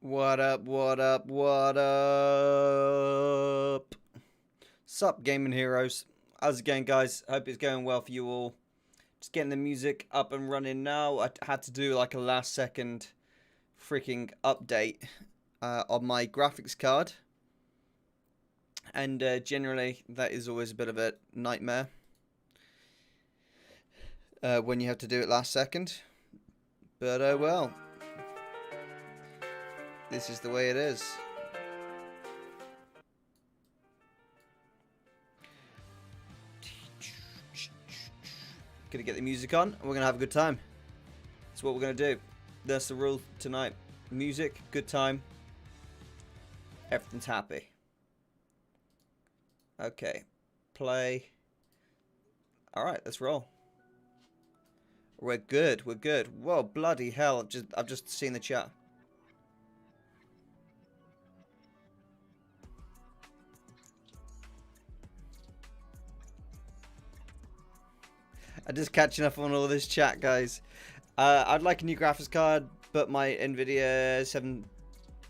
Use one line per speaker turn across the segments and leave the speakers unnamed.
What up, what up, what up? Sup, gaming heroes? How's it going, guys? Hope it's going well for you all. Just getting the music up and running now. I had to do like a last second freaking update on my graphics card. And generally, that is always a bit of a nightmare when you have to do it last second. But oh well. This is the way it is. Gonna get the music on and we're gonna have a good time. That's what we're gonna do. That's the rule tonight. Music, good time. Everything's happy. Okay. Play. Alright, let's roll. We're good, we're good. Whoa, bloody hell. I've just seen the chat. I'm just catching up on all this chat, guys. I'd like a new graphics card, but my NVIDIA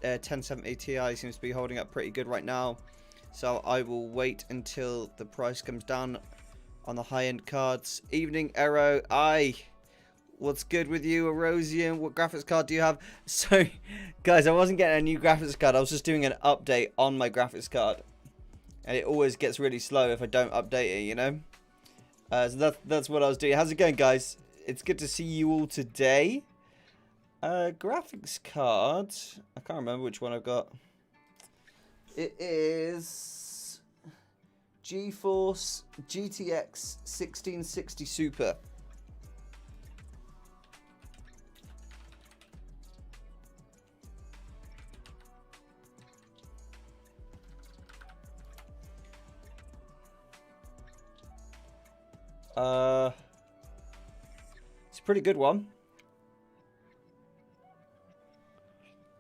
1070 Ti seems to be holding up pretty good right now. So I will wait until the price comes down on the high-end cards. Evening, Aero. Aye. What's good with you, Erosium? What graphics card do you have? So, guys, I wasn't getting a new graphics card. I was just doing an update on my graphics card. And it always gets really slow if I don't update it, you know? So that's what I was doing. How's it going, guys? It's good to see you all today. Graphics card. I can't remember which one I've got. It is GeForce GTX 1660 Super. It's a pretty good one.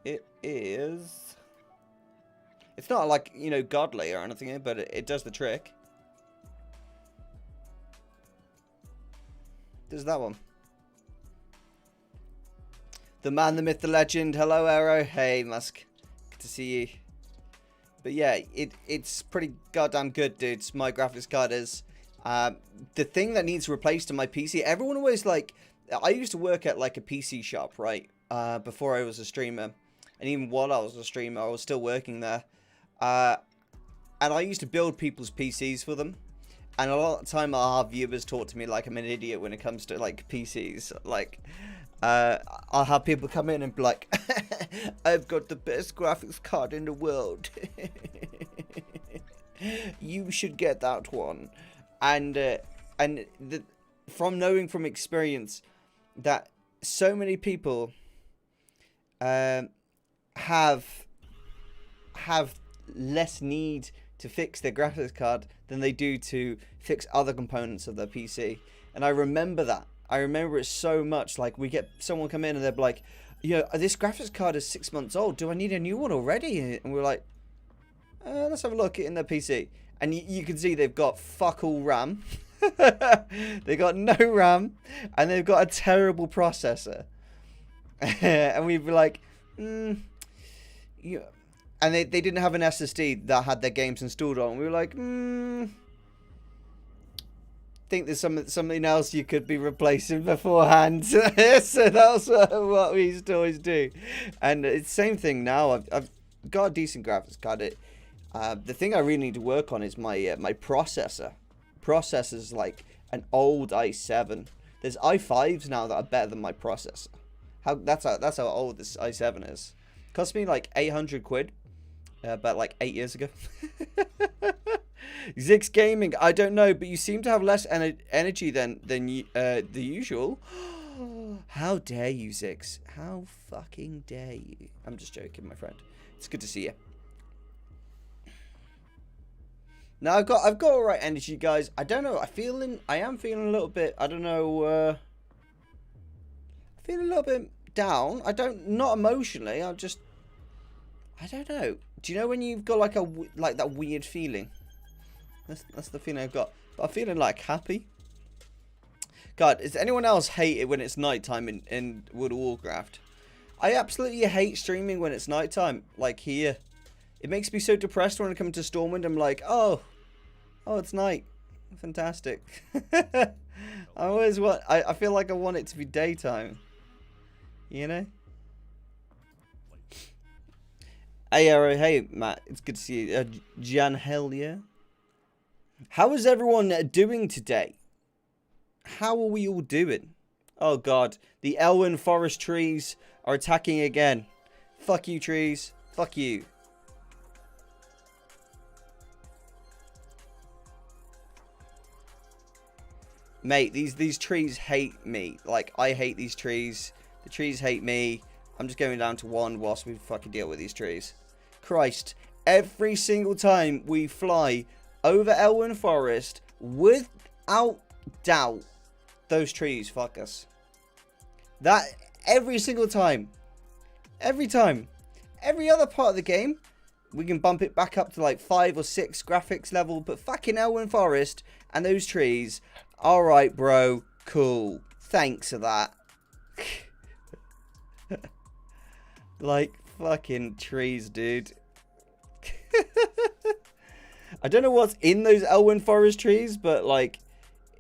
It is. It's not like, you know, godly or anything, but it does the trick. There's that one. The man, the myth, the legend. Hello, Arrow. Hey, Musk. Good to see you. But yeah, it's pretty goddamn good, dudes. My graphics card is. The thing that needs replaced in my PC, everyone always like, I used to work at like a PC shop, right? Before I was a streamer. And even while I was a streamer, I was still working there. And I used to build people's PCs for them. And a lot of the time I'll have viewers talk to me like I'm an idiot when it comes to like PCs. Like, I'll have people come in and be like, I've got the best graphics card in the world. You should get that one. And from knowing from experience that so many people have less need to fix their graphics card than they do to fix other components of their PC. And I remember that. I remember it so much. Like, we get someone come in and they're like, yeah, this graphics card is 6 months old. Do I need a new one already? And we're like, let's have a look in their PC. And you can see they've got fuck all RAM. They got no RAM. And they've got a terrible processor. And we'd be like, yeah. And they didn't have an SSD that had their games installed on. We were like, think there's something else you could be replacing beforehand. So that's what we used to always do. And it's the same thing now. I've got a decent graphics card. The thing I really need to work on is my my processor. Processor's like an old i7. There's i5s now that are better than my processor. That's how old this i7 is. Cost me like 800 quid. About like 8 years ago. Zix Gaming, I don't know, but you seem to have less energy than the usual. How dare you, Zix? How fucking dare you? I'm just joking, my friend. It's good to see you. Now I've got alright energy, guys. I don't know. I am feeling a little bit. I don't know. I feel a little bit down. Not emotionally. I don't know. Do you know when you've got like that weird feeling? That's the feeling I've got. But I'm feeling like happy. God, does anyone else hate it when it's nighttime in World of Warcraft? I absolutely hate streaming when it's nighttime, like here. It makes me so depressed when I come to Stormwind. I'm like, oh, it's night. Fantastic. I always want, I feel like I want it to be daytime. You know? Hey, Arrow, hey, Matt. It's good to see you. Jan Helia. How is everyone doing today? How are we all doing? Oh, God. The Elwyn Forest trees are attacking again. Fuck you, trees. Fuck you. Mate, these trees hate me. Like, I hate these trees. The trees hate me. I'm just going down to one whilst we fucking deal with these trees. Christ. Every single time we fly over Elwyn Forest, without doubt, those trees fuck us. That, every single time. Every time. Every other part of the game, we can bump it back up to like 5 or 6 graphics level. But fucking Elwyn Forest and those trees... Alright, bro. Cool. Thanks for that. Like, fucking trees, dude. I don't know what's in those Elwyn Forest trees, but, like,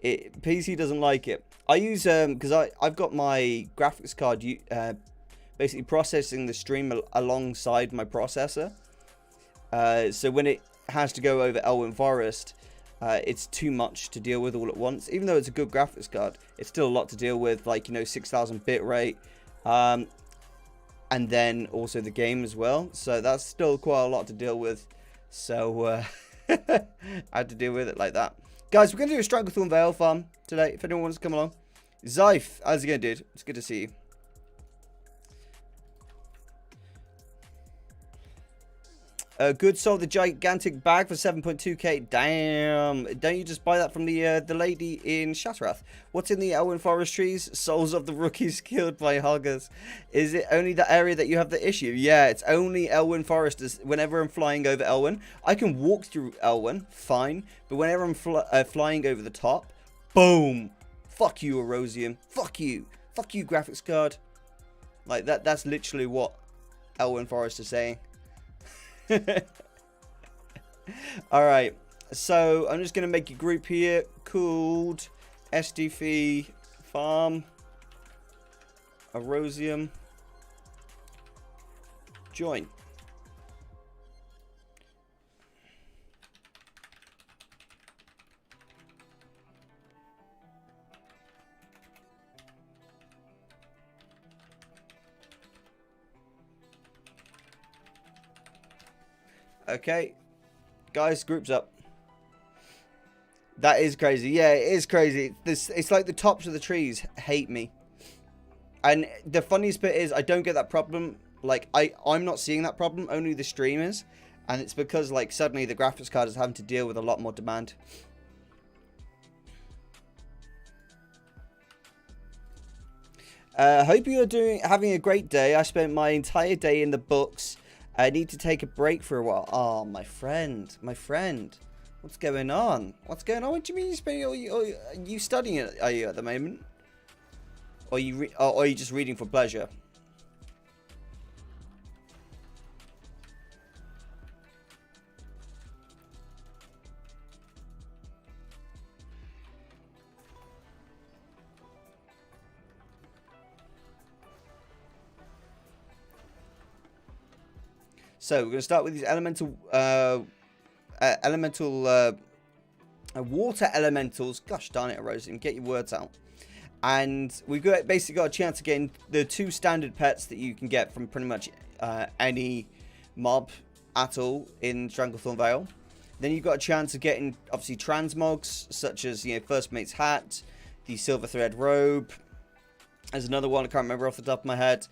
PC doesn't like it. I use, because I've got my graphics card basically processing the stream alongside my processor. So when it has to go over Elwyn Forest... it's too much to deal with all at once. Even though it's a good graphics card, it's still a lot to deal with, like, you know, 6,000 bit rate. And then also the game as well. So that's still quite a lot to deal with. So I had to deal with it like that. Guys, we're going to do a Stranglethorn Vale farm today, if anyone wants to come along. Zyph, how's it going, dude? It's good to see you. Good sold the gigantic bag for 7.2k. Damn. Don't you just buy that from the lady in Shattrath? What's in the Elwyn Forest trees? Souls of the rookies killed by huggers. Is it only that area that you have the issue? Yeah, it's only Elwyn Forest. Whenever I'm flying over Elwyn, I can walk through Elwyn, fine. But whenever I'm flying over the top, boom. Fuck you, Erosium. Fuck you. Fuck you, graphics card. Like, that's literally what Elwyn Forest is saying. Alright, so I'm just going to make a group here called SDF Farm Erosium Join. Okay, guys, groups up. That is crazy. Yeah, it is crazy. It's like the tops of the trees hate me. And the funniest bit is I don't get that problem. Like, I'm not seeing that problem, only the streamers. And it's because, like, suddenly the graphics card is having to deal with a lot more demand. Hope you're having a great day. I spent my entire day in the books. I need to take a break for a while. Oh, my friend. My friend. What's going on? What's going on? What do you mean are you studying it, are you, at the moment? Or are you just reading for pleasure? So we're going to start with these water elementals. Gosh darn it, Erosium, get your words out. And we've basically got a chance of getting the 2 standard pets that you can get from pretty much any mob at all in Stranglethorn Vale. Then you've got a chance of getting, obviously, transmogs, such as, you know, First Mate's Hat, the Silver Thread Robe. There's another one I can't remember off the top of my head.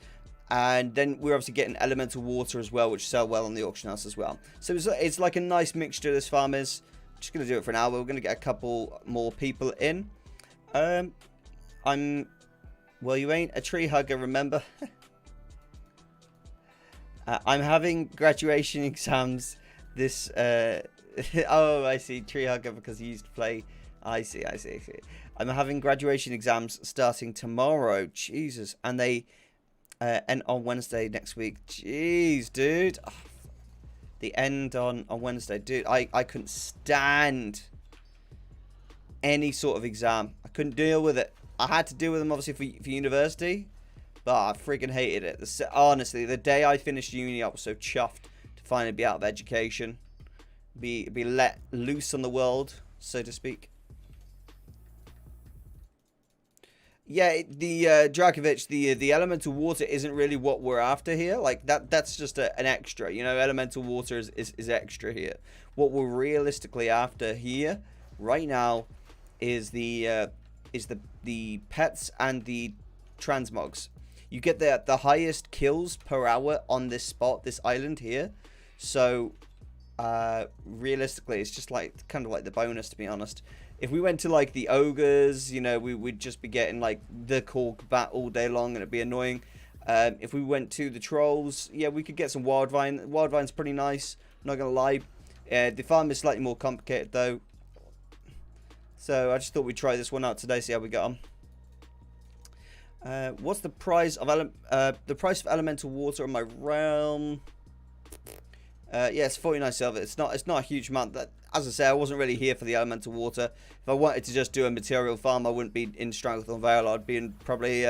And then we're obviously getting elemental water as well, which sell well on the auction house as well. So it's like a nice mixture, this farm is. I'm just going to do it for an hour. We're going to get a couple more people in. Well, you ain't a tree hugger, remember? I'm having graduation exams this... oh, I see. Tree hugger because he used to play... I see. I'm having graduation exams starting tomorrow. Jesus. And they... And on Wednesday next week. Jeez, dude. Oh, the end on Wednesday. Dude, I couldn't stand any sort of exam. I couldn't deal with it. I had to deal with them, obviously, for university. But I freaking hated it. Honestly, the day I finished uni, I was so chuffed to finally be out of education. Be let loose on the world, so to speak. Yeah, the Drakovich, the elemental water isn't really what we're after here. Like that's just an extra. You know, elemental water is extra here. What we're realistically after here, right now, is the pets and the transmogs. You get the highest kills per hour on this spot, this island here. So realistically, it's just like kind of like the bonus, to be honest. If we went to like the ogres, you know, we'd just be getting like the cork bat all day long, and it'd be annoying. If we went to the trolls, yeah, we could get some wildvine. Wildvine's pretty nice, not gonna lie. The farm is slightly more complicated though, so I just thought we'd try this one out today, see how we got on. What's the price of elemental water in my realm? Yeah, it's 49 silver. It's not a huge amount. That, as I say, I wasn't really here for the elemental water. If I wanted to just do a material farm, I wouldn't be in Stranglethorn Vale. I'd be in probably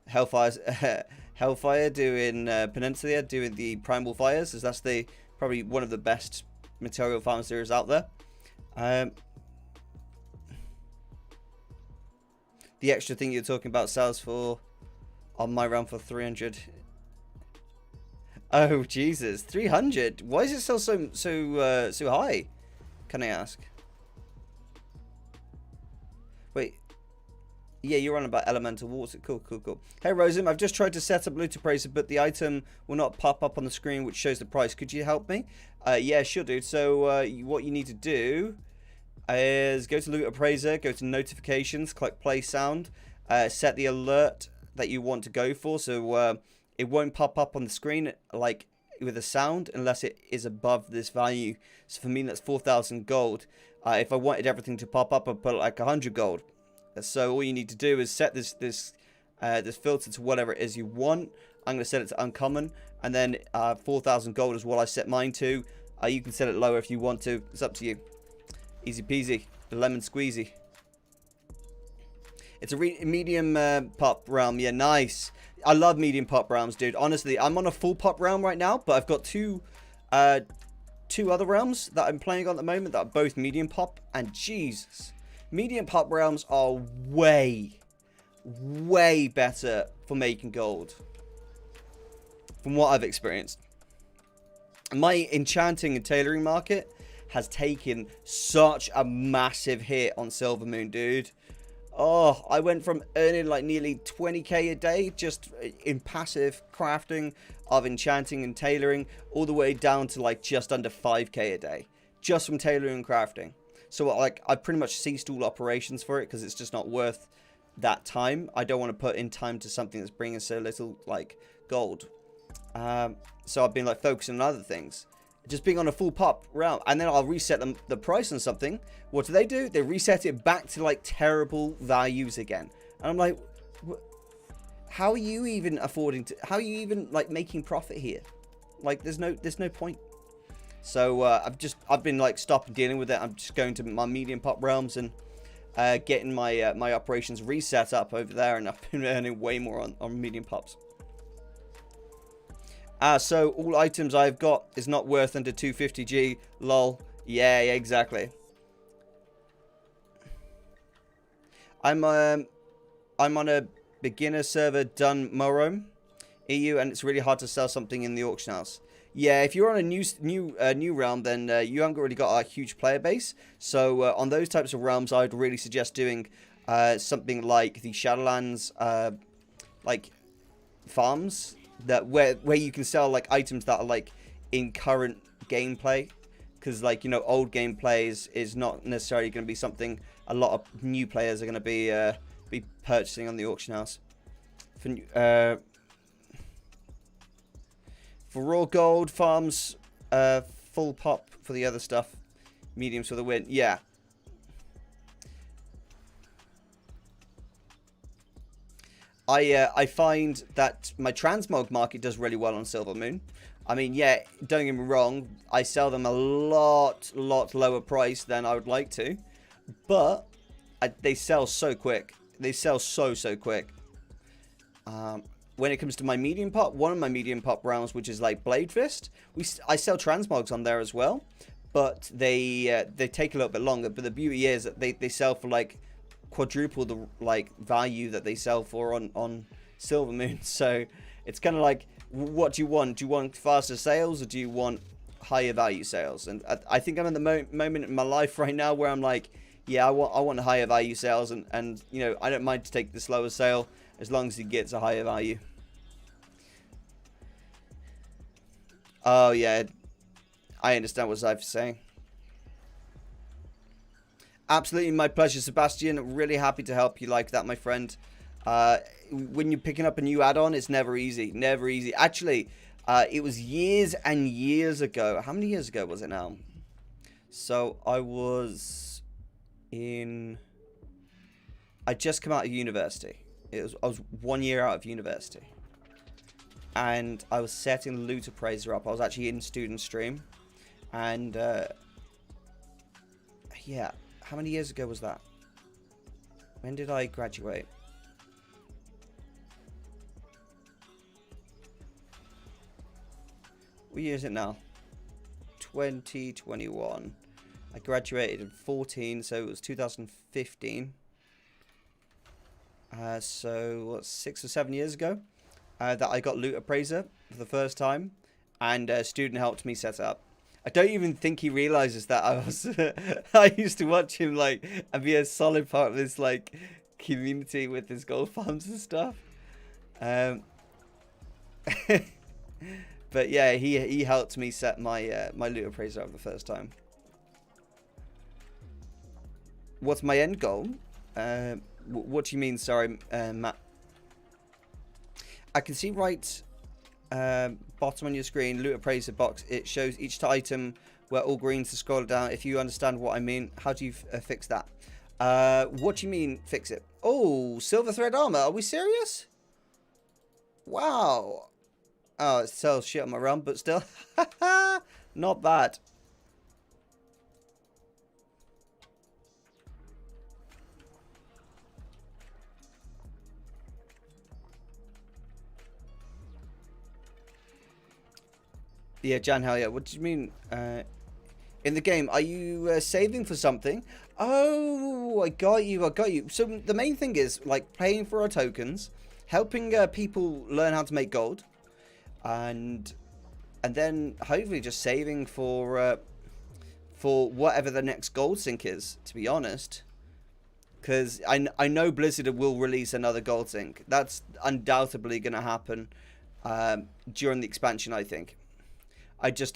Hellfire, doing Peninsula, doing the Primal Fires, as that's probably one of the best material farms there is out there. The extra thing you're talking about sells for on my round for 300. Oh Jesus, 300. Why is it still so high? Can I ask? Wait. Yeah, you're on about elemental water. Cool. Hey Rosum, I've just tried to set up Loot Appraiser, but the item will not pop up on the screen, which shows the price. Could you help me? Yeah, sure, dude. So what you need to do is go to Loot Appraiser, go to Notifications, click Play Sound, set the alert that you want to go for. So it won't pop up on the screen like with a sound unless it is above this value. So for me, that's 4,000 gold. If I wanted everything to pop up, I'd put like 100 gold. So all you need to do is set this filter to whatever it is you want. I'm going to set it to uncommon, and then 4,000 gold is what I set mine to. You can set it lower if you want to. It's up to you. Easy peasy, lemon squeezy. It's a medium pop realm. Yeah, nice. I love medium pop realms, dude. Honestly, I'm on a full pop realm right now, but I've got two other realms that I'm playing on at the moment that are both medium pop. And Jesus, medium pop realms are way better for making gold, from what I've experienced. My enchanting and tailoring market has taken such a massive hit on Silver Moon, dude. Oh, I went from earning like nearly 20k a day just in passive crafting of enchanting and tailoring, all the way down to like just under 5k a day just from tailoring and crafting. So like I pretty much ceased all operations for it because it's just not worth that time. I don't want to put in time to something that's bringing so little like gold. So I've been like focusing on other things. Just being on a full pop round, and then I'll reset the price on something. What do? They reset it back to like terrible values again. And I'm like, how are you even affording to? How are you even like making profit here? Like, there's no point. So I've been like stopping dealing with it. I'm just going to my medium pop realms and getting my my operations reset up over there, and I've been earning way more on medium pops. So all items I've got is not worth under 250g. Lol. Yeah, exactly. I'm on a beginner server done Morom EU, and it's really hard to sell something in the auction house. Yeah, if you're on a new realm, then you haven't really got a huge player base. So on those types of realms, I'd really suggest doing something like the Shadowlands, like farms. That where you can sell like items that are like in current gameplay, because like, you know, old gameplay is not necessarily going to be something a lot of new players are going to be purchasing on the auction house. For raw gold farms, full pop for the other stuff, mediums for the win. Yeah. I find that my transmog market does really well on Silver Moon. I mean, yeah, don't get me wrong, I sell them a lot lower price than I would like to, but they sell so quick. They sell so quick. When it comes to my medium pop, one of my medium pop rounds, which is like Blade Fist, I sell transmogs on there as well, but they take a little bit longer. But the beauty is that they sell for like quadruple the like value that they sell for on Silver Moon. So it's kind of like, what do you want? Do you want faster sales, or do you want higher value sales? And I think I'm in the moment in my life right now where I'm like, yeah, I want higher value sales, and you know, I don't mind to take the slower sale as long as it gets a higher value. Oh yeah, I understand what Zypher's saying. Absolutely, my pleasure, Sebastian. Really happy to help you like that, my friend. When you're picking up a new add-on, it's never easy. Never easy. Actually, it was years and years ago. How many years ago was it now? So I just come out of university. I was 1 year out of university. And I was setting the loot appraiser up. I was actually in student stream. And, yeah. How many years ago was that? When did I graduate? What year is it now? 2021. I graduated in 14, so it was 2015. So, what, 6 or 7 years ago? That I got loot appraiser for the first time. And a student helped me set it up. I don't even think he realizes that I was. I used to watch him like and be a solid part of this like community with his gold farms and stuff. But yeah, he helped me set my my loot appraiser up the first time. What's my end goal? What do you mean? Sorry, Matt. I can see right. Bottom on your screen, loot appraiser box. It shows each item where all greens to scroll down. If you understand what I mean, how do you fix that? What do you mean fix it? Oh, silver thread armor. Are we serious? Wow. Oh, it sells shit on my run, but still, not bad. Yeah, Jan, hell yeah. What do you mean? In the game, are you saving for something? Oh, I got you. I got you. So the main thing is like paying for our tokens, helping people learn how to make gold, and then hopefully just saving for whatever the next gold sink is. To be honest, because I know Blizzard will release another gold sink. That's undoubtedly going to happen during the expansion, I think.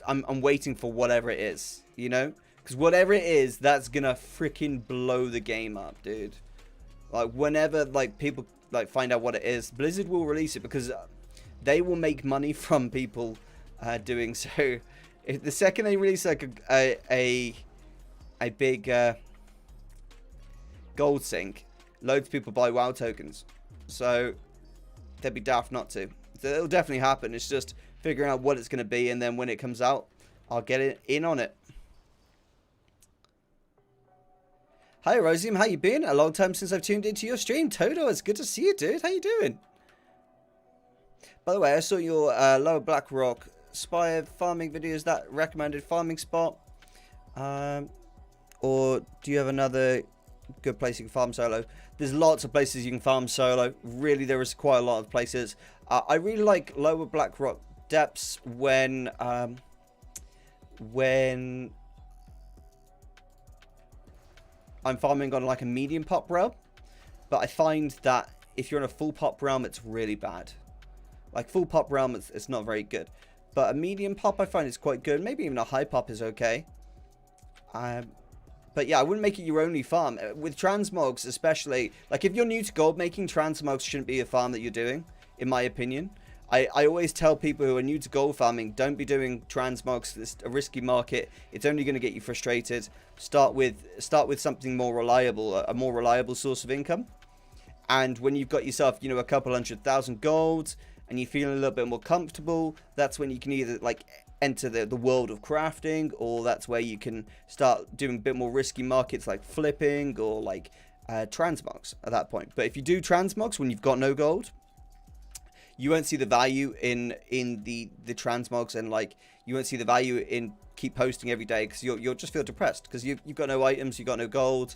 I'm waiting for whatever it is, you know? Because whatever it is, that's gonna freaking blow the game up, dude. Like, whenever, like, people, like, find out what it is, Blizzard will release it because they will make money from people doing so. If the second they release, like, a big gold sink, loads of people buy WoW tokens. So, they'd be daft not to. So, it'll definitely happen. It's just figuring out what it's going to be, and then when it comes out, I'll get it in on it. Hi, Erosium. How you been? A long time since I've tuned into your stream. Toto, it's good to see you, dude. How you doing? By the way, I saw your Lower Blackrock Spire farming video. Is that recommended farming spot? Or do you have another good place you can farm solo? There's lots of places you can farm solo. Really, there is quite a lot of places. I really like Lower Blackrock depths when I'm farming on like a medium pop realm, but I find that if you're in a full pop realm, it's really bad. Like full pop realm, it's not very good, but a medium pop I find is quite good. Maybe even a high pop is okay. But yeah, I wouldn't make it your only farm with transmogs, especially. Like if you're new to gold making, transmogs shouldn't be a farm that you're doing, in my opinion. I always tell people who are new to gold farming, don't be doing transmogs. It's a risky market. It's only going to get you frustrated. Start with something more reliable, a more reliable source of income. And when you've got yourself, you know, a couple 100,000 gold and you're feeling a little bit more comfortable, that's when you can either like enter the world of crafting, or that's where you can start doing a bit more risky markets like flipping or like transmogs at that point. But if you do transmogs when you've got no gold, you won't see the value in the transmogs, and like you won't see the value in keep posting every day, because you'll just feel depressed because you've got no items, you've got no gold.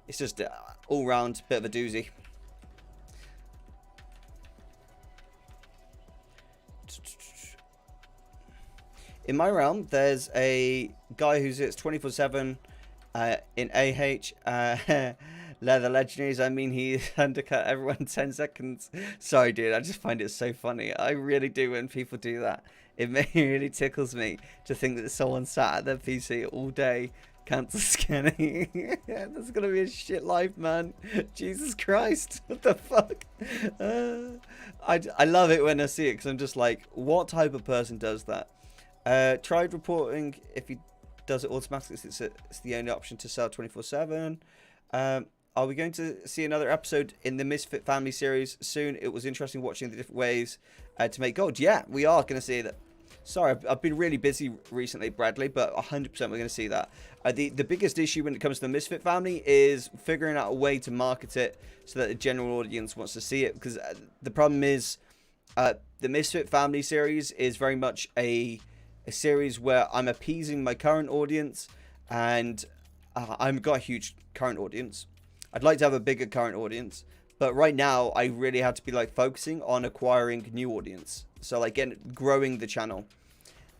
It's just all round bit of a doozy. In my realm, there's a guy who's it's 24/7 in AH. Leather legendaries. I mean, he undercut everyone in 10 seconds. Sorry, dude. I just find it so funny. I really do when people do that. It really tickles me to think that someone sat at their PC all day cancel scanning. That's gonna be a shit life, man. Jesus Christ. What the fuck? I love it when I see it, because I'm just like, what type of person does that? Tried reporting. If he does it automatically, it's the only option to sell 24/7. Are we going to see another episode in the Misfit Family series soon? It was interesting watching the different ways to make gold. Yeah, we are going to see that. Sorry, I've been really busy recently, Bradley, but 100% we're going to see that. The biggest issue when it comes to the Misfit Family is figuring out a way to market it so that the general audience wants to see it. Because the problem is the Misfit Family series is very much a series where I'm appeasing my current audience, and I've got a huge current audience. I'd like to have a bigger current audience, but right now I really have to be like focusing on acquiring new audience. So like growing the channel.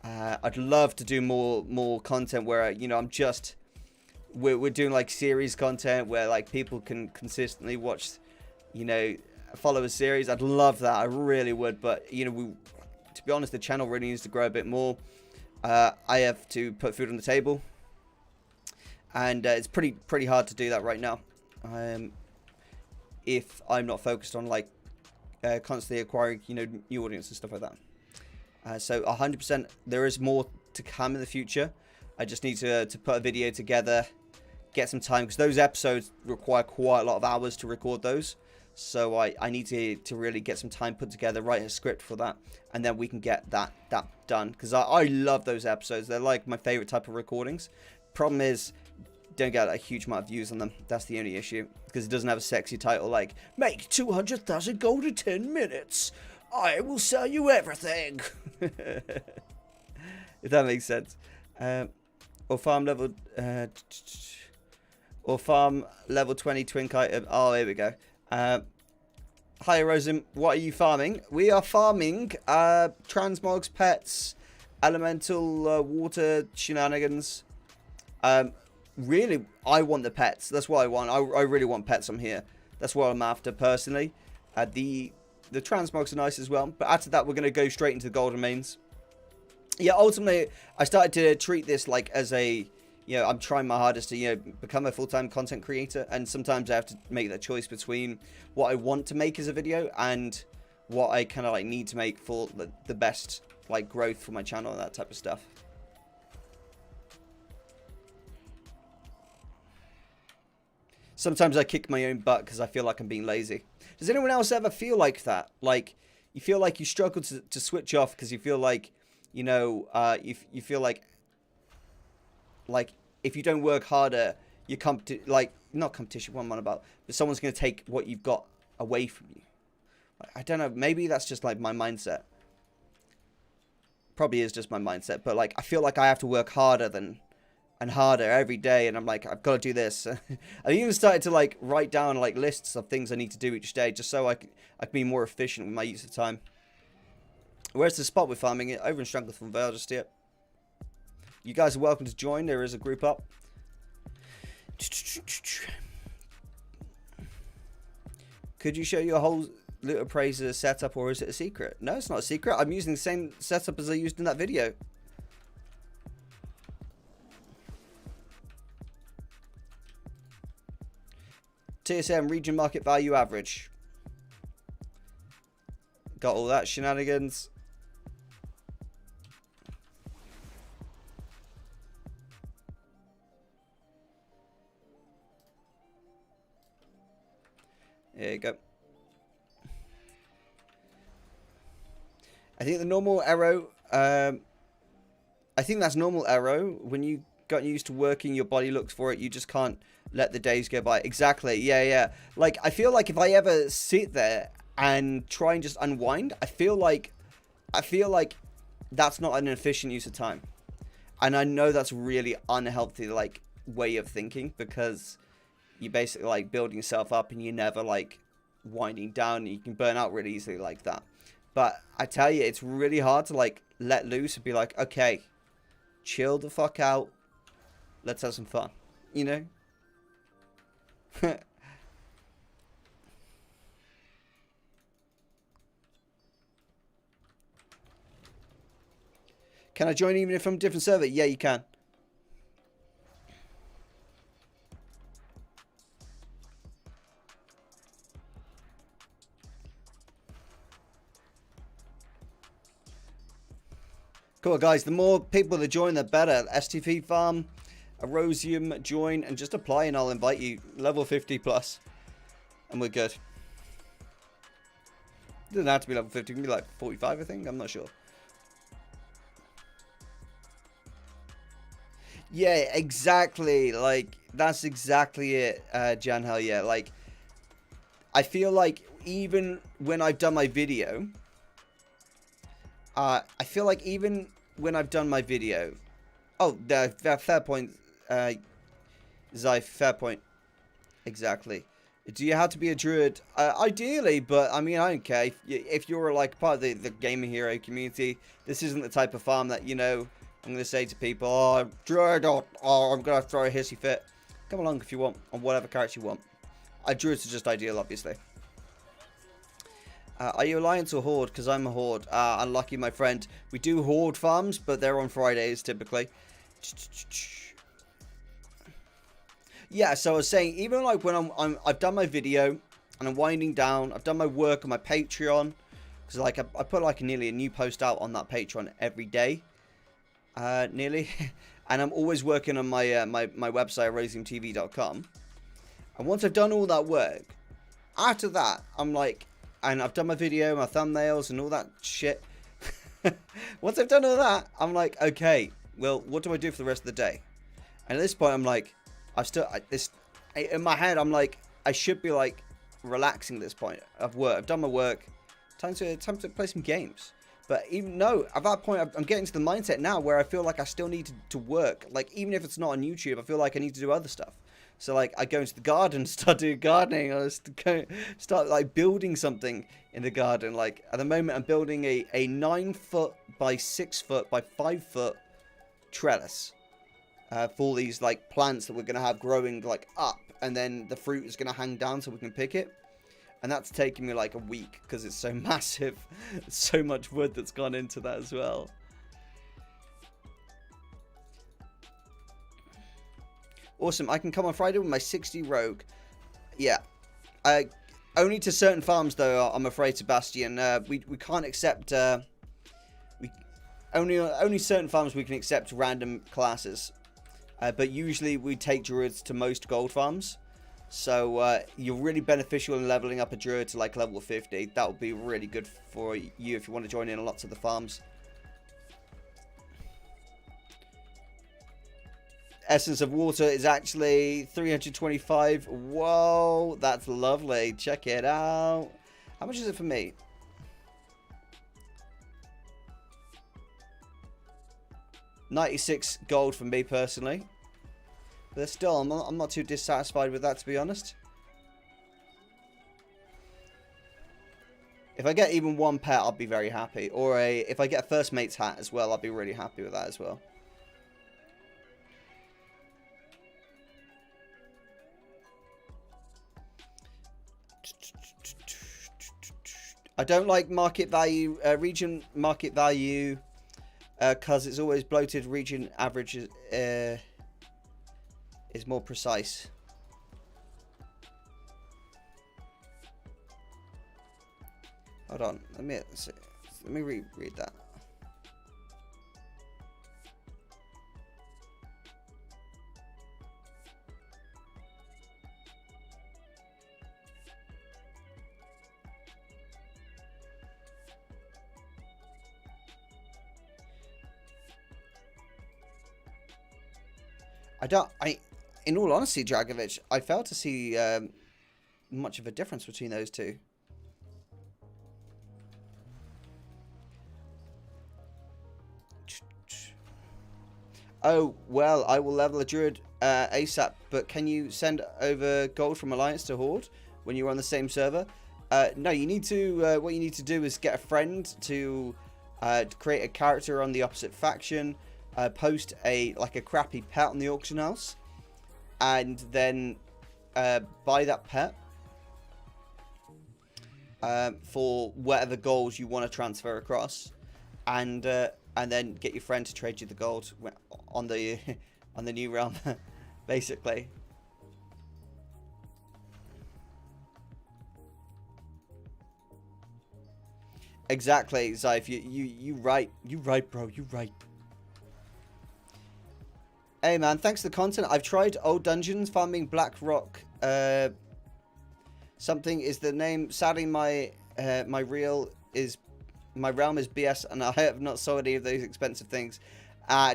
I'd love to do more content where, you know, we're doing like series content where like people can consistently watch, you know, follow a series. I'd love that. I really would. But, you know, to be honest, the channel really needs to grow a bit more. I have to put food on the table, and it's pretty hard to do that right now. If I'm not focused on like constantly acquiring, you know, new audience and stuff like that. So 100% there is more to come in the future. I just need to put a video together, get some time, because those episodes require quite a lot of hours to record those. So I need to really get some time put together, write a script for that, and then we can get that done. Because I love those episodes. They're like my favorite type of recordings. Problem is, don't get a huge amount of views on them. That's the only issue, because it doesn't have a sexy title like "Make 200,000 gold in 10 minutes. I will sell you everything." If that makes sense. Or farm level 20 twink item. Oh, here we go. Hi Erosium, what are you farming? We are farming transmogs, pets, elemental water shenanigans. Really, I want the pets. That's what I want. I really want pets on here. That's what I'm after personally. The transmogs are nice as well, but after that we're going to go straight into the golden mains. Yeah, ultimately I started to treat this like as a, you know, I'm trying my hardest to, you know, become a full-time content creator, and sometimes I have to make that choice between what I want to make as a video and what I kind of like need to make for the best like growth for my channel and that type of stuff. Sometimes I kick my own butt because I feel like I'm being lazy. Does anyone else ever feel like that? Like, you feel like you struggle to switch off because you feel like, you know, you feel like if you don't work harder, you not competition, what I'm on about, but someone's going to take what you've got away from you. I don't know, maybe that's just like my mindset. Probably is just my mindset, but like I feel like I have to work harder and harder every day, and I'm like, I've got to do this. I even started to like write down like lists of things I need to do each day, just so I can be more efficient with my use of time. Where's the spot we're farming it? Over in Stranglethorn Vale, just here. You guys are welcome to join. There is a group up. Could you show your whole Loot Appraiser setup, or is it a secret? No, it's not a secret. I'm using the same setup as I used in that video. TSM region market value average. Got all that shenanigans. There you go. I think the normal arrow, I think that's normal arrow. When you got used to working, your body looks for it. You just can't let the days go by. Exactly. Yeah, yeah. Like, I feel like if I ever sit there and try and just unwind, I feel like that's not an efficient use of time. And I know that's really unhealthy, like, way of thinking, because you're basically, like, building yourself up and you're never, like, winding down. You can burn out really easily like that. But I tell you, it's really hard to, like, let loose and be like, okay, chill the fuck out. Let's have some fun. You know? Can I join even if I'm a different server? Yeah, you can. Cool, guys. The more people that join, the better. STV farm, Erosium, join, and just apply, and I'll invite you. Level 50 plus, and we're good. It doesn't have to be level 50. It can be like 45, I think. I'm not sure. Yeah, exactly. Like, that's exactly it, Jan Hell. Yeah, like, I feel like even when I've done my video, I feel like even when I've done my video, oh, fair point, Zai, fair point, exactly. Do you have to be a druid? Ideally, but I mean, I don't care. If you're like part of the Gamer Hero community, this isn't the type of farm that, you know, I'm going to say to people, oh, druid, or I'm going to throw a hissy fit. Come along if you want, on whatever character you want. Druids are just ideal, obviously. Are you Alliance or Horde? Because I'm a Horde. Unlucky, my friend. We do Horde farms, but they're on Fridays, typically. Yeah, so I was saying, even like when I've done my video, and I'm winding down, I've done my work on my Patreon. Because like, I put like nearly a new post out on that Patreon every day. Nearly. And I'm always working on my my website, erosiumtv.com. And once I've done all that work, after that, I'm like, and I've done my video, my thumbnails, and all that shit. Once I've done all that, I'm like, okay, well, what do I do for the rest of the day? And at this point, I'm like, in my head, I'm like, I should be like relaxing at this point. I've done my work. Time to play some games. But even no, at that point, I'm getting to the mindset now where I feel like I still need to work. Like, even if it's not on YouTube, I feel like I need to do other stuff. So, like, I go into the garden, start doing gardening, or start, like, building something in the garden. Like, at the moment, I'm building a 9-foot by 6-foot by 5-foot trellis for these, like, plants that we're going to have growing, like, up. And then the fruit is going to hang down so we can pick it. And that's taking me, like, a week because it's so massive. So much wood that's gone into that as well. Awesome. I can come on Friday with my 60 rogue. Yeah. Only to certain farms, though, I'm afraid, Sebastian. We can't accept... only certain farms we can accept random classes. But usually we take druids to most gold farms. So you're really beneficial in leveling up a druid to, like, level 50. That would be really good for you if you want to join in on lots of the farms. Essence of Water is actually 325. Whoa, that's lovely. Check it out. How much is it for me? $96 gold for me personally. But still, I'm not too dissatisfied with that, to be honest. If I get even one pet, I'll be very happy. Or if I get a first mate's hat as well, I'll be really happy with that as well. I don't like market value, region market value, because it's always bloated. Region average is more precise. Hold on, let me reread that. In all honesty, Dragovich, I failed to see much of a difference between those two. Oh, well, I will level a druid ASAP, but can you send over gold from Alliance to Horde when you're on the same server? No, you need to, what you need to do is get a friend to create a character on the opposite faction, post a crappy pet on the auction house, and then buy that pet for whatever goals you want to transfer across, and then get your friend to trade you the gold on the on the new realm, basically. Exactly, Zyph. You right, bro. You right. Hey man, thanks for the content. I've tried old dungeons farming Black Rock. Something is the name. Sadly, my realm is BS, and I have not sold any of those expensive things.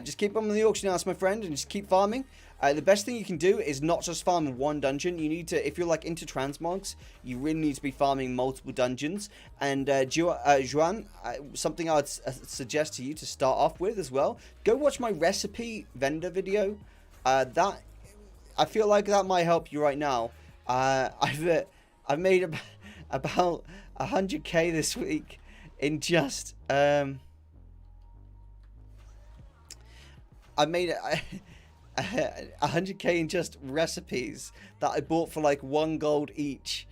Just keep them on the auction house, my friend, and just keep farming. The best thing you can do is not just farm one dungeon. You need to, if you're like into transmogs, you really need to be farming multiple dungeons. And Juan, something I would suggest to you to start off with as well. Go watch my recipe vendor video. That I feel like that might help you right now. I've made about 100k this week in just I made 100k in just recipes that I bought for like 1 gold each.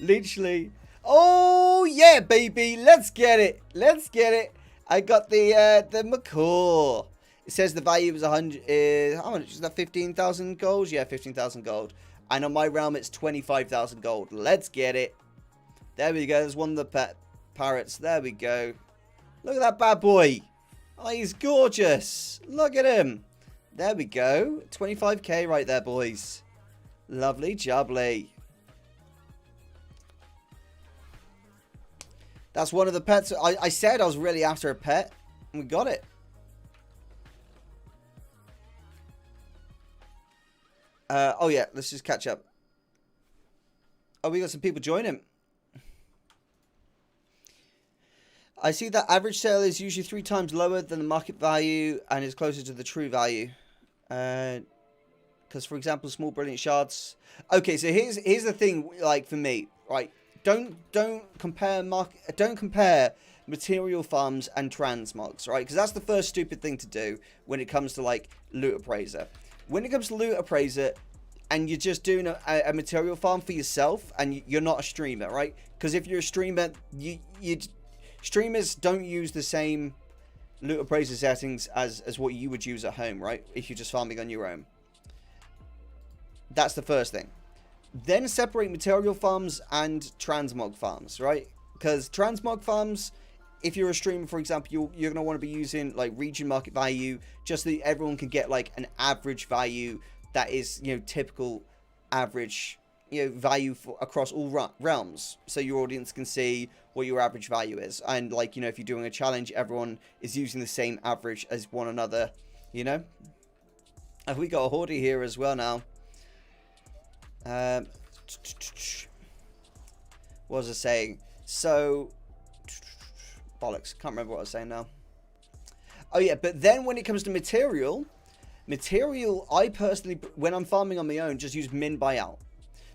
Literally. Oh yeah, baby, let's get it. I got the macaw. It says the value is 100. How much is that? 15,000 gold. Yeah, 15,000 gold. And on my realm, it's 25,000 gold. Let's get it. There we go. There's one of the pet parrots. There we go. Look at that bad boy. Oh, he's gorgeous. Look at him. There we go. 25k right there, boys. Lovely jubbly. That's one of the pets. I said I was really after a pet, and we got it. Oh yeah, let's just catch up. Oh, we got some people joining. I see that average sale is usually 3 times lower than the market value and is closer to the true value. Because, for example, small brilliant shards. Okay, so here's the thing. Like for me, right? Don't compare material farms and transmogs, right? Because that's the first stupid thing to do when it comes to like loot appraiser. When it comes to loot appraiser, and you're just doing a material farm for yourself, and you're not a streamer, right? Because if you're a streamer, streamers don't use the same loot appraiser settings as what you would use at home, right? If you're just farming on your own. That's the first thing. Then separate material farms and transmog farms, right? Because transmog farms, if you're a streamer, for example, you're going to want to be using like region market value, just so that everyone can get like an average value that is, you know, typical average, you know, value for across all realms, so your audience can see what your average value is. And like, you know, if you're doing a challenge, everyone is using the same average as one another, you know. And we got a Horde here as well now. What was I saying? So bollocks, can't remember what I was saying now. Oh yeah, but then when it comes to material, I personally, when I'm farming on my own, just use min buyout.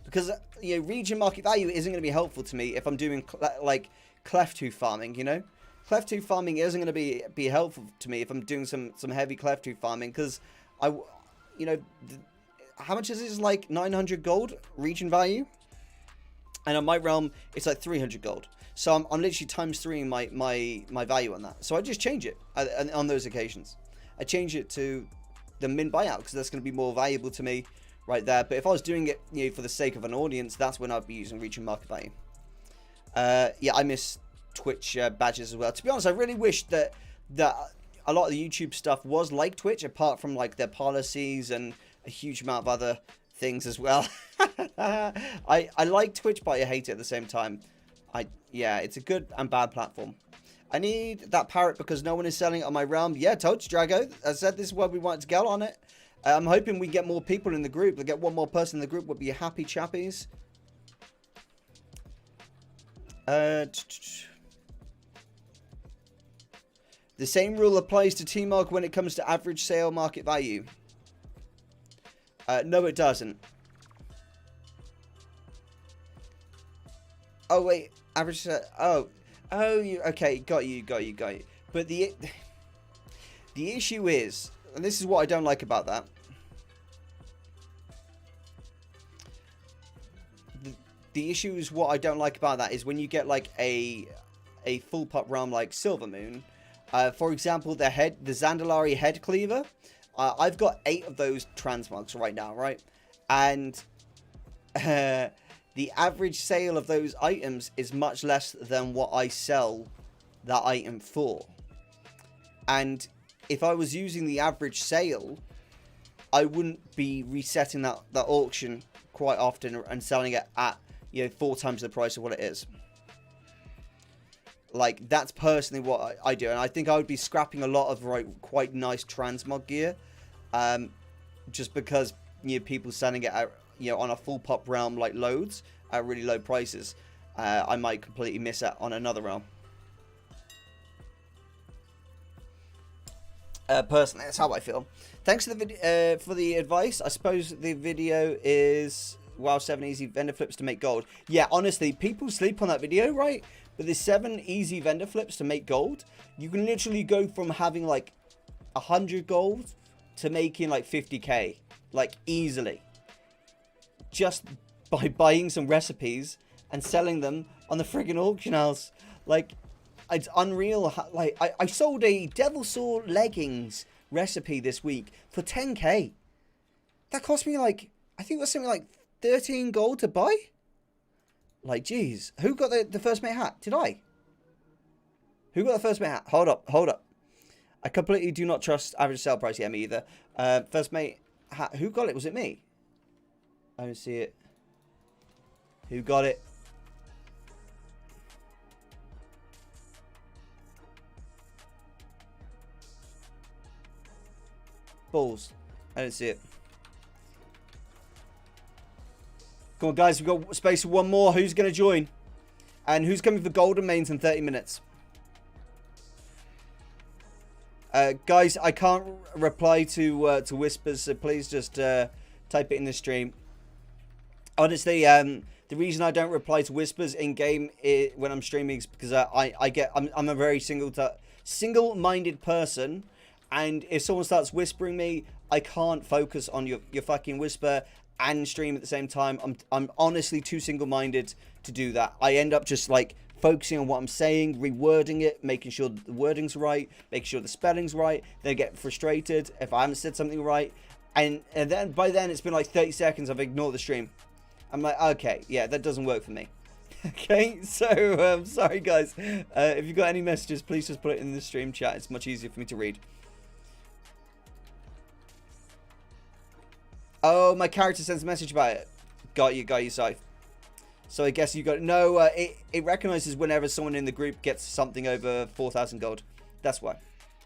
Because, you know, region market value isn't going to be helpful to me if I'm doing, like, cleft tooth farming, you know? Cleft tooth farming isn't going to be helpful to me if I'm doing some heavy cleft tooth farming, because, you know, how much is this? Like, 900 gold region value? And on my realm, it's like 300 gold. So I'm literally times 3 my value on that. So I just change it on those occasions. I change it to the min buyout, because that's going to be more valuable to me right there. But if I was doing it, you know, for the sake of an audience, that's when I'd be using region market value. Yeah, I miss Twitch badges as well. To be honest, I really wish that a lot of the YouTube stuff was like Twitch, apart from like their policies and a huge amount of other things as well. I like Twitch, but I hate it at the same time. Yeah, it's a good and bad platform. I need that parrot because no one is selling it on my realm. Yeah, totes, Drago. As I said, this is why we wanted to get on it. I'm hoping we get more people in the group. We get one more person in the group would be happy chappies. The same rule applies to T-Mark when it comes to average sale market value. No, it doesn't. Oh, wait. Average sale... Oh, you... Okay, got you. But the issue is... And this is what I don't like about that. The issue is what I don't like about that is when you get like a full pop realm like Silver Moon. For example, the Zandalari head cleaver. I've got 8 of those transmogs right now, right? And the average sale of those items is much less than what I sell that item for. And if I was using the average sale, I wouldn't be resetting that auction quite often and selling it at, 4 times the price of what it is. Like, that's personally what I do. And I think I would be scrapping a lot of quite nice transmog gear. Just because, people selling it at, on a full pop realm like loads at really low prices. I might completely miss out on another realm. Personally, that's how I feel. Thanks for the advice. I suppose the video is WoW 7 easy vendor flips to make gold. Yeah, honestly, people sleep on that video, right? But the 7 easy vendor flips to make gold, you can literally go from having like 100 gold to making like 50k, like easily, just by buying some recipes and selling them on the friggin' auction house. Like, it's unreal. Like, I sold a Devil Saw leggings recipe this week for 10k. That cost me like, I think it was something like 13 gold to buy. Like, geez. Who got the first mate hat? Did I? Who got the first mate hat? Hold up. I completely do not trust average sale price. Yeah, me either. First mate hat. Who got it? Was it me? I don't see it. Who got it? Balls. I don't see it. Come on, guys. We've got space for one more. Who's going to join? And who's coming for Golden Mains in 30 minutes? Guys, I can't reply to whispers, so please just type it in the stream. Honestly, the reason I don't reply to whispers in game when I'm streaming is because I'm a very single-minded person, and if someone starts whispering me, I can't focus on your fucking whisper and stream at the same time. I'm honestly too single-minded to do that. I end up just like focusing on what I'm saying, rewording it, making sure the wording's right, making sure the spelling's right. Then I get frustrated if I haven't said something right, and then by then it's been like 30 seconds I've ignored the stream. I'm like, okay, yeah, that doesn't work for me. Okay, so sorry guys. If you've got any messages, please just put it in the stream chat. It's much easier for me to read. Oh, my character sends a message about it. Got you, Scythe. So I guess you got... No, it recognizes whenever someone in the group gets something over 4,000 gold. That's why.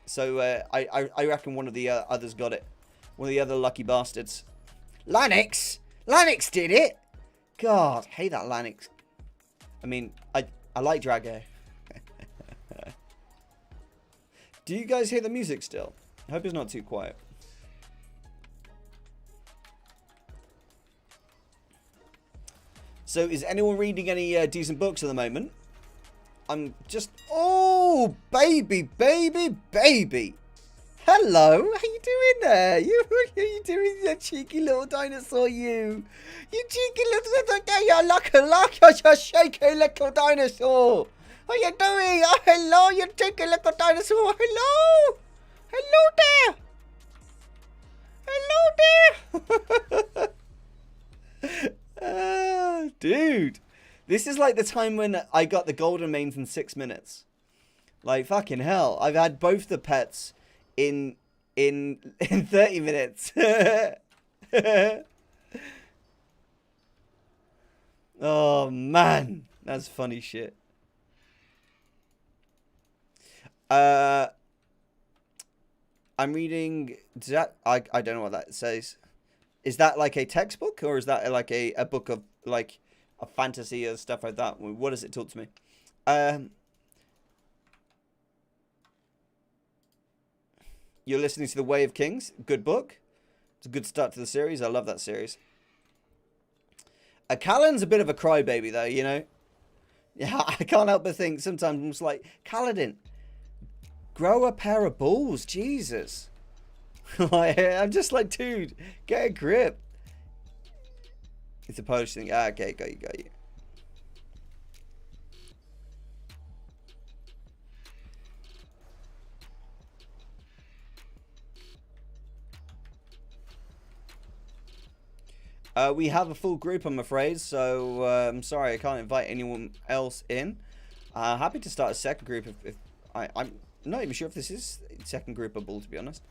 So I reckon one of the others got it. One of the other lucky bastards. Lanix! Lanix did it! God, hate that Lanix. I mean, I like Drago. Do you guys hear the music still? I hope it's not too quiet. So, is anyone reading any decent books at the moment? I'm just... Oh, baby. Hello, how you doing there? You doing, you cheeky little dinosaur, you? You cheeky little you're shaky little dinosaur. What are you doing? Oh, hello, you cheeky little dinosaur. Hello. Hello there. Dude, this is like the time when I got the golden mains in 6 minutes. Like, fucking hell. I've had both the pets in 30 minutes. Oh, man. That's funny shit. I'm reading. Does that I don't know what that says. Is that like a textbook, or is that like a book of like a fantasy or stuff like that? What does it talk to me? You're listening to The Way of Kings. Good book. It's a good start to the series. I love that series. Callan's a bit of a crybaby, though, you know? Yeah, I can't help but think sometimes I'm just like, Kaladin, grow a pair of balls, Jesus. Like, I'm just like, dude, get a grip. It's a Polish thing. Ah, okay, got you, got you. We have a full group, I'm afraid, so I'm sorry I can't invite anyone else in. Happy to start a second group if I'm not even sure if this is second groupable, to be honest.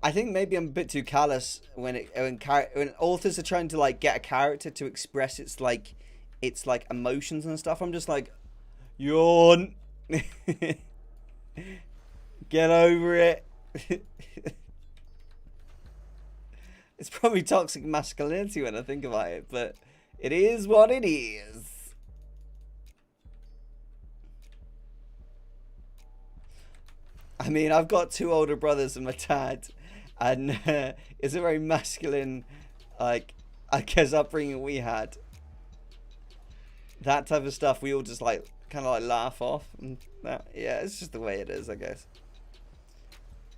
I think maybe I'm a bit too callous when authors are trying to like get a character to express its like emotions and stuff. I'm just like, yawn. Get over it. It's probably toxic masculinity when I think about it, but it is what it is. I mean, I've got 2 older brothers and my dad, and it's a very masculine, like, I guess, upbringing we had. That type of stuff we all just like kind of like laugh off, and that, yeah, it's just the way it is, I guess.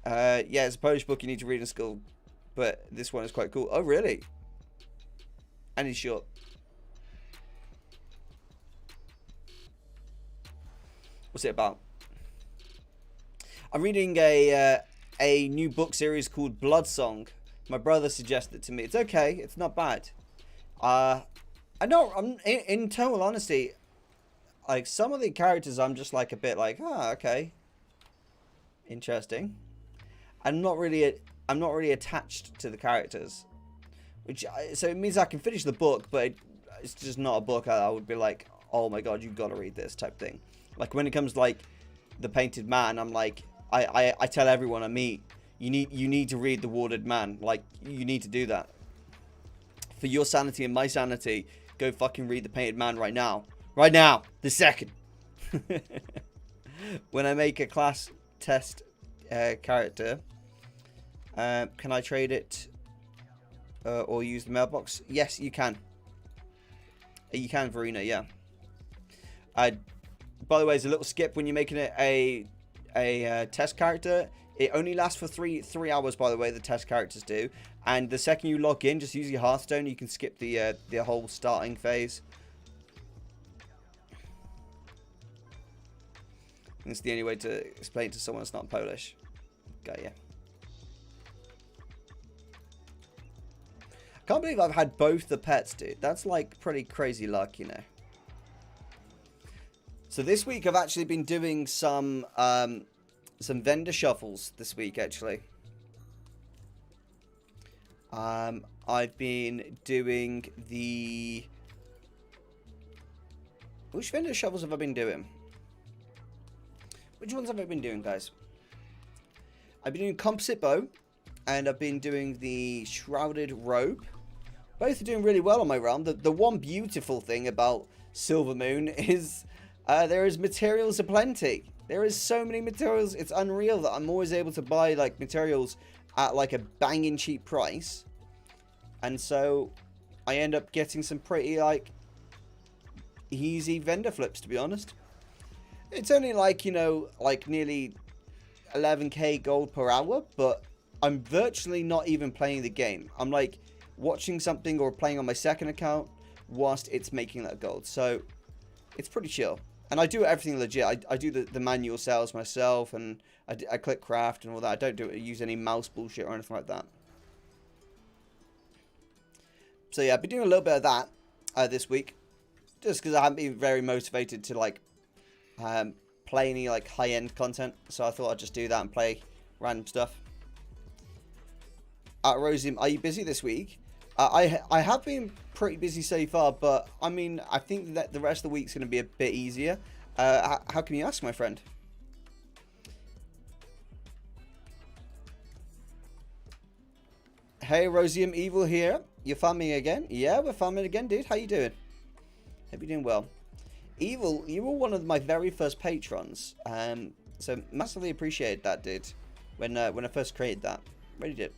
Yeah, it's a Polish book you need to read in school, but this one is quite cool. Oh, really? And it's short. What's it about? I'm reading a new book series called Blood Song. My brother suggested it to me. It's okay. It's not bad. I know. I'm in total honesty. Like some of the characters, I'm just like a bit like, oh, okay, interesting. I'm not really attached to the characters, so it means I can finish the book, but it's just not a book I would be like, oh my god, you've got to read this type thing. Like when it comes to like the Painted Man, I'm like, I tell everyone I meet, you need to read The Warded Man. Like you need to do that for your sanity and my sanity. Go fucking read The Painted Man right now. Right now, this second. When I make a class test character, can I trade it or use the mailbox? Yes, you can. You can, Verena, yeah. By the way, there's a little skip when you're making it a test character. It only lasts for three hours, by the way, the test characters do. And the second you log in, just use your Hearthstone. You can skip the whole starting phase. It's the only way to explain it to someone that's not Polish. Got ya. Can't believe I've had both the pets, dude. That's like pretty crazy luck, you know. So this week I've actually been doing some vendor shuffles this week, actually. I've been doing the... Which vendor shuffles have I been doing? Which ones have I been doing, guys? I've been doing Composite Bow, and I've been doing the Shrouded Robe. Both are doing really well on my realm. The one beautiful thing about Silver Moon is there is materials aplenty. There is so many materials. It's unreal that I'm always able to buy like materials at like a banging cheap price. And so I end up getting some pretty like easy vendor flips, to be honest. It's only like, you know, like nearly 11k gold per hour, but I'm virtually not even playing the game. I'm like watching something or playing on my second account whilst it's making that gold. So it's pretty chill. And I do everything legit. I do the manual sales myself, and I click craft and all that. I don't use any mouse bullshit or anything like that. So yeah, I've been doing a little bit of that this week, just because I haven't been very motivated to like play any like high-end content. So I thought I'd just do that and play random stuff. Erosium, are you busy this week? I have been pretty busy so far, but I mean, I think that the rest of the week's going to be a bit easier. How can you ask, my friend? Hey, Erosium Evil here. You're farming again? Yeah, we're farming again, dude. How you doing? Hope you're doing well. Evil, you were one of my very first patrons. So massively appreciate that, dude. When I first created that. Really did.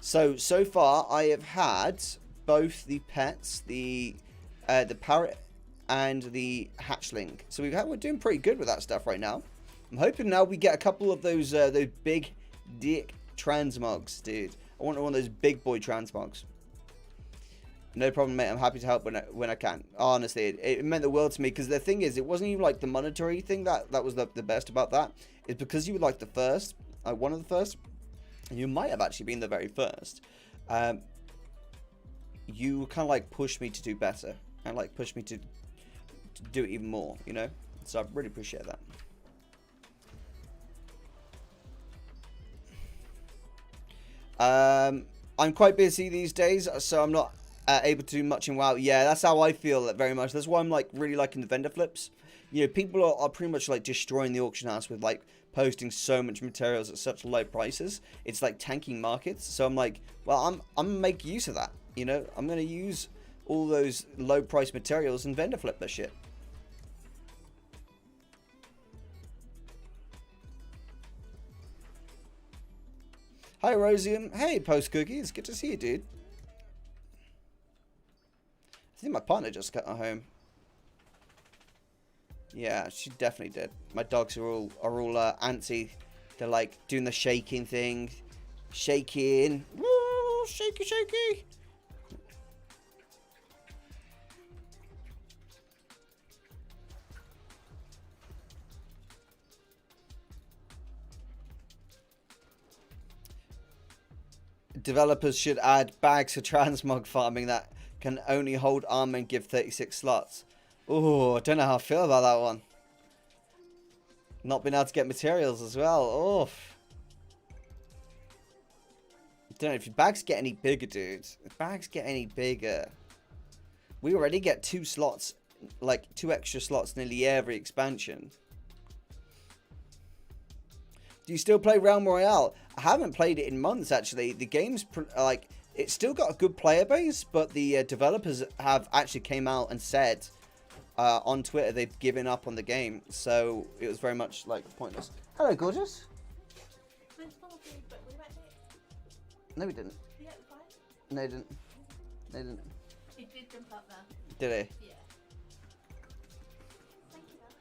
So far I have had both the pets, the parrot and the hatchling. So we're doing pretty good with that stuff right now. I'm hoping now we get a couple of those big dick transmogs, dude. I want one of those big boy transmogs. No problem, mate. I'm happy to help when I can. Honestly, it meant the world to me, because the thing is, it wasn't even like the monetary thing that was the best about that. It's because you were like the first, one of the first. You might have actually been the very first. You kind of like pushed me to do better, and like pushed me to do it even more, you know. So I really appreciate that. I'm quite busy these days, so I'm not able to do much in WoW. Yeah, that's how I feel very much. That's why I'm like really liking the vendor flips. You know, people are pretty much like destroying the auction house with like posting so much materials at such low prices. It's like tanking markets. So I'm like, well, I'm gonna make use of that. You know, I'm gonna use all those low price materials and vendor flip that shit. Hi, Erosium. Hey, Post Cookie. It's good to see you, dude. I think my partner just got home. Yeah, she definitely did. My dogs are all antsy. They're like doing the shaking thing, shaking, woo, shaky, shaky. Developers should add bags for transmog farming that can only hold armor and give 36 slots. Oh, I don't know how I feel about that one. Not being able to get materials as well. Oh. I don't know if your bags get any bigger, dude. If bags get any bigger. We already get 2 slots, like 2 extra slots nearly every expansion. Do you still play Realm Royale? I haven't played it in months, actually. The game's like, it's still got a good player base, but the developers have actually came out and said on Twitter they've given up on the game, so it was very much like pointless. Hello, gorgeous. No, we didn't. No, he didn't. No, he didn't.
He did jump up there.
Did he?
Yeah. Thank you, though.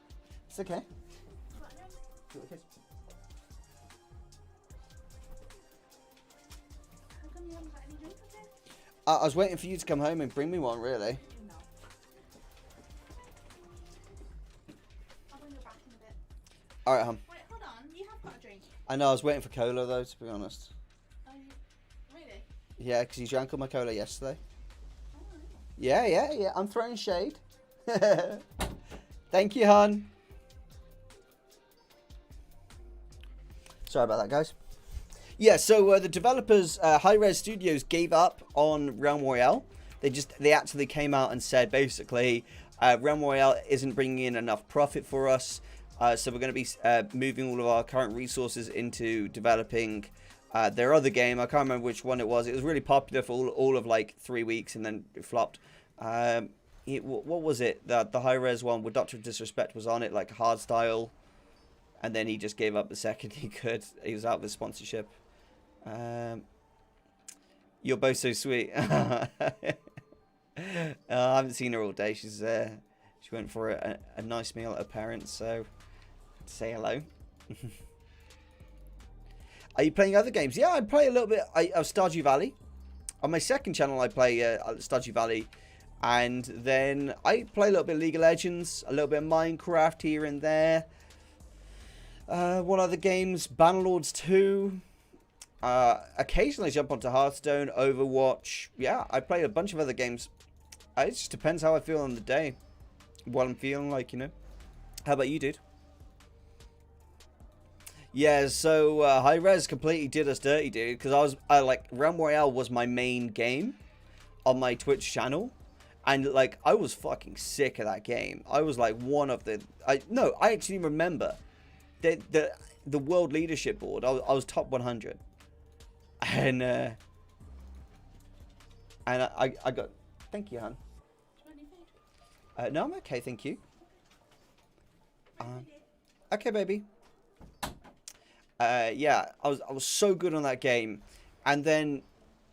It's okay.
How come you haven't got any drinks with it?
I was waiting for you to come home and bring me one, really.
No. I'll bring you back in a bit.
Alright,
Wait, hold on. You have got a drink.
I know, I was waiting for cola, though, to be honest.
Really?
Yeah, because you drank all my cola yesterday.
Oh.
Yeah. I'm throwing shade. Thank you, hon. Sorry about that, guys. Yeah, so the developers, Hi-Res Studios, gave up on Realm Royale. They actually came out and said, basically, Realm Royale isn't bringing in enough profit for us. So we're going to be moving all of our current resources into developing their other game. I can't remember which one it was. It was really popular for all of like 3 weeks, and then it flopped. What was it? The high-res one where Dr. Disrespect was on it, like hardstyle. And then he just gave up the second he could. He was out of his sponsorship. You're both so sweet. I haven't seen her all day. She went for a nice meal at her parents, so say hello. Are you playing other games? Yeah, I play a little bit of Stardew Valley. On my second channel, I play Stardew Valley. And then I play a little bit of League of Legends, a little bit of Minecraft here and there. What other games? Bannerlords 2. Occasionally I jump onto Hearthstone, Overwatch. Yeah, I play a bunch of other games. It just depends how I feel on the day. What I'm feeling like, you know. How about you, dude? Yeah, so High Res completely did us dirty, dude. Because like, Realm Royale was my main game on my Twitch channel. And, like, I was fucking sick of that game. I was, like, one of the... I actually remember the World Leadership Board. I was top 100. And I got... Thank you, Han. No, I'm okay, thank you. Okay, baby. Yeah, I was so good on that game. And then,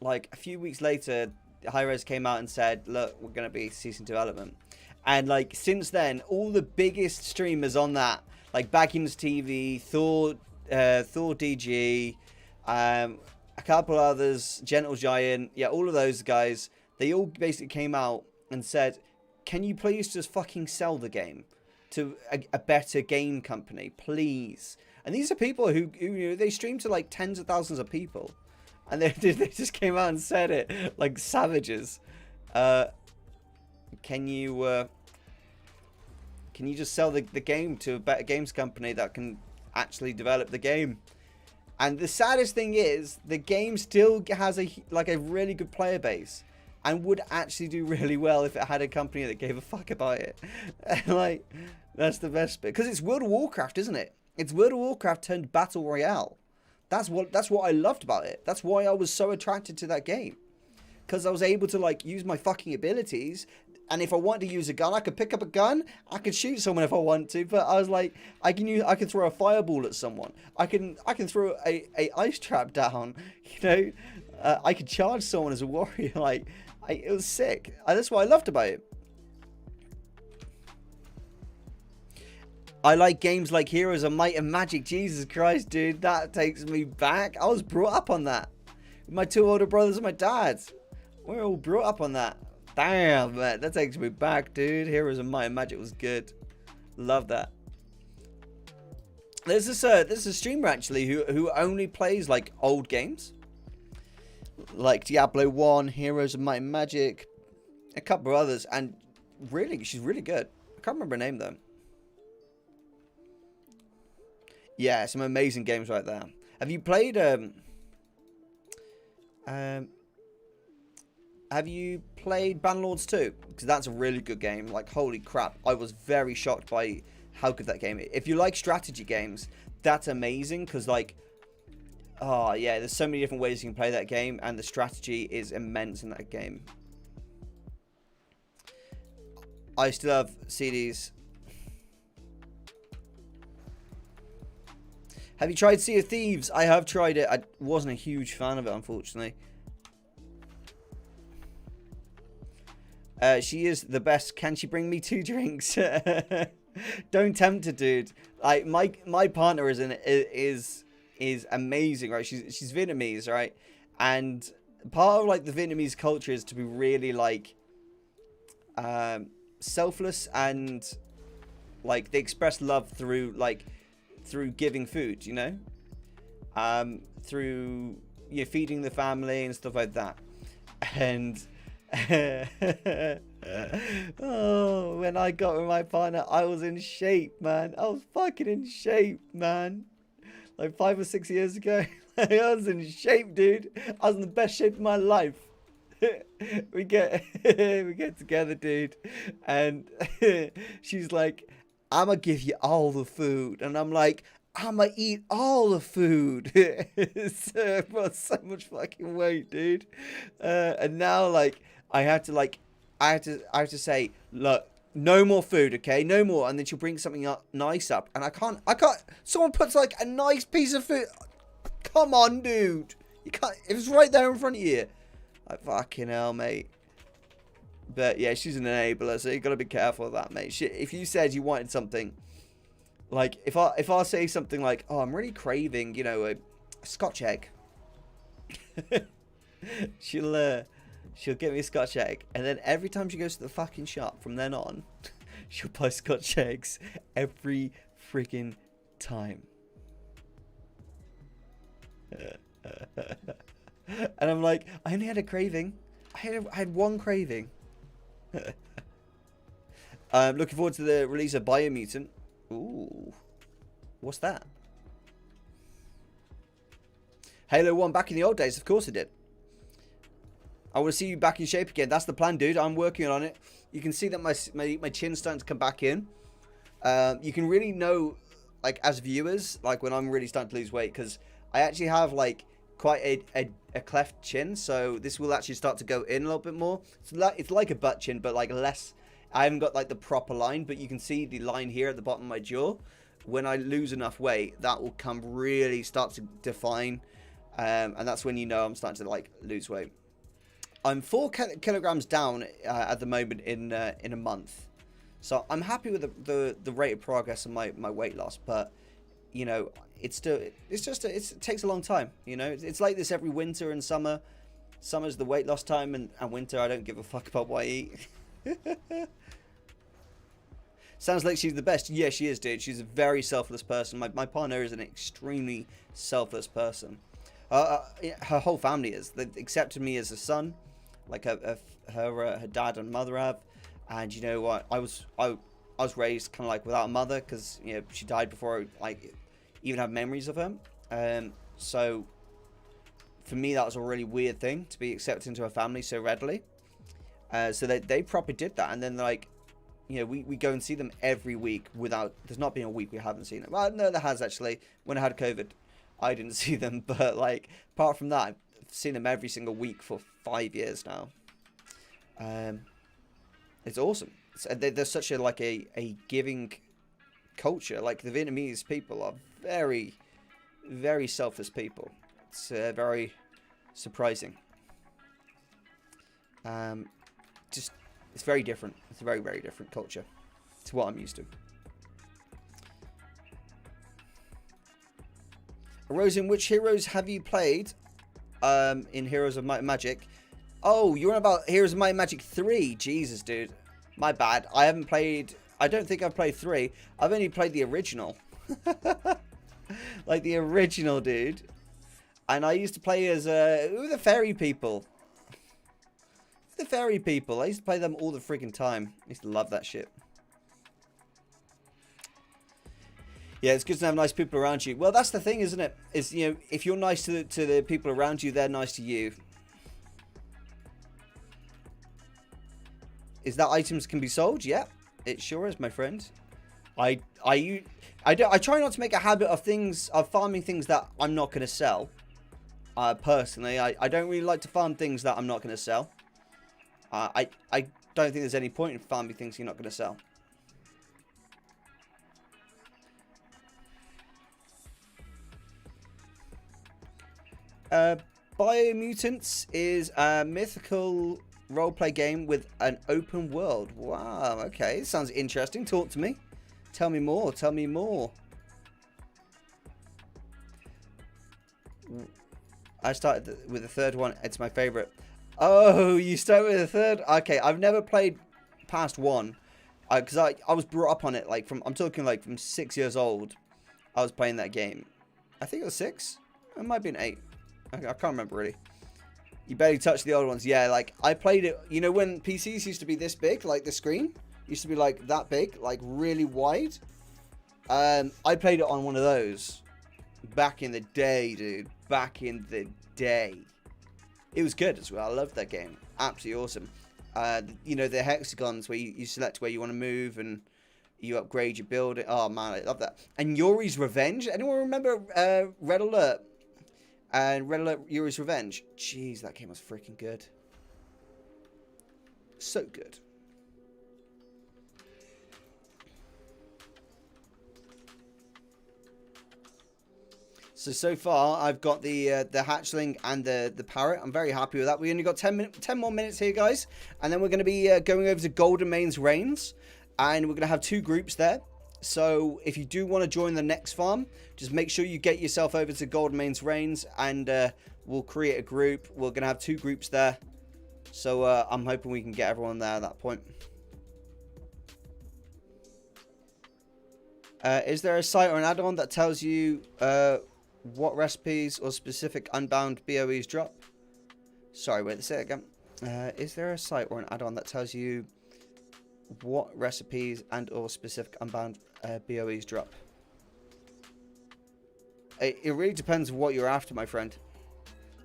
like, a few weeks later... Hi-Rez came out and said, look, we're going to be ceasing development. And, like, since then, all the biggest streamers on that, like Baggins TV, Thor DG, a couple others, Gentle Giant, yeah, all of those guys, they all basically came out and said, can you please just fucking sell the game to a better game company, please? And these are people who you know, they stream to, like, tens of thousands of people. And they just came out and said it like savages. Can you just sell the game to a better games company that can actually develop the game? And the saddest thing is, the game still has a really good player base, and would actually do really well if it had a company that gave a fuck about it. Like, that's the best bit, because it's World of Warcraft, isn't it? It's World of Warcraft turned Battle Royale. That's what I loved about it. That's why I was so attracted to that game. Because I was able to, like, use my fucking abilities. And if I wanted to use a gun, I could pick up a gun. I could shoot someone if I want to. But I was like, I can throw a fireball at someone. I can throw a ice trap down. You know, I could charge someone as a warrior. Like, it was sick. That's what I loved about it. I like games like Heroes of Might and Magic. Jesus Christ, dude. That takes me back. I was brought up on that. My two older brothers and my dad. We're all brought up on that. Damn, man. That takes me back, dude. Heroes of Might and Magic was good. Love that. There's a streamer, actually, who only plays, like, old games. Like Diablo 1, Heroes of Might and Magic. A couple of others. And really, she's really good. I can't remember her name, though. Yeah, some amazing games right there. Have you played Bannerlords 2? Because that's a really good game. Like, holy crap. I was very shocked by how good that game is. If you like strategy games, that's amazing. Because, like, oh, yeah, there's so many different ways you can play that game. And the strategy is immense in that game. I still have CDs. Have you tried Sea of Thieves? I have tried it. I wasn't a huge fan of it, unfortunately. She is the best. Can she bring me 2 drinks? Don't tempt her, dude. Like, my partner is amazing, right? She's Vietnamese, right? And part of, like, the Vietnamese culture is to be really, like, selfless, and, like, they express love through, like, through giving food, you know, through, you know, feeding the family and stuff like that. And oh, when I got with my partner, I was in shape, man. I was fucking in shape, man. Like 5 or 6 years ago, I was in shape, dude. I was in the best shape of my life. we get together, dude, and she's like, I'ma give you all the food. And I'm like, I'ma eat all the food. I lost so much fucking weight, dude. And now, like, I have to say, look, no more food, okay? No more. And then she'll bring something nice up. And I can't, someone puts, like, a nice piece of food. Come on, dude. You can't, it was right there in front of you. Like, fucking hell, mate. But yeah, she's an enabler, so you gotta be careful of that, mate. If you said you wanted something, like, if I say something like, oh, I'm really craving, you know, a Scotch egg, she'll She'll get me a Scotch egg, and then every time she goes to the fucking shop from then on, she'll buy Scotch eggs every freaking time. And I'm like, I only had a craving. I had one craving. Looking forward to the release of Biomutant. Ooh, what's that? Halo 1 back in the old days, of course it did. I want to see you back in shape again. That's the plan, dude. I'm working on it. You can see that my chin's starting to come back in. You can really know, like, as viewers, like, when I'm really starting to lose weight, because I actually have, like, quite a cleft chin, so this will actually start to go in a little bit more. It's like a butt chin, but, like, less. I haven't got, like, the proper line, but you can see the line here at the bottom of my jaw. When I lose enough weight, that will really start to define, and that's when you know I'm starting to, like, lose weight. I'm 4 kilograms down at the moment in a month, so I'm happy with the rate of progress of my weight loss. But you know, it takes a long time. You know, it's like this every winter and summer. Summer's the weight loss time, and winter I don't give a fuck about what I eat. Sounds like she's the best. Yeah, she is, dude. She's a very selfless person. My partner is an extremely selfless person. Her whole family is. They accepted me as a son, like her dad and mother have. And you know what? I was raised kind of like without a mother, because you know she died before I even have memories of her. So for me that was a really weird thing to be accepted into a family so readily. So they properly did that, and then like, you know, we go and see them every week without. There's not been a week we haven't seen them. Well, no, there has actually. When I had COVID, I didn't see them, but like apart from that, I've seen them every single week for 5 years now. It's awesome. They're such a like a giving culture. Like the Vietnamese people are very, very selfless people. It's very surprising. It's very different. It's a very, very different culture to what I'm used to. Erosium, which heroes have you played in Heroes of Might and Magic? Oh, you're on about Heroes of Might and Magic 3. Jesus, dude. My bad. I haven't played... I don't think I've played 3. I've only played the original. Like the original, dude. And I used to play as... who are the fairy people? The fairy people. I used to play them all the freaking time. I used to love that shit. Yeah, it's good to have nice people around you. Well, that's the thing, isn't it? Is, you know, if you're nice to the people around you, they're nice to you. Is that items can be sold? Yeah, it sure is, my friend. I try not to make a habit of farming things that I'm not going to sell. Personally, I don't really like to farm things that I'm not going to sell. I don't think there's any point in farming things you're not going to sell. Biomutants is a mythical roleplay game with an open world. Wow, okay, sounds interesting. Talk to me. Tell me more. Tell me more. I started with the third one. It's my favorite. Oh, you start with the third? Okay, I've never played past 1. Because I was brought up on it, like, I'm talking, like, from 6 years old. I was playing that game. I think it was 6. It might be an 8. I can't remember, really. You barely touched the old ones. Yeah, like, I played it... You know, when PCs used to be this big, like, the screen? Used to be, like, that big, like, really wide. I played it on one of those. Back in the day, dude. Back in the day. It was good as well. I loved that game. Absolutely awesome. You know, the hexagons where you select where you want to move and you upgrade your building. Oh, man, I love that. And Yuri's Revenge. Anyone remember Red Alert? And Red Alert Yuri's Revenge. Jeez, that game was freaking good. So good. So far, I've got the hatchling and the parrot. I'm very happy with that. We only got 10 more minutes here, guys. And then we're going to be going over to Golden Main's Reigns. And we're going to have 2 groups there. So if you do want to join the next farm, just make sure you get yourself over to Golden Main's Reigns. And we'll create a group. We're going to have 2 groups there. So I'm hoping we can get everyone there at that point. Is there a site or an add-on that tells you what recipes or specific unbound BOEs drop? Sorry, wait, say it again. Is there a site or an add-on that tells you what recipes and or specific unbound BOEs drop? It really depends what you're after, my friend.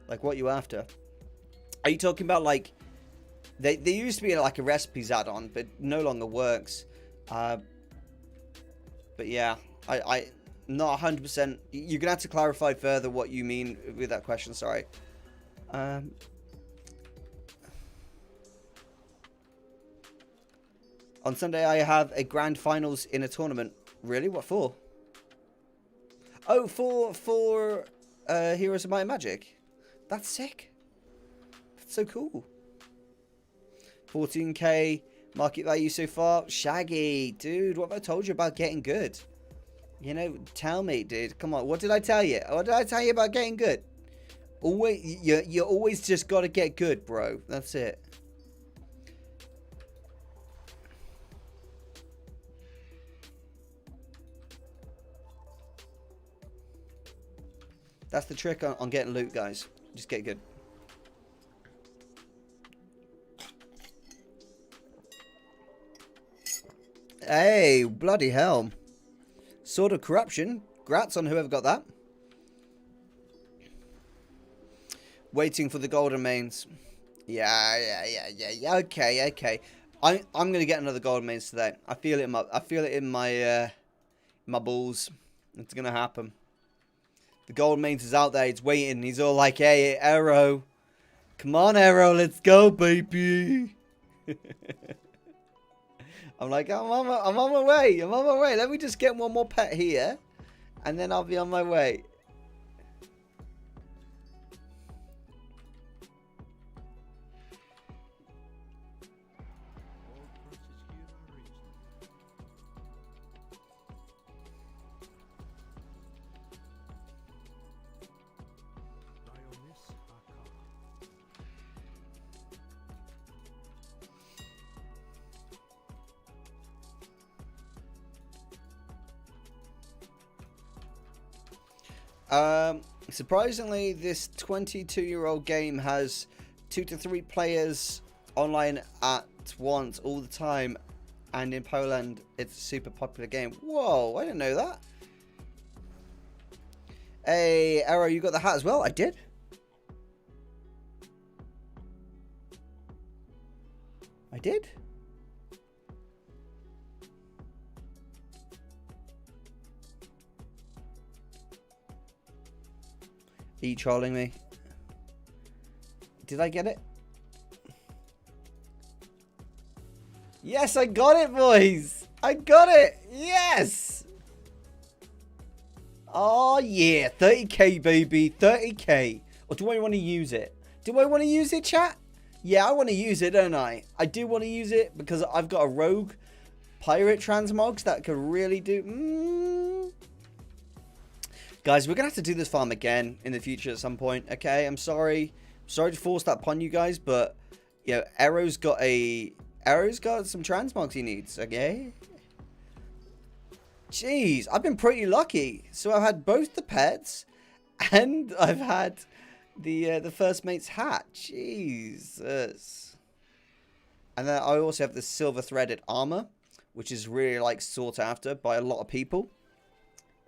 Like, what you after. Are you talking about, like... They used to be, like, a recipes add-on, but no longer works. But, yeah. I not 100%... You're going to have to clarify further what you mean with that question, sorry. On Sunday, I have a grand finals in a tournament. Really? What for? Oh, for Heroes of Might and Magic. That's sick. That's so cool. 14k market value so far. Shaggy, dude, what have I told you about getting good? You know, tell me, dude. Come on, what did I tell you? What did I tell you about getting good? Always, you always just got to get good, bro. That's it. That's the trick on getting loot, guys. Just get good. Hey, bloody hell. Sword of Corruption. Grats on whoever got that. Waiting for the golden mains. Yeah. Okay. I'm gonna get another golden mains today. I feel it in my my balls. It's gonna happen. The gold mains is out there. He's waiting. He's all like, hey, Arrow. Come on, Arrow. Let's go, baby. I'm like, I'm on my way. I'm on my way. Let me just get one more pet here. And then I'll be on my way. Surprisingly, this 22-year-old game has 2 to 3 players online at once all the time, and in Poland, it's a super popular game. Whoa, I didn't know that. Hey, Arrow, you got the hat as well? I did. I did. Are you trolling me? Did I get it? Yes, I got it, boys! I got it! Yes! Oh, yeah. 30k, baby. 30k. Or do I want to use it? Do I want to use it, chat? Yeah, I want to use it, don't I? I do want to use it because I've got a rogue pirate transmogs that could really do... Guys, we're going to have to do this farm again in the future at some point, okay? I'm sorry. Sorry to force that upon you guys, but, you know, Arrow's got some transmogs he needs, okay? Jeez, I've been pretty lucky. So I've had both the pets, and I've had the first mate's hat. Jesus. And then I also have the silver threaded armor, which is really, like, sought after by a lot of people.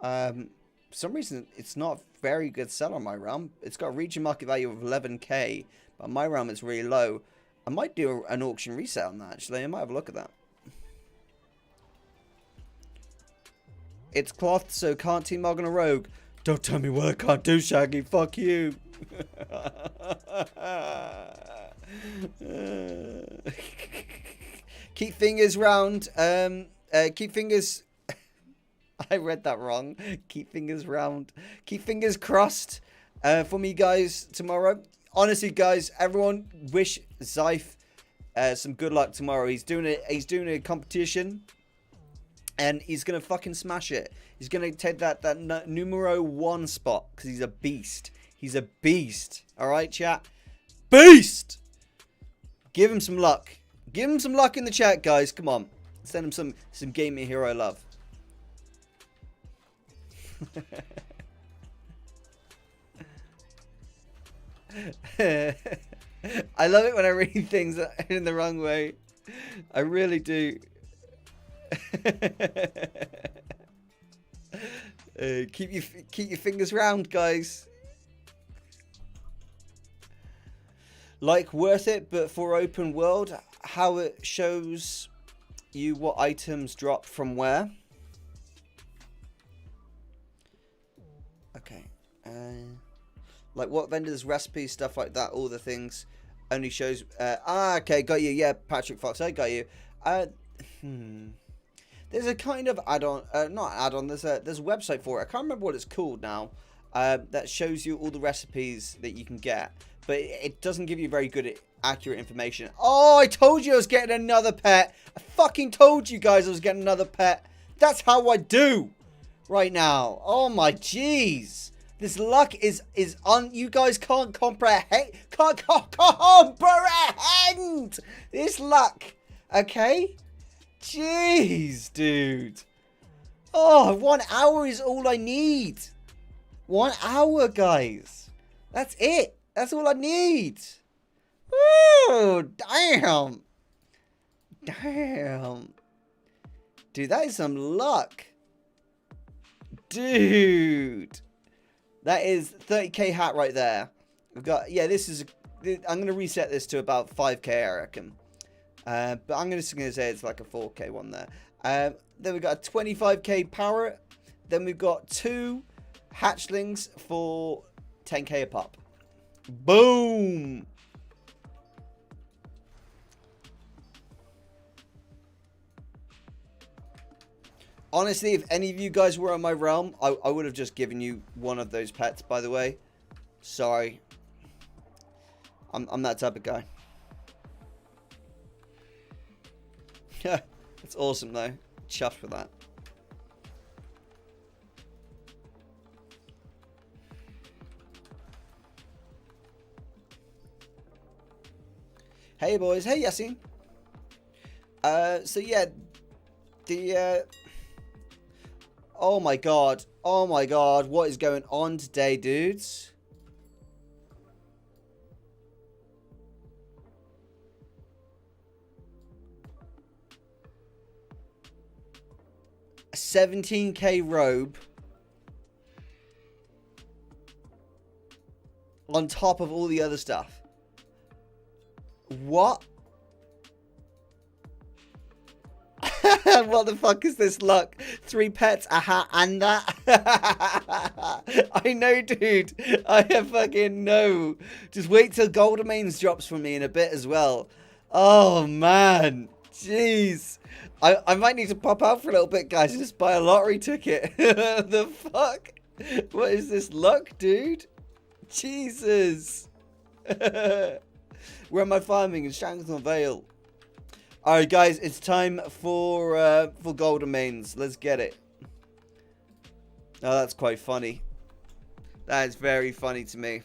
For some reason, it's not a very good seller on my realm. It's got a region market value of 11k, but my realm is really low. I might do an auction resale on that, actually. I might have a look at that. It's cloth, so can't team Mog on a rogue. Don't tell me what I can't do, Shaggy. Fuck you. Keep fingers round. Keep fingers... I read that wrong. Keep fingers round. Keep fingers crossed for me, guys, tomorrow. Honestly, guys, everyone wish Zyph some good luck tomorrow. He's doing a competition, and he's gonna fucking smash it. He's gonna take that numero 1 spot because he's a beast. He's a beast. All right, chat. Beast. Give him some luck. Give him some luck in the chat, guys. Come on. Send him some gaming hero love. I love it when I read things in the wrong way. I really do. Keep your fingers round, guys. Like worth it, but for open world, how it shows you what items drop from where. Okay. Like what vendors, recipes, stuff like that, all the things only shows. Okay, got you. Yeah, Patrick Fox, I got you. There's a kind of add-on, not add-on. There's a website for it. I can't remember what it's called now. That shows you all the recipes that you can get, but it doesn't give you very good, accurate information. Oh, I told you I was getting another pet. I fucking told you guys I was getting another pet. That's how I do right now. Oh my jeez. This luck is on. You guys can't comprehend. Can't comprehend this luck. Okay. Jeez, dude. Oh, 1 hour is all I need. 1 hour, guys. That's it. That's all I need. Woo! Damn. Damn. Dude, that is some luck. Dude. That is 30k hat right there. We've got, yeah, this is, I'm going to reset this to about 5k, I reckon. But I'm just going to say it's like a 4k one there. Then we've got a 25k parrot. Then we've got 2 hatchlings for 10k a pop. Boom! Honestly, if any of you guys were on my realm, I would have just given you one of those pets, by the way. Sorry. I'm that type of guy. Yeah, it's awesome though. Chuffed with that. Hey boys, hey Yassine. So yeah, the oh my god, what is going on today, dudes? A 17k robe on top of all the other stuff. What? What the fuck is this luck? 3 pets, a hat, and that? I know, dude. I fucking know. Just wait till Golden Mains drops for me in a bit as well. Oh, man. Jeez. I might need to pop out for a little bit, guys, and just buy a lottery ticket. The fuck? What is this luck, dude? Jesus. Where am I farming? In Shanghai Vale. Alright, guys, it's time for Golden Mains. Let's get it. Oh, that's quite funny. That is very funny to me.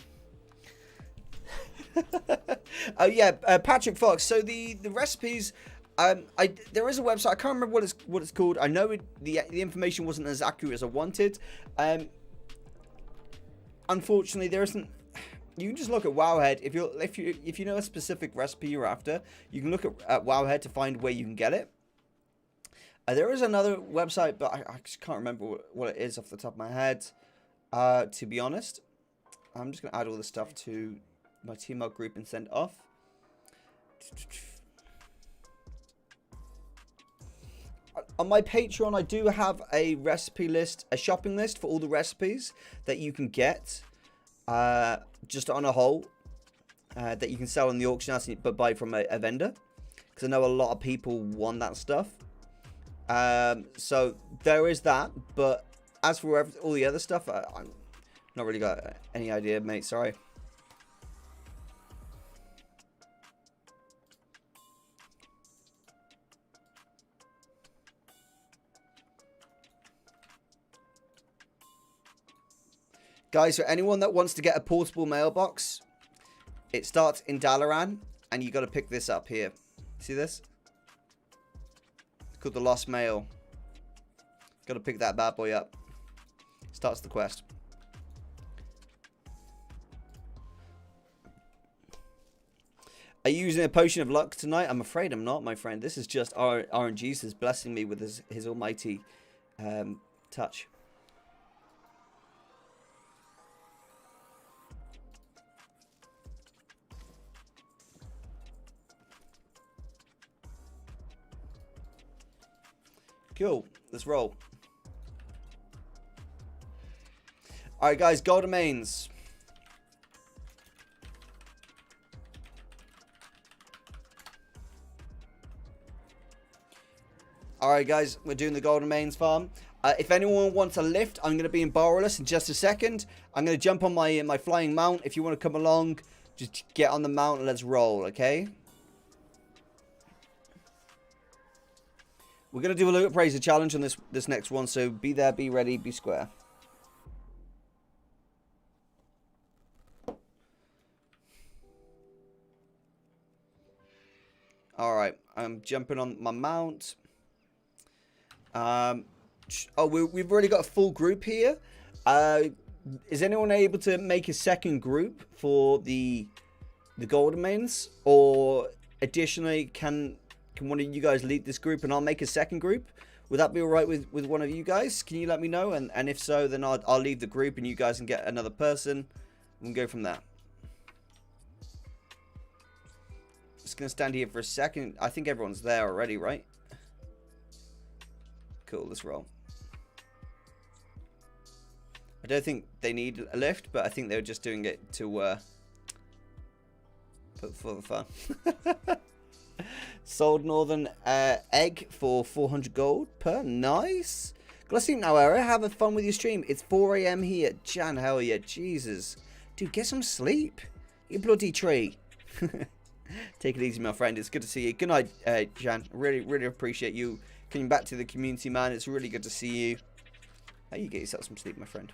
Oh yeah, Patrick Fox. So the recipes, there is a website. I can't remember what it's called. I know the information wasn't as accurate as I wanted. Unfortunately, there isn't. You can just look at Wowhead. If you know a specific recipe you're after, you can look at Wowhead to find where you can get it. There is another website, but I just can't remember what it is off the top of my head. To be honest, I'm just gonna add all this stuff to my Teammail group and send off. On my Patreon, I do have a recipe list, a shopping list for all the recipes that you can get. Just on a whole, that you can sell on the auction house but buy from a vendor, because I know a lot of people want that stuff. So there is that, but as for all the other stuff, I'm not really got any idea, mate. Sorry. Guys, for anyone that wants to get a portable mailbox, it starts in Dalaran. and you got to pick this up here. See this? It's called the Lost Mail. Got to pick that bad boy up. Starts the quest. Are you using a potion of luck tonight? I'm afraid I'm not, my friend. This is just RNGesus blessing me with his almighty touch. Cool. Let's roll. Alright, guys. Gold domains. Alright, guys. We're doing the gold domains farm. If anyone wants a lift, I'm going to be in Borrowless in just a second. I'm going to jump on my flying mount. If you want to come along, just get on the mount and let's roll, okay? We're going to do a loot appraiser challenge on this next one, so be there, be ready, be square. Alright, I'm jumping on my mount. Oh, we've already got a full group here. Is anyone able to make a second group for the gold domains? Or additionally, can one of you guys lead this group and I'll make a second group? Would that be alright with one of you guys? Can you let me know? And if so, then I'll leave the group and you guys can get another person. And go from there. Just going to stand here for a second. I think everyone's there already, right? Cool, let's roll. I don't think they need a lift, but I think they were just doing it to for the fun. Sold Northern egg for 400 gold per. Nice. Gotta sleep now, Era. Have fun with your stream. It's 4 AM here. Jan, hell yeah. Jesus. Dude, get some sleep. You bloody tree. Take it easy, my friend. It's good to see you. Good night, Jan. Really, really appreciate you coming back to the community, man. It's really good to see you. How you get yourself some sleep, my friend.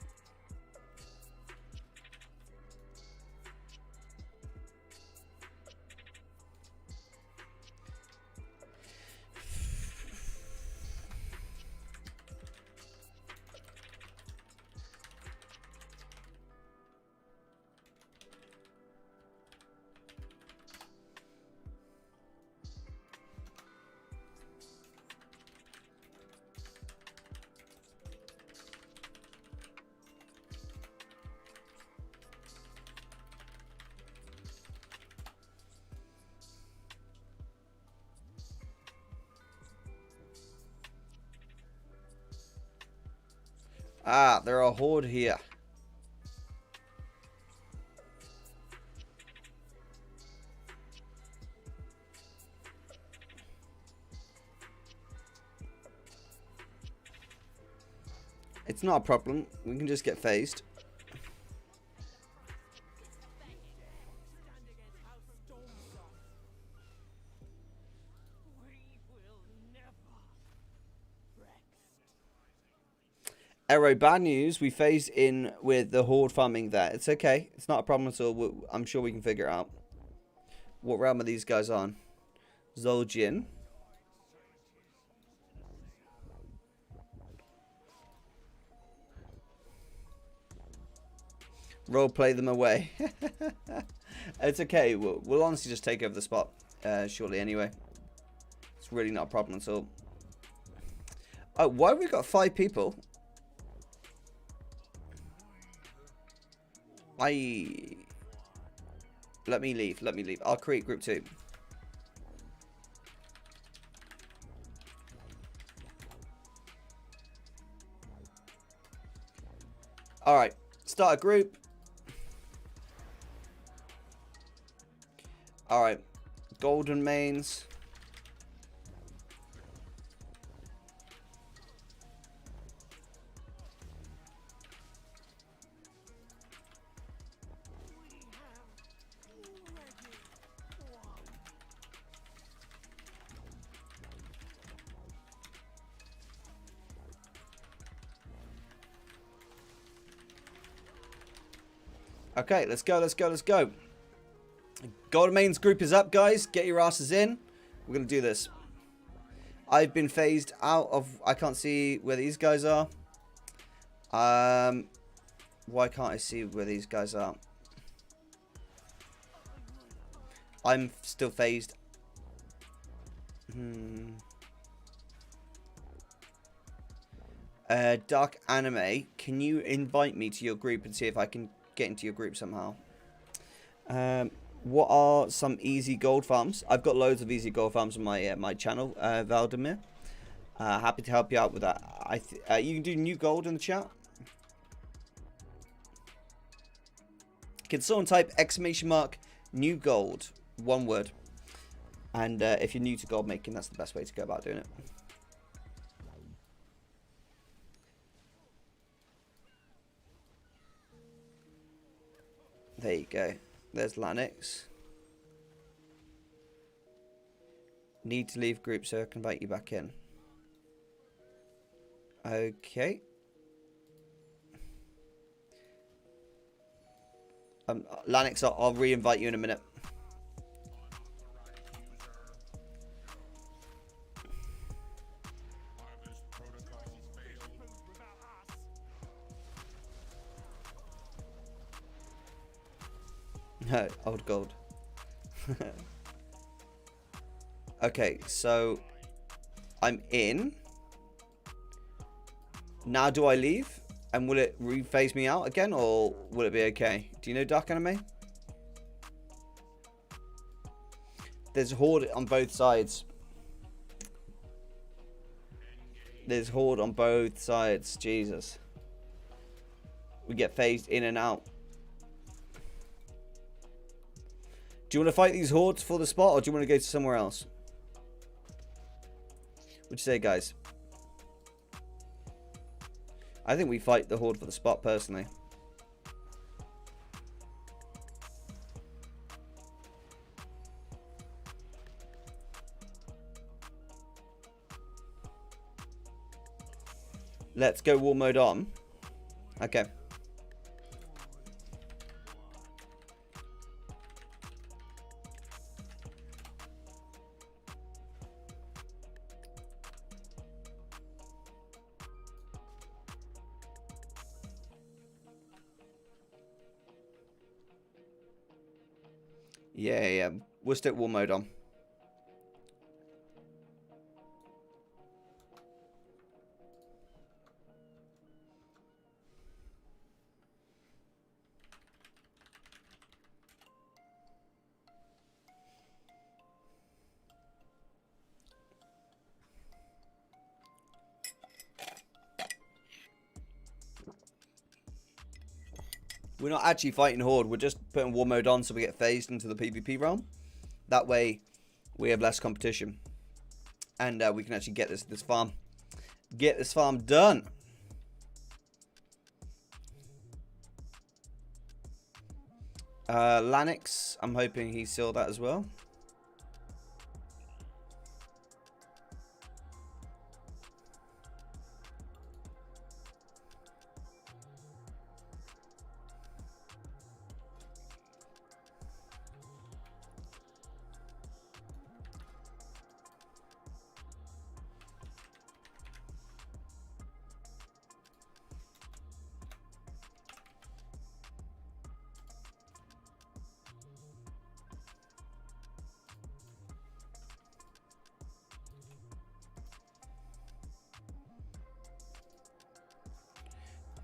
Ah, there are a horde here. It's not a problem. We can just get phased. Arrow, bad news. We phased in with the horde farming there. It's okay. It's not a problem at all. I'm sure we can figure it out. What realm are these guys on? Zoljin. Roleplay them away. It's okay. We'll honestly just take over the spot shortly anyway. It's really not a problem at all. Oh, why have we got 5 people? Let me leave. I'll create group 2. Alright. Start a group. Alright. Golden mains. Okay, let's go. Golden Main's group is up, guys. Get your asses in. We're going to do this. I've been phased out of... I can't see where these guys are. Why can't I see where these guys are? I'm still phased. Dark Anime, can you invite me to your group and see if I can get into your group somehow? What are some easy gold farms? I've got loads of easy gold farms on my my channel, Valdemir. Happy to help you out with that. You can do new gold in the chat. Can someone type !, new gold, one word. And if you're new to gold making, that's the best way to go about doing it. There you go. There's Lanix. Need to leave group so I can invite you back in. Okay. Lanix, I'll re-invite you in a minute. No, old gold. Okay, so I'm in. Now do I leave? And will it rephase me out again, or will it be okay? Do you know Dark Anime? There's Horde on both sides. There's Horde on both sides. Jesus. We get phased in and out. Do you want to fight these Hordes for the spot, or do you want to go to somewhere else? What'd you say, guys? I think we fight the Horde for the spot, personally. Let's go war mode on. Okay. Yeah. We'll stick war mode on. We're not actually fighting Horde, we're just putting war mode on so we get phased into the PvP realm. That way, we have less competition. And we can actually get this farm. Get this farm done. Lanix, I'm hoping he saw that as well.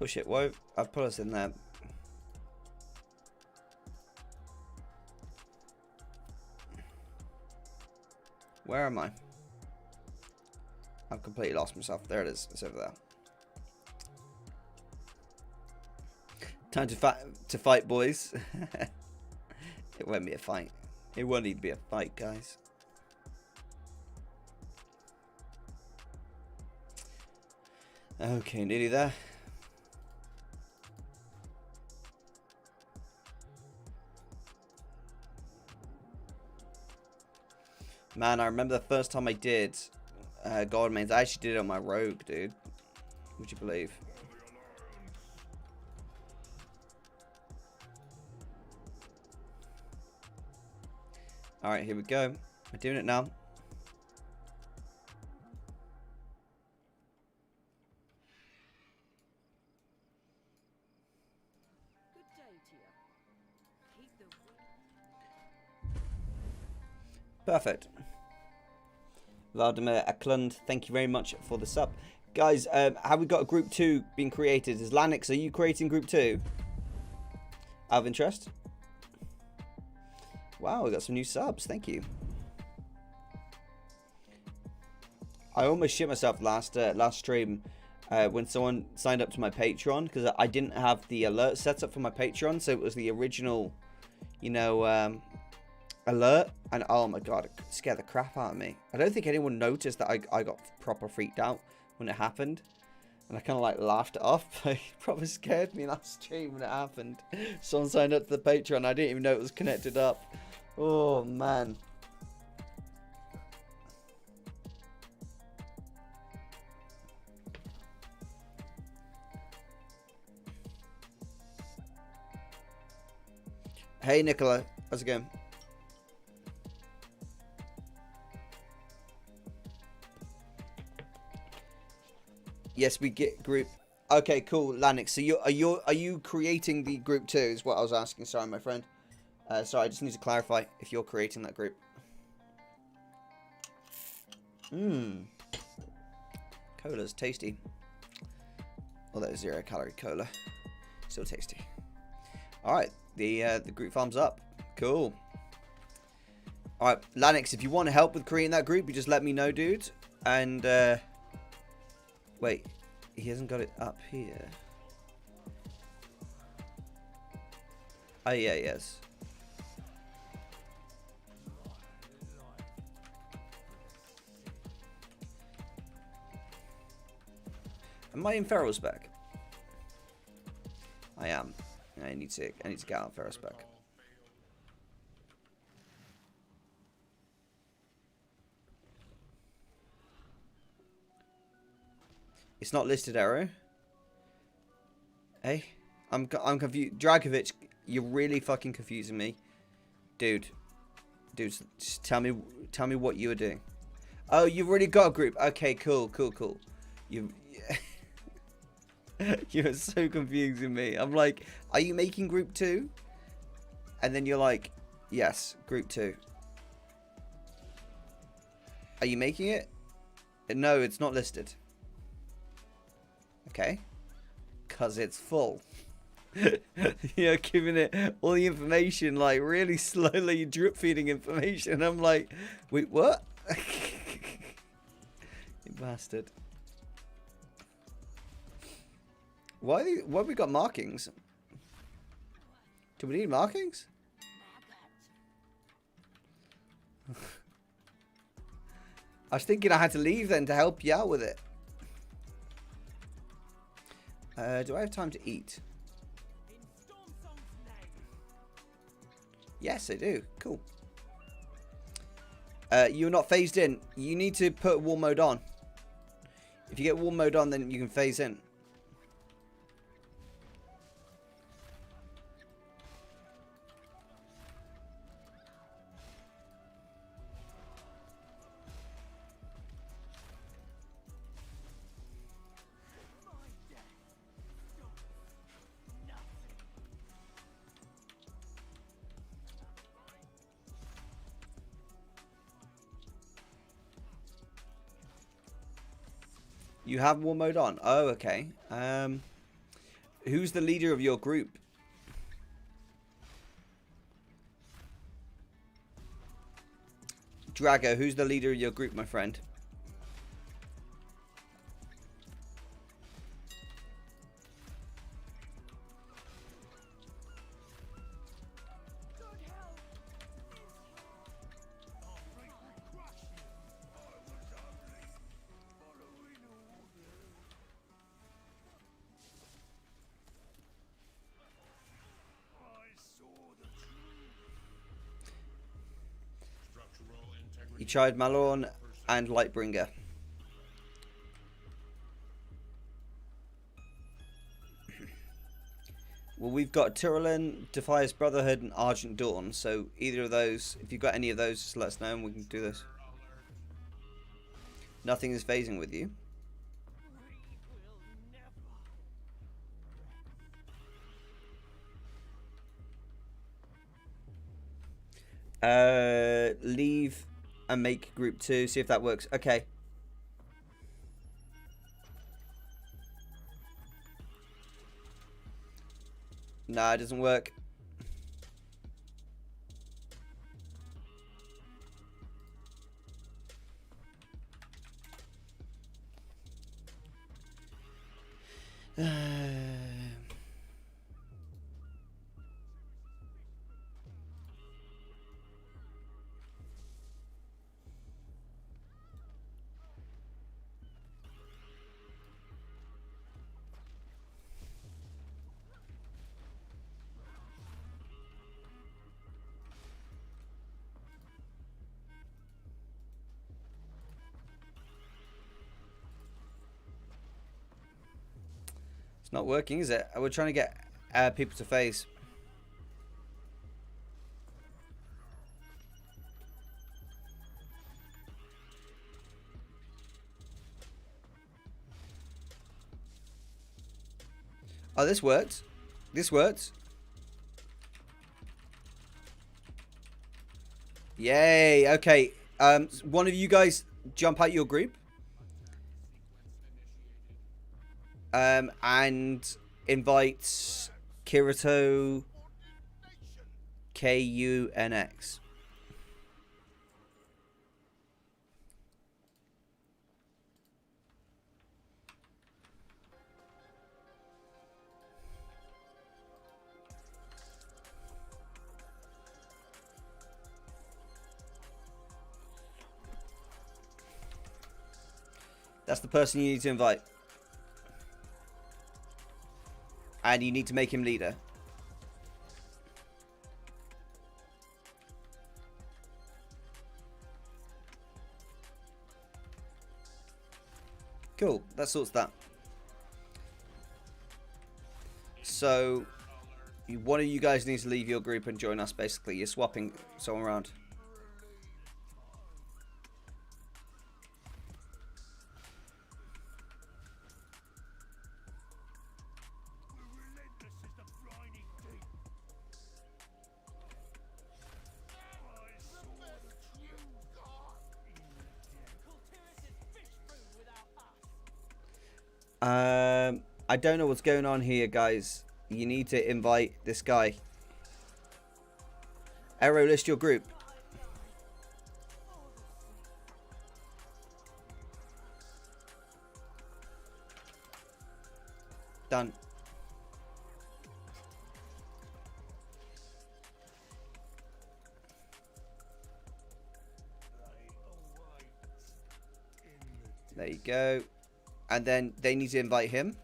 Oh shit, why I've put us in there. Where am I? I've completely lost myself. There it is. It's over there. Time to fight, boys. It won't be a fight. It won't even be a fight, guys. Okay, nearly there. Man, I remember the first time I did God Mains. I actually did it on my rogue, dude. Would you believe? Alright, here we go. We're doing it now. Perfect. Vladimir Eklund, thank you very much for the sub. Guys, have we got a group 2 being created? Is Lanix, are you creating group 2? Out of interest? Wow, we got some new subs. Thank you. I almost shit myself last stream when someone signed up to my Patreon because I didn't have the alert set up for my Patreon, so it was the original, you know, alert, and oh my god, it scared the crap out of me. I don't think anyone noticed that I got proper freaked out when it happened, and I kind of like laughed it off, but it probably scared me last stream when it happened. Someone signed up to the Patreon, I didn't even know it was connected up. Oh man. Hey Nicola, how's it going? Yes, we get group. Okay, cool, Lanix. So are you creating the group 2? Is what I was asking. Sorry, my friend. Sorry, I just need to clarify if you're creating that group. Cola's tasty. Although 0 calorie cola, still tasty. All right, the group farm's up. Cool. All right, Lanix, if you want help with creating that group, you just let me know, dude. And wait, he hasn't got it up here. Oh yeah, yes. Am I in Feral spec? I am. I need to get out of Feral spec. It's not listed, Arrow. Hey, I'm confused. Dragovic, you're really fucking confusing me, dude. Dude, just tell me what you were doing. Oh, you've already got a group. Okay, cool. You're so confusing me. I'm like, are you making group 2? And then you're like, yes, group 2. Are you making it? No, it's not listed. Okay. Because it's full. You're giving it all the information, like really slowly drip feeding information. I'm like, wait, what? You bastard. Why have we got markings? Do we need markings? I was thinking I had to leave then to help you out with it. Do I have time to eat? Yes, I do. Cool. You're not phased in. You need to put war mode on. If you get war mode on, then you can phase in. You have war mode on? Oh, okay. Who's the leader of your group? Drago, who's the leader of your group, my friend? You tried Malorn and Lightbringer. Well, we've got Tyrolin, Defias Brotherhood, and Argent Dawn. So either of those, if you've got any of those, just let us know and we can do this. Nothing is phasing with you. Leave and make group 2. See if that works. Okay. Nah, it doesn't work. It's not working, is it? We're trying to get people to phase. Oh, this worked. This worked. Yay. Okay. One of you guys jump out your group. And invite Kirito KUNX. That's the person you need to invite. And you need to make him leader. Cool, that sorts that. So, one of you guys needs to leave your group and join us, basically. You're swapping someone around. I don't know what's going on here, guys. You need to invite this guy. Aero, list your group. Done. There you go. And then they need to invite him.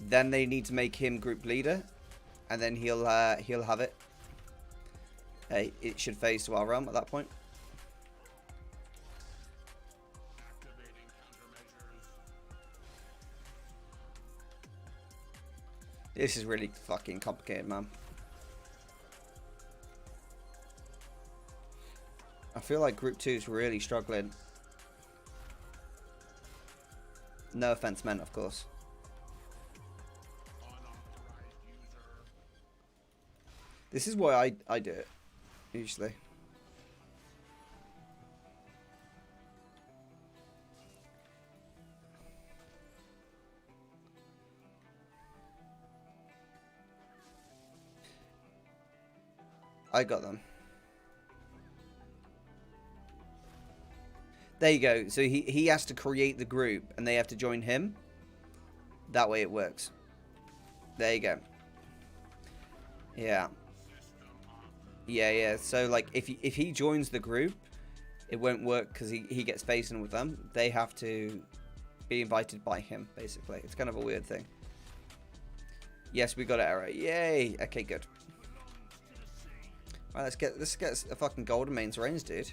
Then they need to make him group leader, and then he'll have it. It should phase to our realm at that point. This is really fucking complicated, man. I feel like group 2 is really struggling. No offense meant, of course. This is why I do it, usually. I got them. There you go. So he has to create the group and they have to join him. That way it works. There you go. Yeah. Yeah. So like if he joins the group, it won't work because he gets phased in with them. They have to be invited by him, basically. It's kind of a weird thing. Yes, we got it, error. Yay. Okay, good. Right, let's get a fucking golden mains range, dude.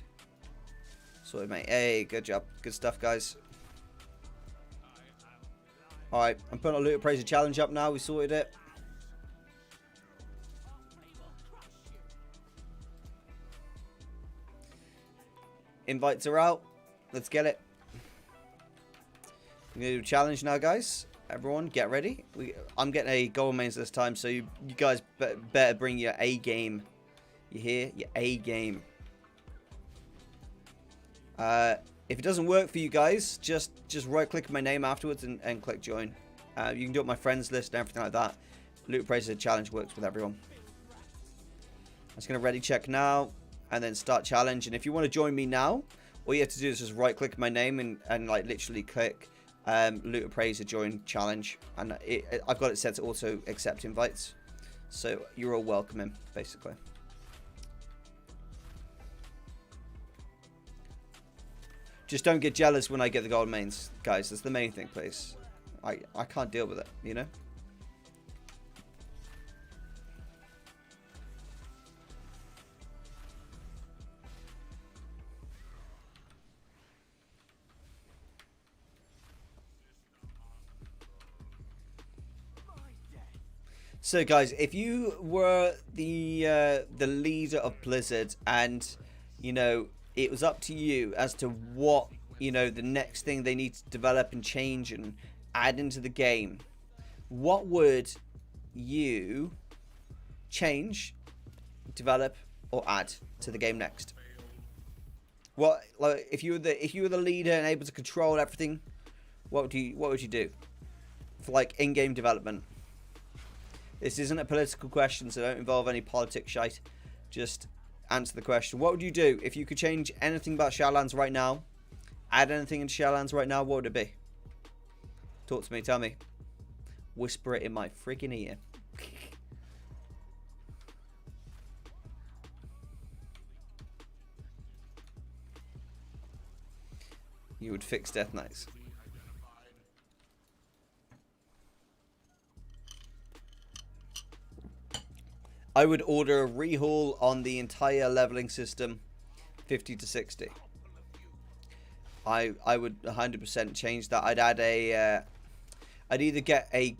Sorted, mate. Hey, good job. Good stuff, guys. Alright, I'm putting a loot appraiser challenge up now. We sorted it. Invites are out. Let's get it. We're going to do a challenge now, guys. Everyone, get ready. I'm getting a gold mains this time, so you guys better bring your A game. You hear? Your A game. If it doesn't work for you guys, just right-click my name afterwards and click join. You can do it on my friends list and everything like that. Loot appraiser challenge works with everyone. I'm just going to ready check now and then start challenge. And if you want to join me now, all you have to do is just right-click my name and like literally click loot appraiser join challenge, and I've got it set to auto accept invites, so you're all welcome in, basically. Just don't get jealous when I get the gold mains, guys. That's the main thing, please. I can't deal with it, you know. So guys, if you were the leader of Blizzard and, you know, it was up to you as to what, you know, the next thing they need to develop and change and add into the game, what would you change, develop, or add to the game next? What, like, if you were the leader and able to control everything, what would you do for like in-game development? This isn't a political question, so don't involve any politics shite. Just answer the question. What would you do if you could change anything about Shadowlands right now? Add anything into Shadowlands right now, what would it be? Talk to me, tell me. Whisper it in my freaking ear. You would fix Death Knights. I would order a rehaul on the entire leveling system, 50 to 60. I would 100% change that. I'd add a, I'd either get a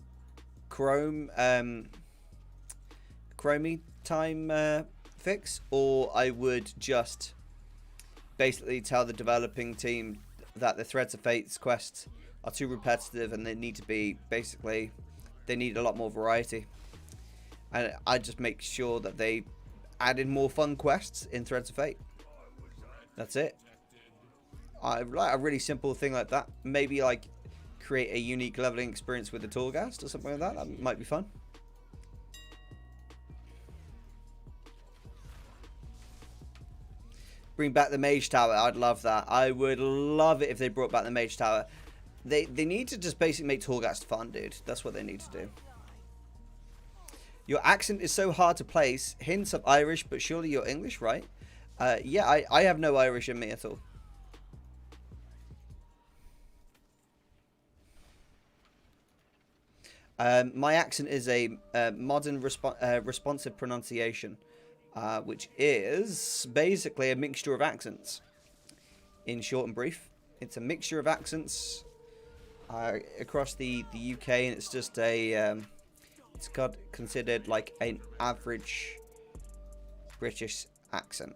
chromie time fix, or I would just basically tell the developing team that the Threads of Fate's quests are too repetitive and they need to be, basically, they need a lot more variety. And I just make sure that they add in more fun quests in Threads of Fate. That's it. I like a really simple thing like that. Maybe like create a unique leveling experience with the Torghast or something like that. That might be fun. Bring back the Mage Tower. I'd love that. I would love it if they brought back the Mage Tower. They need to just basically make Torghast fun, dude. That's what they need to do. Your accent is so hard to place. Hints of Irish, but surely you're English, right? Yeah, I have no Irish in me at all. My accent is a modern responsive pronunciation, which is basically a mixture of accents. In short and brief, it's a mixture of accents across the UK, and it's just a... it's considered like an average British accent.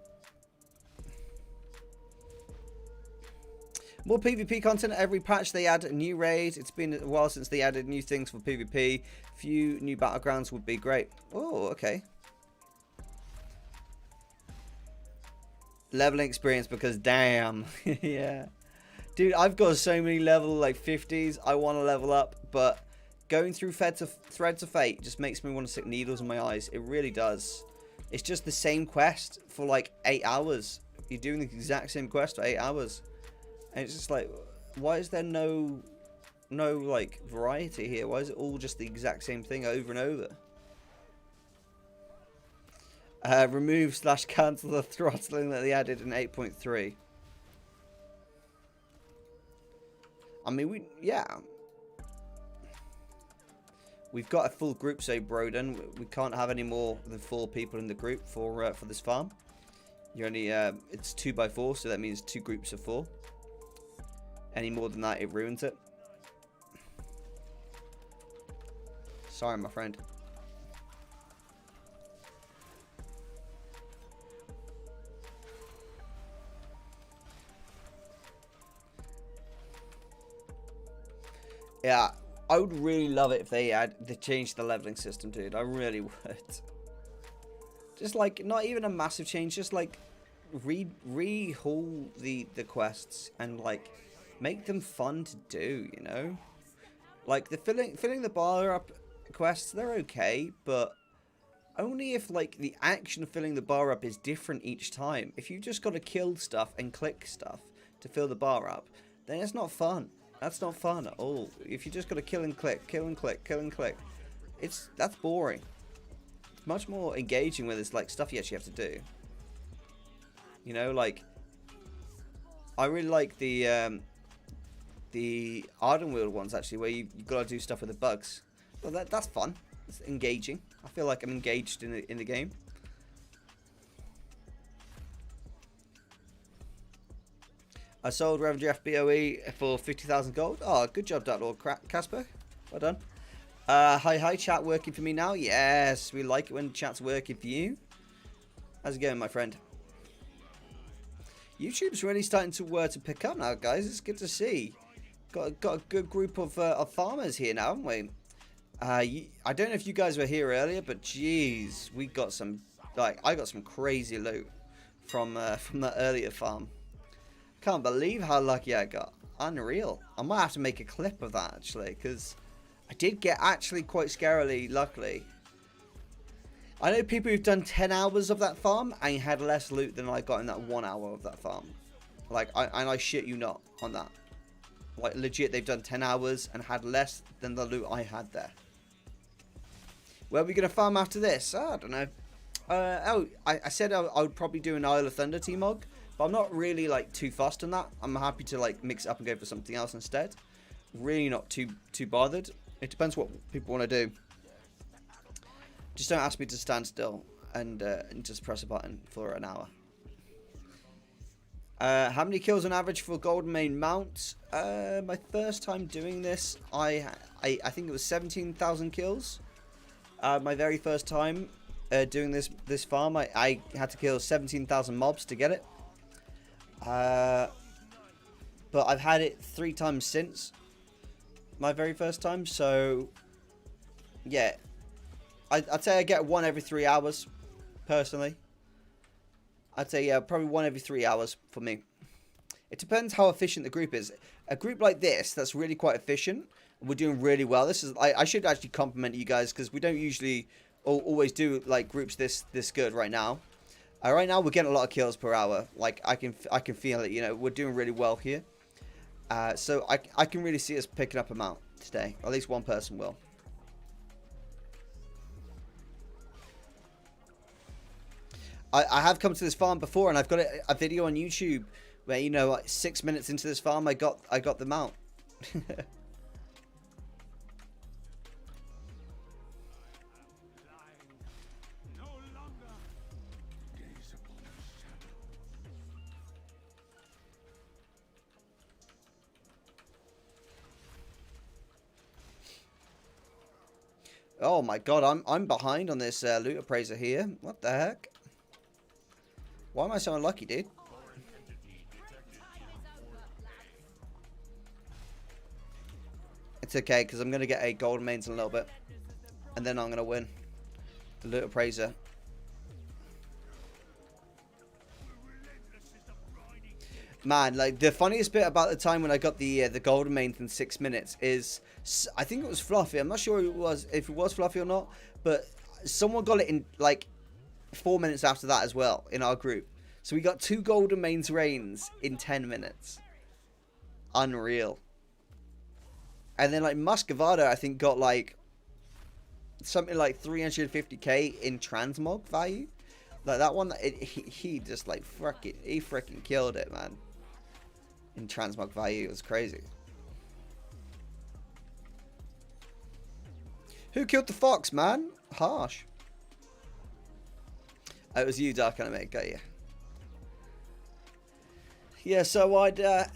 More PvP content every patch. They add a new raid. It's been a while since they added new things for PvP. Few new battlegrounds would be great. Oh, okay. Leveling experience, because damn. Yeah. Dude, I've got so many level like 50s. I want to level up, but going through Threads of Fate just makes me want to stick needles in my eyes. It really does. It's just the same quest for like 8 hours. You're doing the exact same quest for 8 hours. And it's just like, why is there no like variety here? Why is it all just the exact same thing over and over? Remove / cancel the throttling that they added in 8.3. I mean, we We've got a full group, so Broden. We can't have any more than 4 people in the group for this farm. You're only it's 2x4, so that means 2 groups of 4. Any more than that, it ruins it. Sorry, my friend. Yeah, I would really love it if they changed the leveling system, dude. I really would. Just like, not even a massive change, just like rehaul the quests and like make them fun to do, you know? Like the filling the bar up quests, they're okay, but only if like the action of filling the bar up is different each time. If you just got to kill stuff and click stuff to fill the bar up, then it's not fun. That's not fun at all. If you just got to kill and click, kill and click, kill and click, that's boring. It's much more engaging when there's like stuff you actually have to do. You know, like I really like the Ardenweald ones actually, where you got to do stuff with the bugs. Well, that's fun. It's engaging. I feel like I'm engaged in the game. I sold Revenger FBOE for 50,000 gold. Oh, good job, Dark Lord Casper. Well done. Hi, chat working for me now? Yes, we like it when chat's working for you. How's it going, my friend? YouTube's really starting to pick up now, guys. It's good to see. Got a good group of farmers here now, haven't we? I don't know if you guys were here earlier, but jeez, we got some, like, I got some crazy loot from that earlier farm. Can't believe how lucky I got. Unreal. I might have to make a clip of that actually, because I did get actually quite scarily lucky. I know people who've done 10 hours of that farm and had less loot than I got in that 1 hour of that farm. Like, I shit you not on that. Like, legit, they've done 10 hours and had less than the loot I had there. Where are we going to farm after this? Oh, I don't know. I said I would probably do an Isle of Thunder T-Mog, but I'm not really, like, too fussed on that. I'm happy to, like, mix it up and go for something else instead. Really not too bothered. It depends what people want to do. Just don't ask me to stand still and just press a button for an hour. How many kills on average for Golden Mane Mount? My first time doing this, I think it was 17,000 kills. My very first time doing this farm, I had to kill 17,000 mobs to get it. But I've had it 3 times since my very first time, so yeah. I'd say I get 1 every 3 hours, personally. I'd say, yeah, probably 1 every 3 hours for me. It depends how efficient the group is. A group like this, that's really quite efficient, we're doing really well. This is, I should actually compliment you guys, because we don't usually always do, like, groups this good right now. Right now, we're getting a lot of kills per hour. Like, I can feel it, you know, we're doing really well here. So, I can really see us picking up a mount today. At least one person will. I have come to this farm before, and I've got a video on YouTube where, you know, like 6 minutes into this farm, I got the mount. Oh my god, I'm behind on this loot appraiser here. What the heck? Why am I so unlucky, dude? It's okay, because I'm going to get a golden mains in a little bit. And then I'm going to win the loot appraiser. Man, like, the funniest bit about the time when I got the golden mains in 6 minutes is, I think it was Fluffy. I'm not sure if it was Fluffy or not, but someone got it in, like, 4 minutes after that as well in our group. So we got 2 golden mains reigns in 10 minutes. Unreal. And then like Muscovado, I think, got like something like 350k in transmog value. Like that one, he just like freaking killed it, man. In transmog value, it was crazy. Who killed the fox, man? Harsh. Oh, it was you, Dark Anime. Got you. Yeah, so I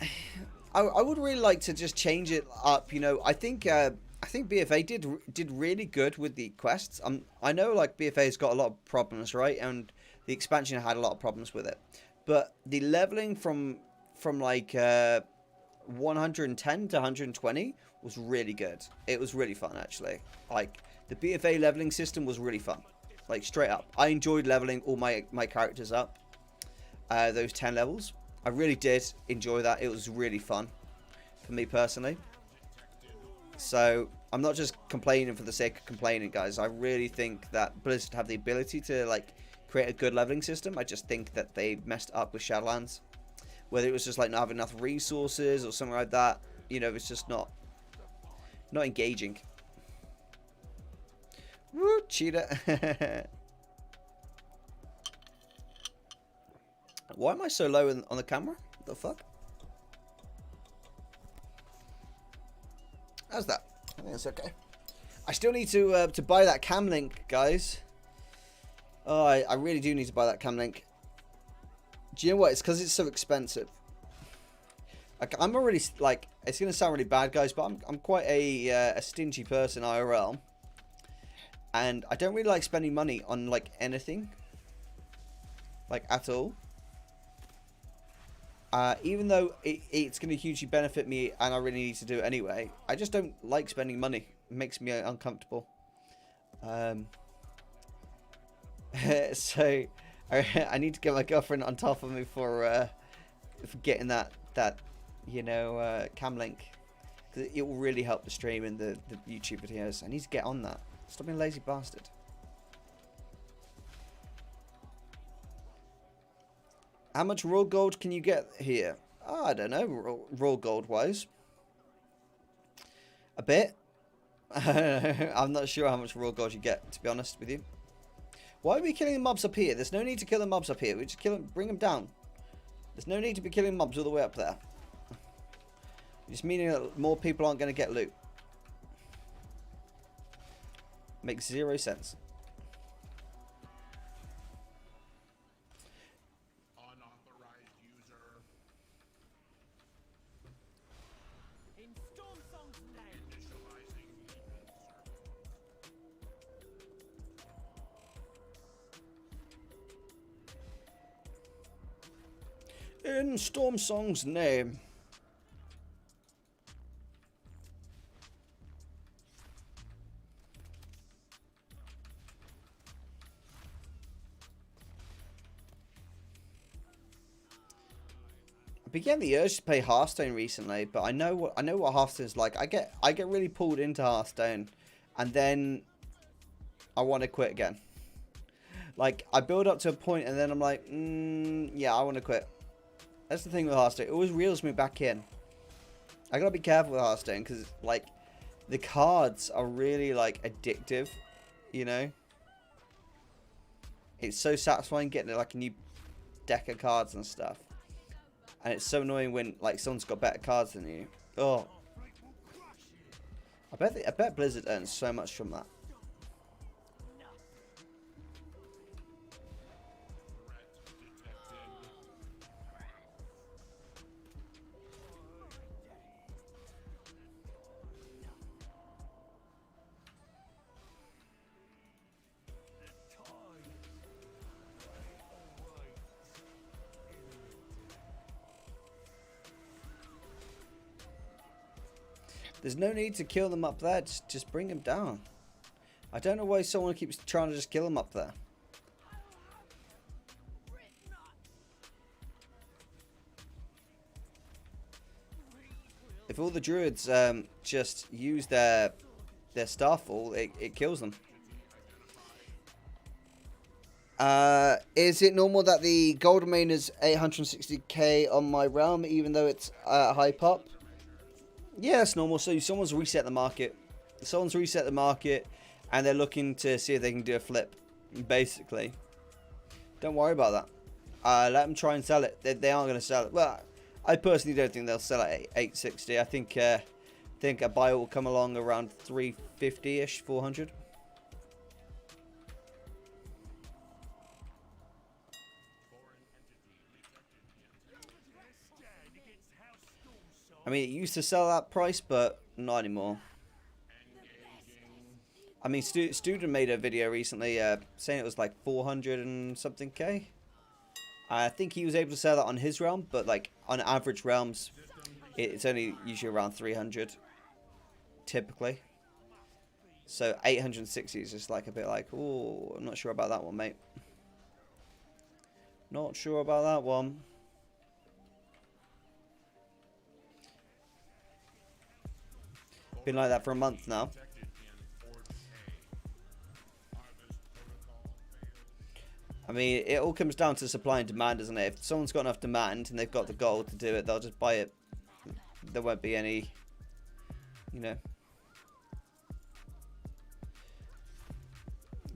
would really like to just change it up. You know, I think BFA did really good with the quests. I know like BFA's got a lot of problems, right? And the expansion had a lot of problems with it. But the leveling from like 110 to 120 was really good. It was really fun, actually. Like, the BFA leveling system was really fun. Like, straight up. I enjoyed leveling all my characters up. Those 10 levels. I really did enjoy that. It was really fun. For me, personally. So, I'm not just complaining for the sake of complaining, guys. I really think that Blizzard have the ability to, like, create a good leveling system. I just think that they messed up with Shadowlands. Whether it was just, like, not having enough resources or something like that. You know, it's just not engaging. Woo, cheetah. Why am I so low on the camera? What the fuck? How's that? I think that's okay. I still need to buy that cam link, guys. Oh, I really do need to buy that cam link. Do you know what? It's because it's so expensive. Like, I'm already, like, it's going to sound really bad, guys, but I'm quite a stingy person, IRL. And I don't really like spending money on, like, anything. Like, at all. Even though it's going to hugely benefit me and I really need to do it anyway, I just don't like spending money. It makes me uncomfortable. So, I need to get my girlfriend on top of me for getting that you know, cam link. Because it will really help the stream and the YouTube videos. I need to get on that. Stop being a lazy bastard. How much raw gold can you get here? Oh, I don't know, raw gold wise. A bit. I'm not sure how much raw gold you get, to be honest with you. Why are we killing the mobs up here? There's no need to kill the mobs up here. We just kill them, bring them down. There's no need to be killing mobs all the way up there. Just meaning that more people aren't going to get loot. Makes zero sense.
Unauthorized user.
In Stormsong's name.
Initializing server.
In Stormsong's name. I began the urge to play Hearthstone recently, but I know what Hearthstone is like. I get really pulled into Hearthstone, and then I want to quit again. Like, I build up to a point, and then I'm like, yeah, I want to quit. That's the thing with Hearthstone. It always reels me back in. I gotta be careful with Hearthstone, because, like, the cards are really, like, addictive, you know? It's so satisfying getting, like, a new deck of cards and stuff. And it's so annoying when, like, someone's got better cards than you. Oh. I bet Blizzard earns so much from that. There's no need to kill them up there. Just bring them down. I don't know why someone keeps trying to just kill them up there. If all the druids just use their starfall, it kills them. Is it normal that the gold domain is 860k on my realm, even though it's high pop? Yeah, it's normal. So someone's reset the market. Someone's reset the market, and they're looking to see if they can do a flip, basically. Don't worry about that. Let them try and sell it. They aren't going to sell it. Well, I personally don't think they'll sell it at 860. I think think a buy will come along around 350-ish, 400. I mean, it used to sell that price, but not anymore. I mean, Student made a video recently saying it was like 400 and something K. I think he was able to sell that on his realm, but like on average realms, it's only usually around 300, typically. So 860 is just like a bit like, oh, I'm not sure about that one, mate. Not sure about that one. Been like that for a month now. I mean, it all comes down to supply and demand, doesn't it? If someone's got enough demand and they've got the gold to do it, they'll just buy it. There won't be any, you know.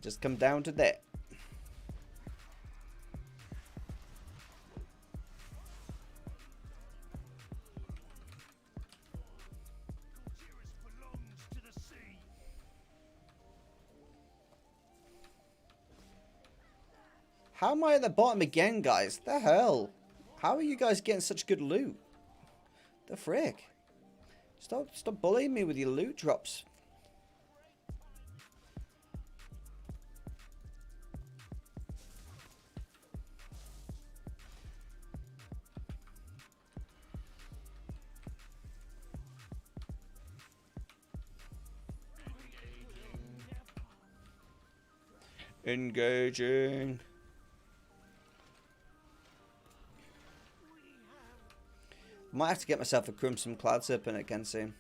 Just come down to that. How am I at the bottom again, guys? The hell? How are you guys getting such good loot? The frick? Stop bullying me with your loot drops. Engaging. Might have to get myself a Crimson Cloud Serpent again soon.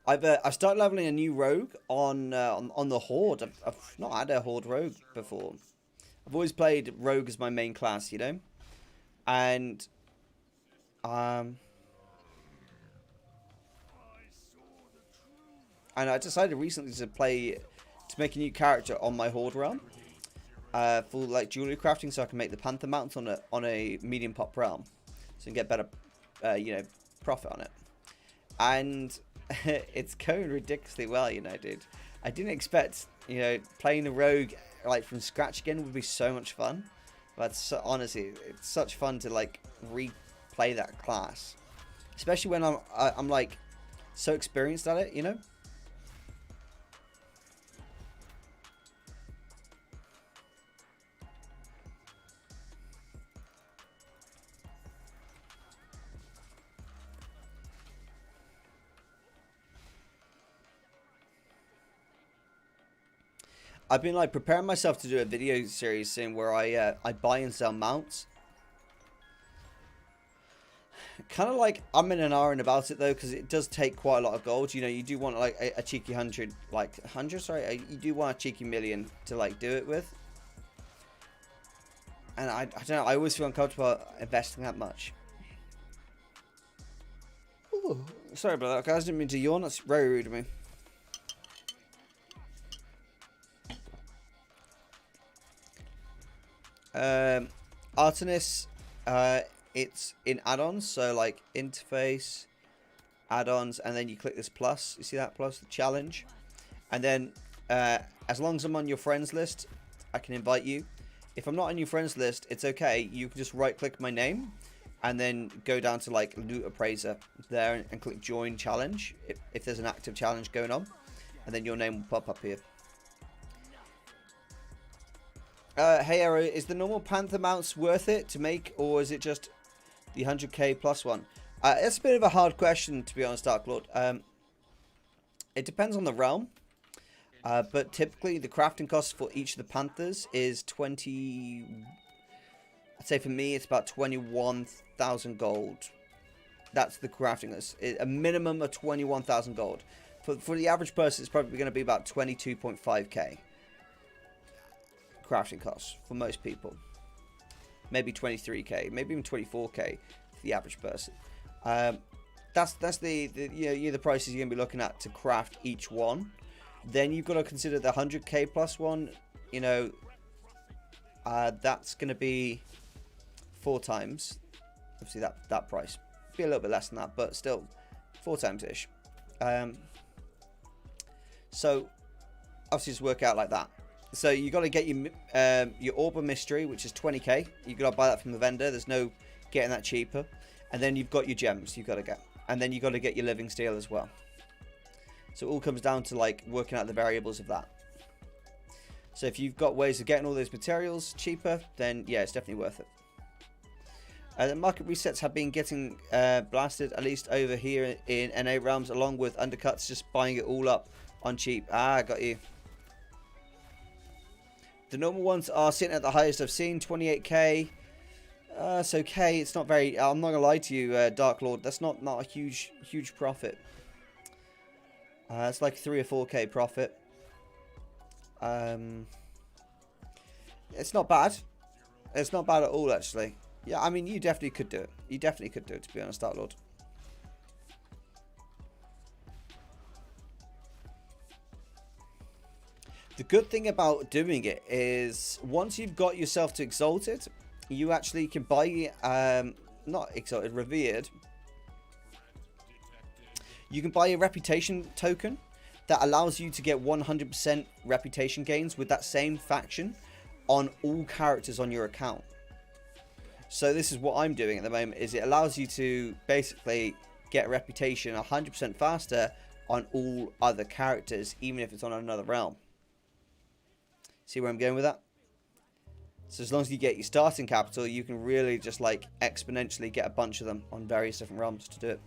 I've started leveling a new rogue on the Horde. I've not had a Horde rogue before. I've always played rogue as my main class, you know, and I decided recently to make a new character on my Horde realm for like jewelry crafting, so I can make the Panther mounts on a medium pop realm. So you can get better, you know, profit on it. And it's going ridiculously well, you know, dude. I didn't expect, you know, playing the rogue, like, from scratch again would be so much fun. But honestly, it's such fun to, like, replay that class. Especially when I'm like, so experienced at it, you know? I've been like preparing myself to do a video series soon where I buy and sell mounts. Kind of like I'm in an iron about it though, because it does take quite a lot of gold. You know, you do want like a cheeky 100, sorry, you do want a cheeky million to like do it with. And I don't know, I always feel uncomfortable investing that much. Ooh, sorry about that, guys. Didn't mean to yawn. That's very rude of me. Artemis, it's in add-ons, so like interface, add-ons, and then you click this plus. You see that plus, the challenge, and then as long as I'm on your friends list, I can invite you. If I'm not on your friends list, it's okay. You can just right-click my name, and then go down to like loot appraiser there and click join challenge if there's an active challenge going on, and then your name will pop up here. Hey Arrow, is the normal Panther mounts worth it to make, or is it just the 100k plus one? It's a bit of a hard question, to be honest, Dark Lord. It depends on the realm, but typically the crafting cost for each of the Panthers is 20. I'd say for me, it's about 21,000 gold. That's the crafting list. A minimum of 21,000 gold. For the average person, it's probably going to be about 22.5k. Crafting costs for most people, maybe 23k, maybe even 24k for the average person. That's the the prices you're gonna be looking at to craft each one. Then you've got to consider the 100k plus one. You know, that's gonna be 4 times. Obviously, that price be a little bit less than that, but still 4 times ish. So obviously just work out like that. So you got to get your Orb of Mystery, which is 20k. You got to buy that from the vendor. There's no getting that cheaper. And then you've got your gems you got to get, and then you got to get your Living Steel as well. So it all comes down to like working out the variables of that. So if you've got ways of getting all those materials cheaper, then yeah, it's definitely worth it. The market resets have been getting blasted, at least over here in NA realms, along with undercuts just buying it all up on cheap. Ah, got you. The normal ones are sitting at the highest I've seen, 28k. It's okay. It's not very. I'm not gonna lie to you, Dark Lord. That's not a huge profit. It's like 3 or 4k profit. It's not bad. It's not bad at all, actually. Yeah, I mean, you definitely could do it. You definitely could do it, to be honest, Dark Lord. The good thing about doing it is once you've got yourself to Exalted, you actually can buy, not Exalted, Revered. You can buy a Reputation token that allows you to get 100% reputation gains with that same faction on all characters on your account. So this is what I'm doing at the moment, is it allows you to basically get a reputation 100% faster on all other characters, even if it's on another realm. See where I'm going with that? So as long as you get your starting capital, you can really just like exponentially get a bunch of them on various different realms to do it.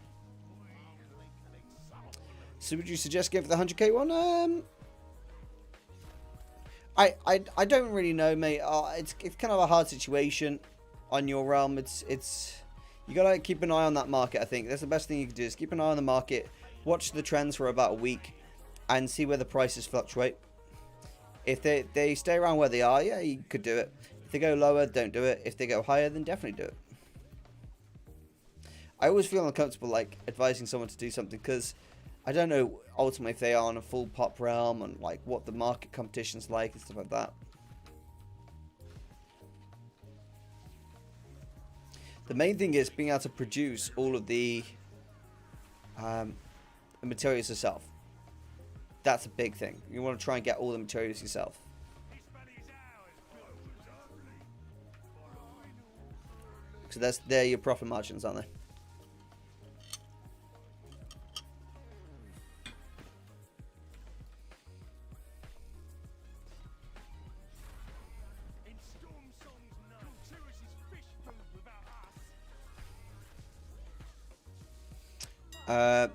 So would you suggest going for the 100k one? I don't really know, mate. It's kind of a hard situation on your realm. It's you gotta keep an eye on that market. I think that's the best thing you can do, is keep an eye on the market, watch the trends for about a week, and see where the prices fluctuate. If they stay around where they are, yeah, you could do it. If they go lower, don't do it. If they go higher, then definitely do it. I always feel uncomfortable like advising someone to do something, because I don't know ultimately if they are on a full pop realm and like what the market competition's like and stuff like that. The main thing is being able to produce all of the materials yourself. That's a big thing. You want to try and get all the materials yourself. So they're your profit margins, aren't they?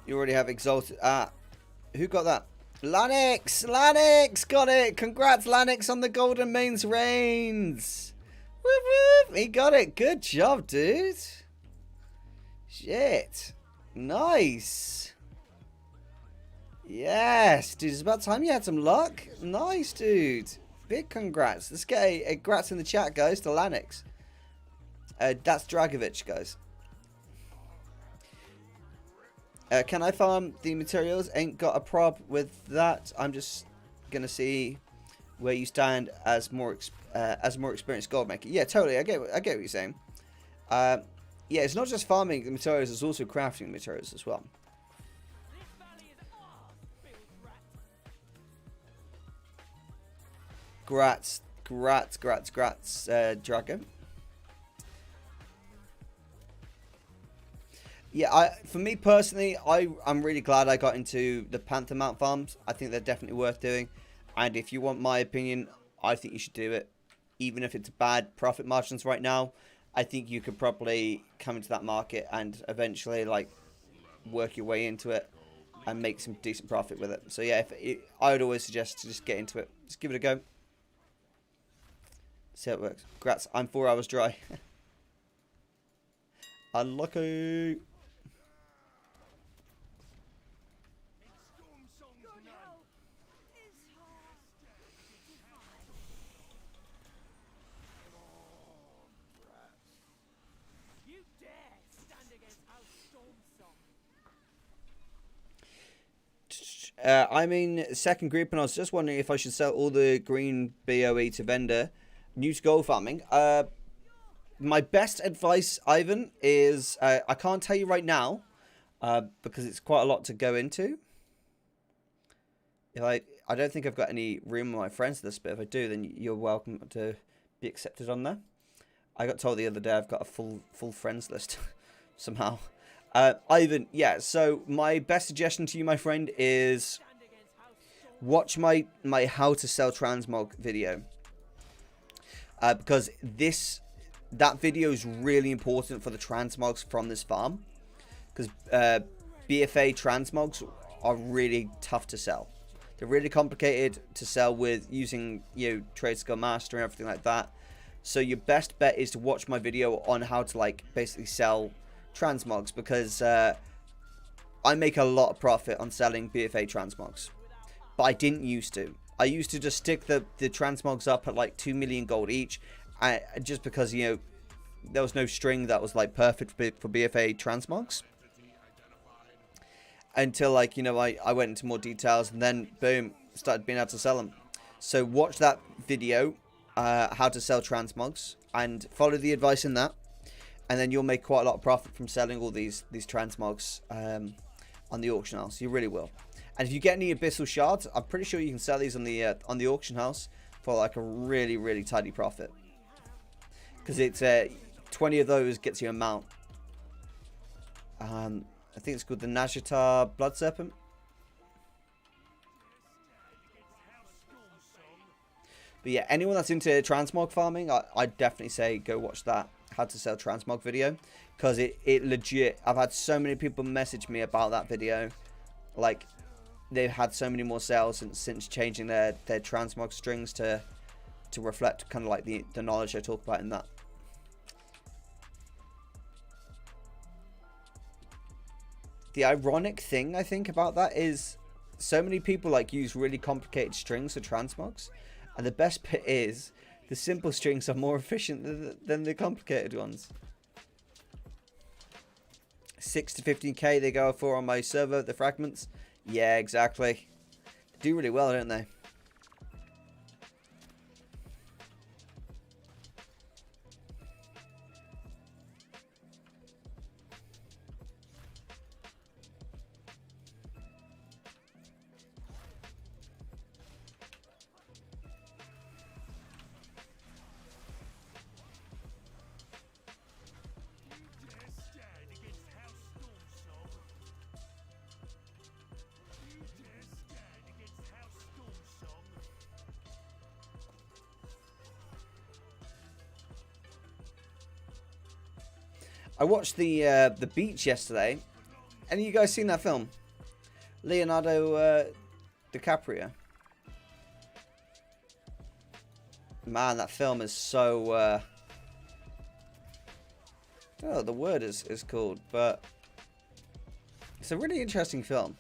You already have Exalted. Who got that? Lanix! Lanix got it! Congrats, Lanix, on the Golden Mains Reigns! Whoop whoop! He got it! Good job, dude! Shit! Nice! Yes! Dude, it's about time you had some luck. Nice, dude! Big congrats. Let's get a grats in the chat, guys, to Lanix. That's Dragovich, guys. Can I farm the materials? Ain't got a prob with that. I'm just gonna see where you stand as more experienced gold maker. Yeah, totally. I get what you're saying. Yeah, it's not just farming the materials; it's also crafting the materials as well. Grats, Dragon. Yeah, for me personally, I'm really glad I got into the Panther Mount farms. I think they're definitely worth doing. And if you want my opinion, I think you should do it. Even if it's bad profit margins right now, I think you could probably come into that market and eventually like work your way into it and make some decent profit with it. So yeah, I would always suggest to just get into it. Just give it a go. See how it works. Congrats, I'm 4 hours dry. Unlucky. I'm in second group, and I was just wondering if I should sell all the green BOE to vendor. New to gold farming. My best advice, Ivan, is I can't tell you right now. because it's quite a lot to go into. If I don't think I've got any room on my friends list, but if I do, then you're welcome to be accepted on there. I got told the other day I've got a full friends list somehow. Ivan, yeah, so my best suggestion to you, my friend, is watch my how to sell transmog video. Because that video is really important for the transmogs from this farm. Because BFA transmogs are really tough to sell. They're really complicated to sell with using, Trade Skill Master and everything like that. So your best bet is to watch my video on how to, like, basically sell transmogs, because I make a lot of profit on selling BFA transmogs. But I didn't used to. I used to just stick the transmogs up at like 2 million gold each, just because, there was no string that was like perfect for BFA transmogs. Until, like, I went into more details, and then boom, started being able to sell them. So watch that video, how to sell transmogs, and follow the advice in that, and then you'll make quite a lot of profit from selling all these transmogs on the auction house. You really will. And if you get any abyssal shards, I'm pretty sure you can sell these on the auction house for like a really tidy profit, because it's 20 of those gets you a mount. I think it's called the Najatar Blood Serpent. But yeah, anyone that's into transmog farming, I'd definitely say go watch that how to sell transmog video, because it legit, I've had so many people message me about that video. Like, they've had so many more sales since changing their transmog strings to reflect kind of like the knowledge I talk about in that. The ironic thing I think about that is so many people like use really complicated strings for transmogs, and the best bit is the simple strings are more efficient than the complicated ones. 6 to 15k they go for on my server, the fragments. Yeah, exactly. They do really well, don't they? I watched the beach yesterday. Any of you guys seen that film? Leonardo DiCaprio. Man, that film is so I don't know what the word is called, but it's a really interesting film.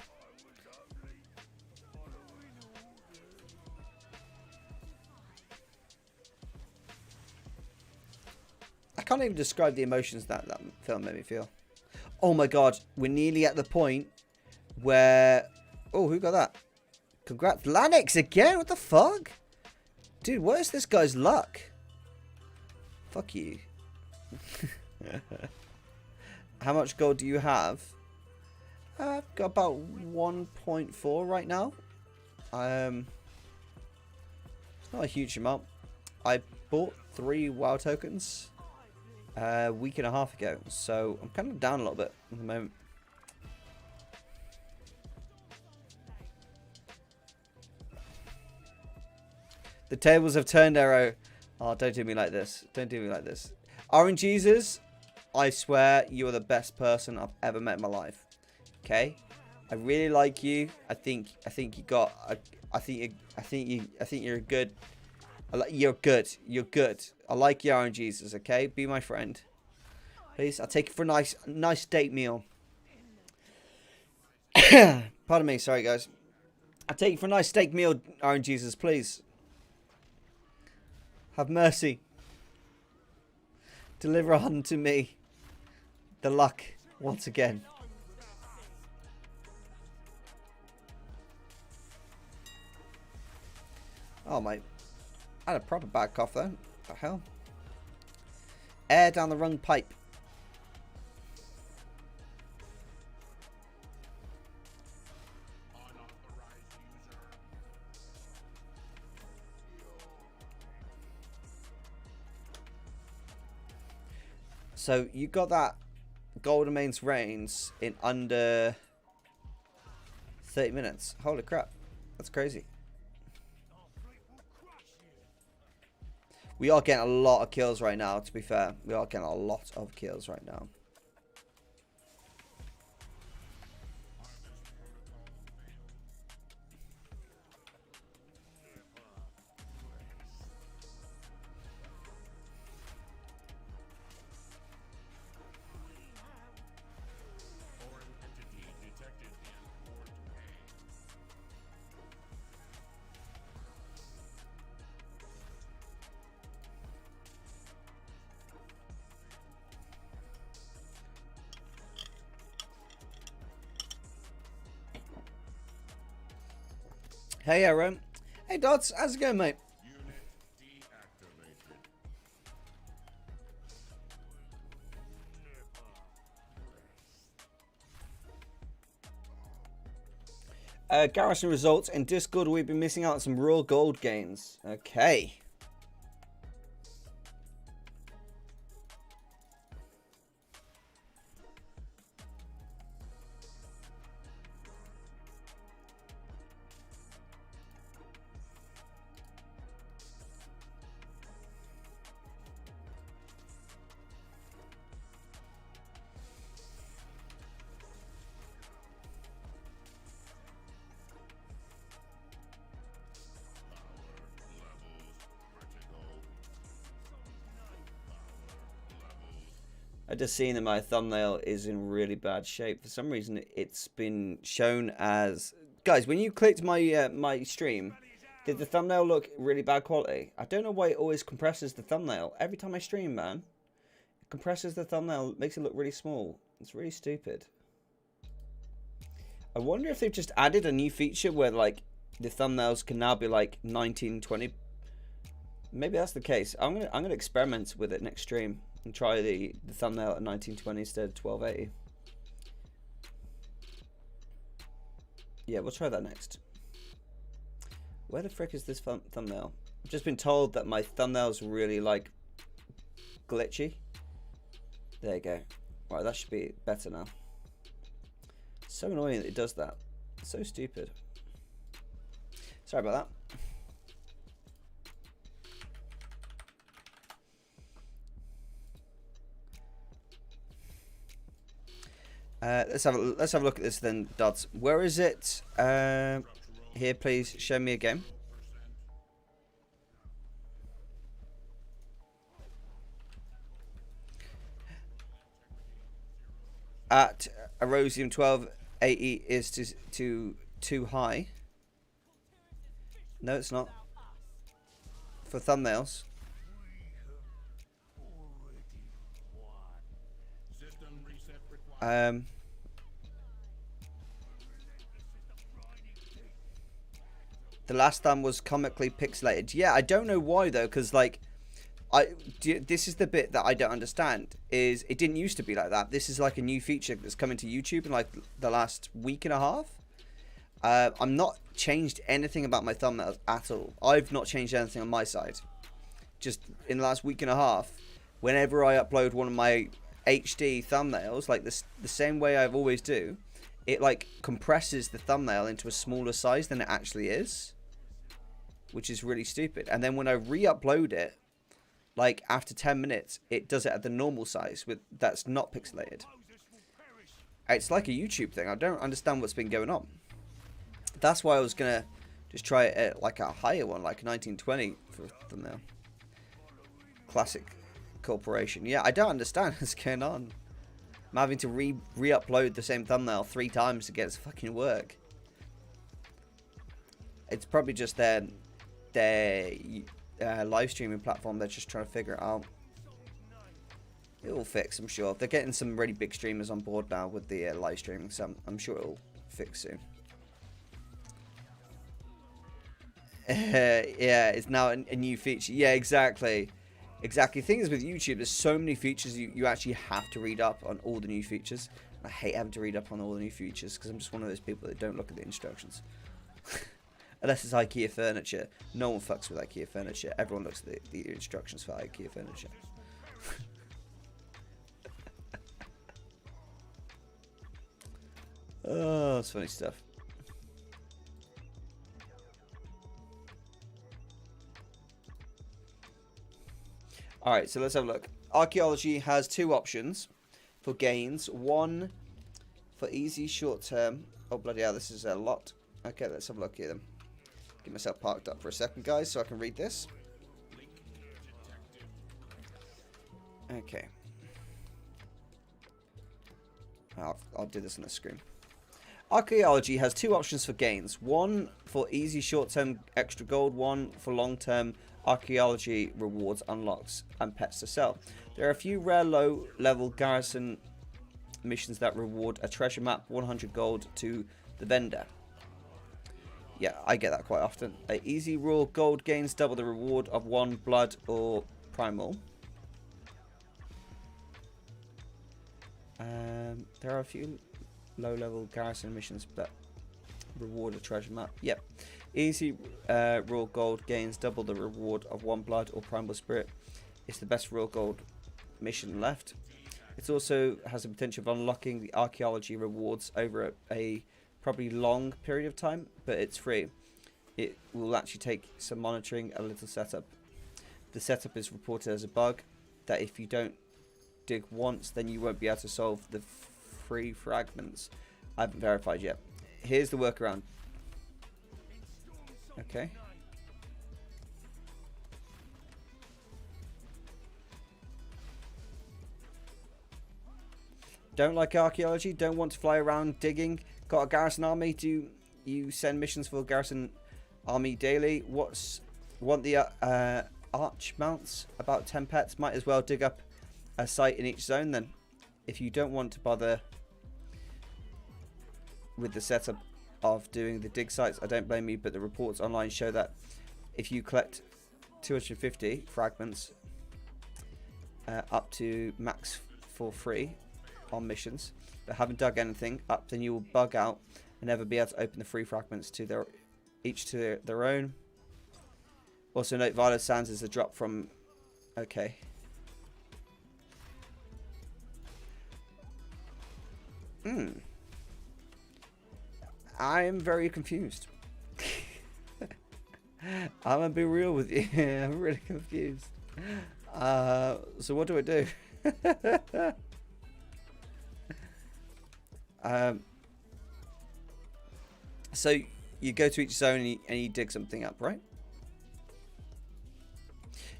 I can't even describe the emotions that film made me feel. Oh my god, we're nearly at the point where... Oh, who got that? Congrats. Lanix again? What the fuck? Dude, what is this guy's luck? Fuck you. How much gold do you have? I've got about 1.4 right now. It's not a huge amount. I bought 3 WoW tokens a week and a half ago, so I'm kind of down a little bit at the moment. The tables have turned, Arrow. Oh, don't do me like this. Don't do me like this. RNGesus, I swear you're the best person I've ever met in my life. Okay? I really like you. I think you got I think you're a good. You're good. You're good. I like you, RNGesus, okay? Be my friend. Please, I'll take you for a nice date meal. Pardon me, sorry guys. I'll take you for a nice steak meal, RNGesus, please. Have mercy. Deliver unto me the luck once again. Oh my, I had a proper bad cough though. What the hell? Air down the wrong pipe. So you got that Golden Mains Reigns in under 30 minutes. Holy crap. That's crazy. We are getting a lot of kills right now, to be fair. We are getting a lot of kills right now.
Foreign entity detected in Port A.
Hey, Aaron. Hey, Dots. How's it going, mate?
Unit deactivated.
Garrison results in Discord. We've been missing out on some raw gold gains. Okay. I just seen that my thumbnail is in really bad shape. For some reason, it's been shown as... Guys, when you clicked my my stream, did the thumbnail look really bad quality? I don't know why it always compresses the thumbnail. Every time I stream, man. It compresses the thumbnail, makes it look really small. It's really stupid. I wonder if they've just added a new feature where, like, the thumbnails can now be, like, 1920. Maybe that's the case. I'm gonna experiment with it next stream. And try the thumbnail at 1920 instead of 1280. Yeah, we'll try that next. Where the frick is this thumbnail? I've just been told that my thumbnail's really, like, glitchy. There you go. Right, that should be better now. It's so annoying that it does that. It's so stupid. Sorry about that. Let's have a look at this then, Dots. Where is it? Here, please show me a game. At Erosium 1280 is too high. No, it's not. For thumbnails.
System reset required.
The last time was comically pixelated. Yeah, I don't know why though, because like, this is the bit that I don't understand. Is it didn't used to be like that. This is like a new feature that's coming to YouTube in like the last week and a half. I'm not changed anything about my thumbnails at all. I've not changed anything on my side. Just in the last week and a half, whenever I upload one of my HD thumbnails, like this, the same way I've always do, it like compresses the thumbnail into a smaller size than it actually is, which is really stupid. And then when I re-upload it, like after 10 minutes, it does it at the normal size with that's not pixelated. It's like a YouTube thing. I don't understand what's been going on. That's why I was gonna just try it at like a higher one, like 1920 for thumbnail. Classic corporation. Yeah, I don't understand what's going on. I'm having to re-upload the same thumbnail 3 times to get it to fucking work. It's probably just their live streaming platform. They're just trying to figure it out. It'll fix, I'm sure. They're getting some really big streamers on board now with the live streaming, so I'm sure it'll fix soon. Yeah, it's now a new feature. Yeah, exactly. Exactly. The thing is with YouTube, there's so many features you actually have to read up on all the new features. I hate having to read up on all the new features because I'm just one of those people that don't look at the instructions. Unless it's IKEA furniture. No one fucks with IKEA furniture. Everyone looks at the instructions for IKEA furniture. Oh, that's funny stuff. Alright, so let's have a look. Archaeology has 2 options for gains. One for easy short term. Oh, bloody hell, this is a lot. Okay, let's have a look here then. Get myself parked up for a second, guys, so I can read this. Okay. I'll do this on the screen. Archaeology has 2 options for gains. One for easy short-term extra gold, one for long-term archaeology rewards, unlocks, and pets to sell. There are a few rare low-level garrison missions that reward a treasure map, 100 gold to the vendor. Yeah, I get that quite often. Easy raw gold gains double the reward of 1 blood or primal. There are a few low-level garrison missions that reward a treasure map. Yep. Easy raw gold gains double the reward of 1 blood or primal spirit. It's the best raw gold mission left. It also has the potential of unlocking the archaeology rewards over a probably long period of time, but it's free. It will actually take some monitoring, a little setup. The setup is reported as a bug that if you don't dig once, then you won't be able to solve the free fragments. I haven't verified yet. Here's the workaround. Okay. Don't like archaeology? Don't want to fly around digging? Got a garrison army? Do you send missions for garrison army daily? Want the arch mounts? About 10 pets? Might as well dig up a site in each zone then. If you don't want to bother with the setup of doing the dig sites, I don't blame you, but the reports online show that if you collect 250 fragments up to max for free on missions, but haven't dug anything up, then you will bug out and never be able to open the free fragments to each to their own. Also note Violet Sands is a drop from... Okay. I am very confused. I'm gonna be real with you. I'm really confused. So what do I do? So you go to each zone and you dig something up, right?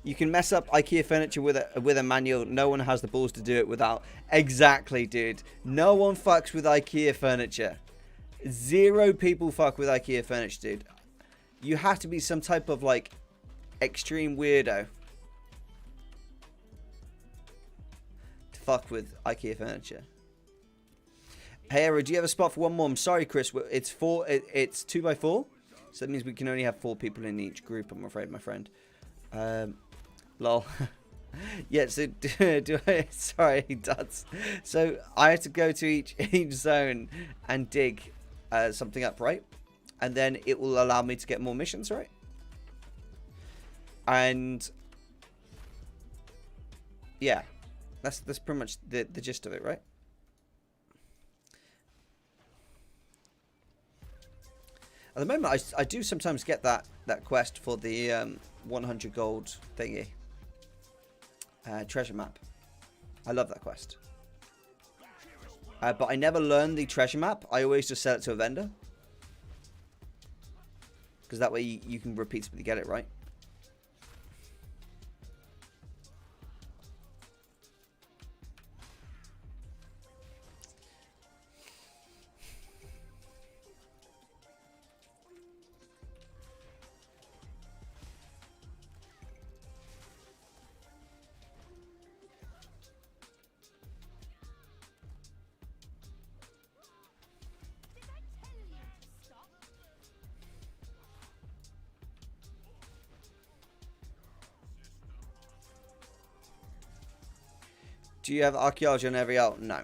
You can mess up IKEA furniture with a manual. No one has the balls to do it without. Exactly, dude. No one fucks with IKEA furniture. 0 people fuck with IKEA furniture, dude. You have to be some type of like extreme weirdo to fuck with IKEA furniture. Hey, Era, do you have a spot for one more? I'm sorry, Chris. It's 2x4, so that means we can only have 4 people in each group. I'm afraid, my friend. Lol. Yeah, so do I... Sorry, Duds. So I have to go to each zone and dig something up, right? And then it will allow me to get more missions, right? And... yeah. That's pretty much the gist of it, right? At the moment, I do sometimes get that quest for the 100 gold thingy. Treasure map. I love that quest. But I never learn the treasure map. I always just sell it to a vendor. Because that way you can repeatedly get it, right? Do you have archaeology on every out? No.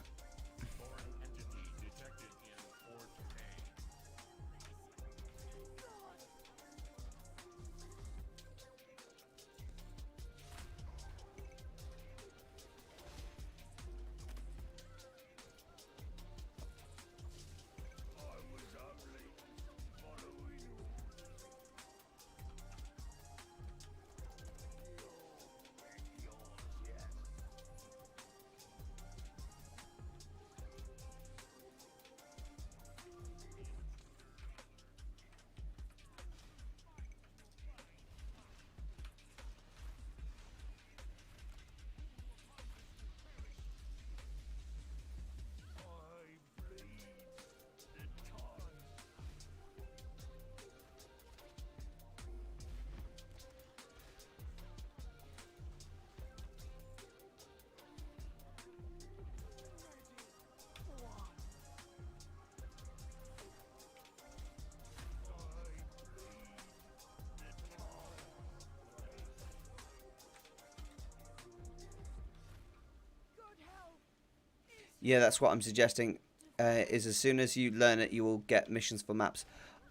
Yeah, that's what I'm suggesting. Is as soon as you learn it, you will get missions for maps.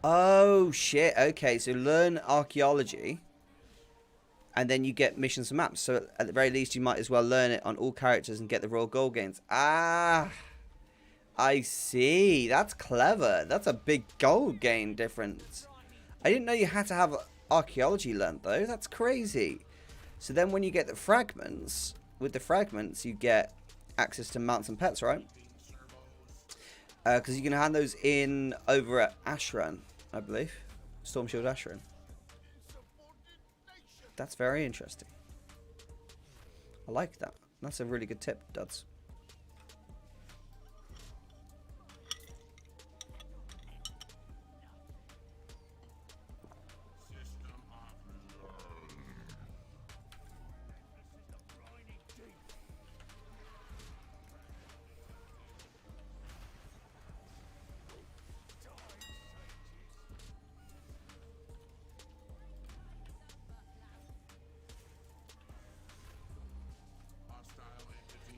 Oh shit! Okay, so learn archaeology, and then you get missions for maps. So at the very least, you might as well learn it on all characters and get the raw gold gains. Ah, I see. That's clever. That's a big gold gain difference. I didn't know you had to have archaeology learned though. That's crazy. So then when you get the fragments, with the fragments, you get access to mounts and pets, right? Because you can hand those in over at Ashran, I believe. Storm Shield Ashran. That's very interesting. I like that. That's a really good tip, Duds.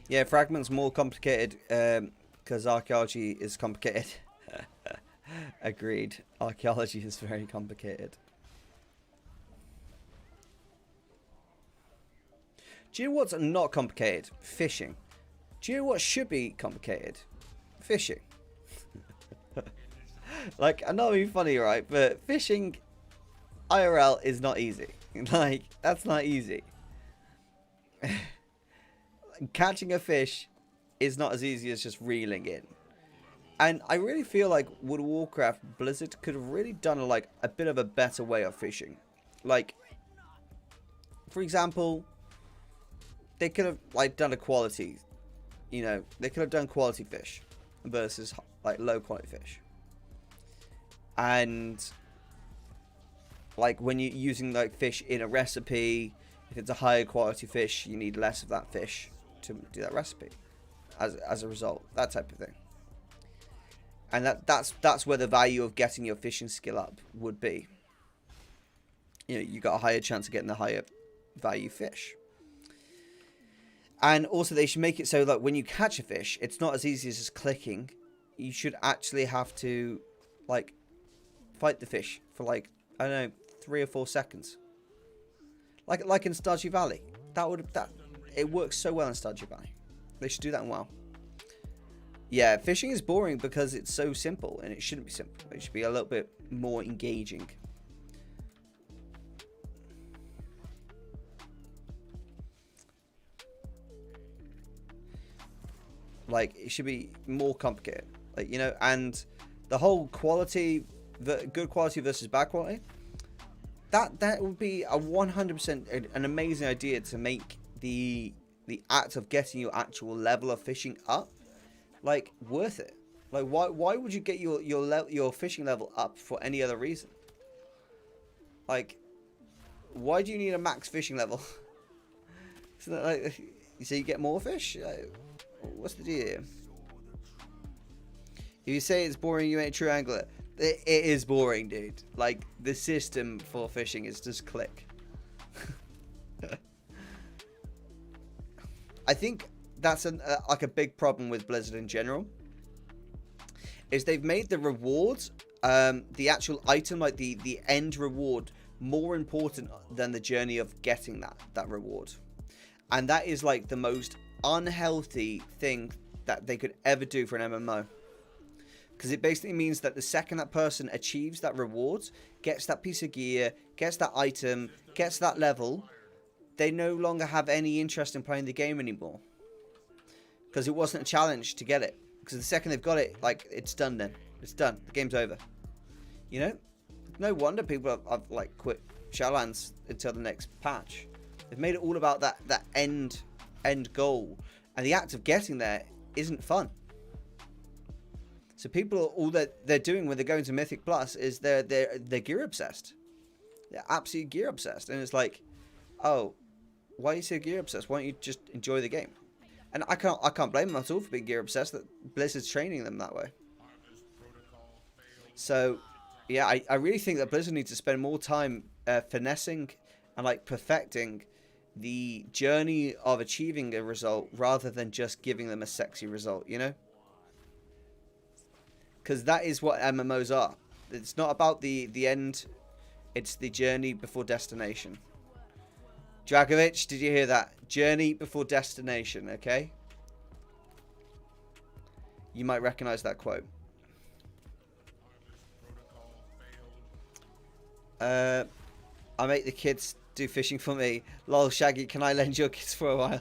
Yeah, fragments more complicated because archaeology is complicated. Agreed. Archaeology is very complicated. Do you know what's not complicated? Fishing. Do you know what should be complicated? Fishing. Like, I know it's funny, right? But fishing IRL is not easy. Like, that's not easy. Catching a fish is not as easy as just reeling in. And I really feel like World of Warcraft Blizzard could have really done like a bit of a better way of fishing. Like, for example, they could have like done a quality, you know, they could have done quality fish versus like low quality fish. And like when you're using like fish in a recipe, if it's a higher quality fish, you need less of that fish to do that recipe as a result, that type of thing. And that's where the value of getting your fishing skill up would be. You know, you got a higher chance of getting the higher value fish. And also they should make it so that when you catch a fish, it's not as easy as just clicking. You should actually have to like fight the fish for like, I don't know, 3 or 4 seconds. Like in Stardew Valley. It works so well in Stardew Valley. They should do that in WoW. Yeah, fishing is boring because it's so simple, and it shouldn't be simple. It should be a little bit more engaging. Like, it should be more complicated. Like, you know, and the whole quality, the good quality versus bad quality, that would be a 100% an amazing idea to make the act of getting your actual level of fishing up like worth it. Like why would you get your fishing level up for any other reason? Like, why do you need a max fishing level? So that, like, so you get more fish? What's the deal here? If you say it's boring, you ain't a true angler. It is boring, dude. Like, the system for fishing is just click. I think that's like a big problem with Blizzard in general. Is they've made the rewards, the actual item, like the end reward, more important than the journey of getting that reward. And that is like the most unhealthy thing that they could ever do for an MMO. Because it basically means that the second that person achieves that reward, gets that piece of gear, gets that item, gets that level, they no longer have any interest in playing the game anymore. Because it wasn't a challenge to get it. Because the second they've got it, like, it's done then. It's done. The game's over. You know? No wonder people have like, quit Shadowlands until the next patch. They've made it all about that end goal. And the act of getting there isn't fun. So people, all that they're doing when they're going to Mythic Plus is they're gear obsessed. They're absolutely gear obsessed. And it's like, oh, why are you so gear obsessed? Why don't you just enjoy the game? And I can't blame them at all for being gear obsessed. That Blizzard's training them that way. So, yeah, I really think that Blizzard needs to spend more time finessing and like perfecting the journey of achieving a result rather than just giving them a sexy result, you know? Because that is what MMOs are. It's not about the end, it's the journey before destination. Dragovich, did you hear that? Journey before destination, okay? You might recognize that quote. I make the kids do fishing for me. Lol, Shaggy, can I lend your kids for a while?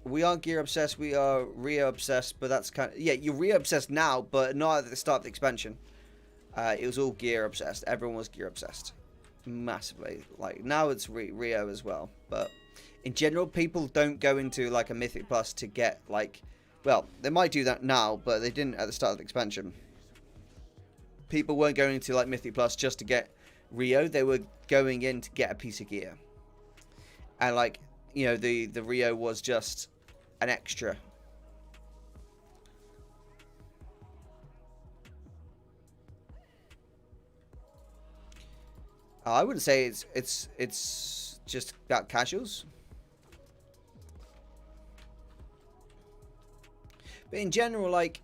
We aren't gear obsessed, we are Rio obsessed, but that's kind of... Yeah, you're Rio obsessed now, but not at the start of the expansion. It was all gear obsessed. Everyone was gear obsessed. Massively. Like, now it's Rio as well. But in general, people don't go into, like, a Mythic Plus to get, like... Well, they might do that now, but they didn't at the start of the expansion. People weren't going into, like, Mythic Plus just to get Rio. They were going in to get a piece of gear. And, like, you know, the Rio was just an extra. I wouldn't say it's just about casuals. But in general, like,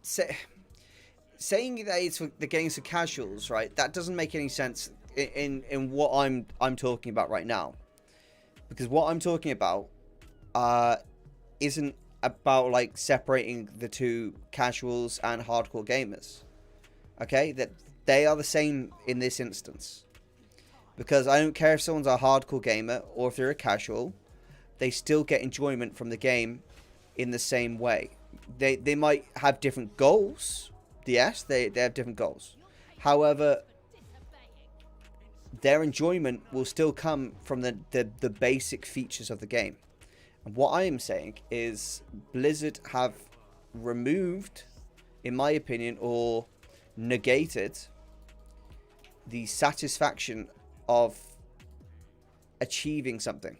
saying that it's for the game's for casuals, right? That doesn't make any sense in what I'm talking about right now. Because what I'm talking about isn't about, like, separating the two casuals and hardcore gamers. Okay? That they are the same in this instance. Because I don't care if someone's a hardcore gamer or if they're a casual, they still get enjoyment from the game in the same way. They might have different goals. Yes, they have different goals. However, their enjoyment will still come from the basic features of the game. And what I am saying is Blizzard have removed, in my opinion, or negated the satisfaction of achieving something.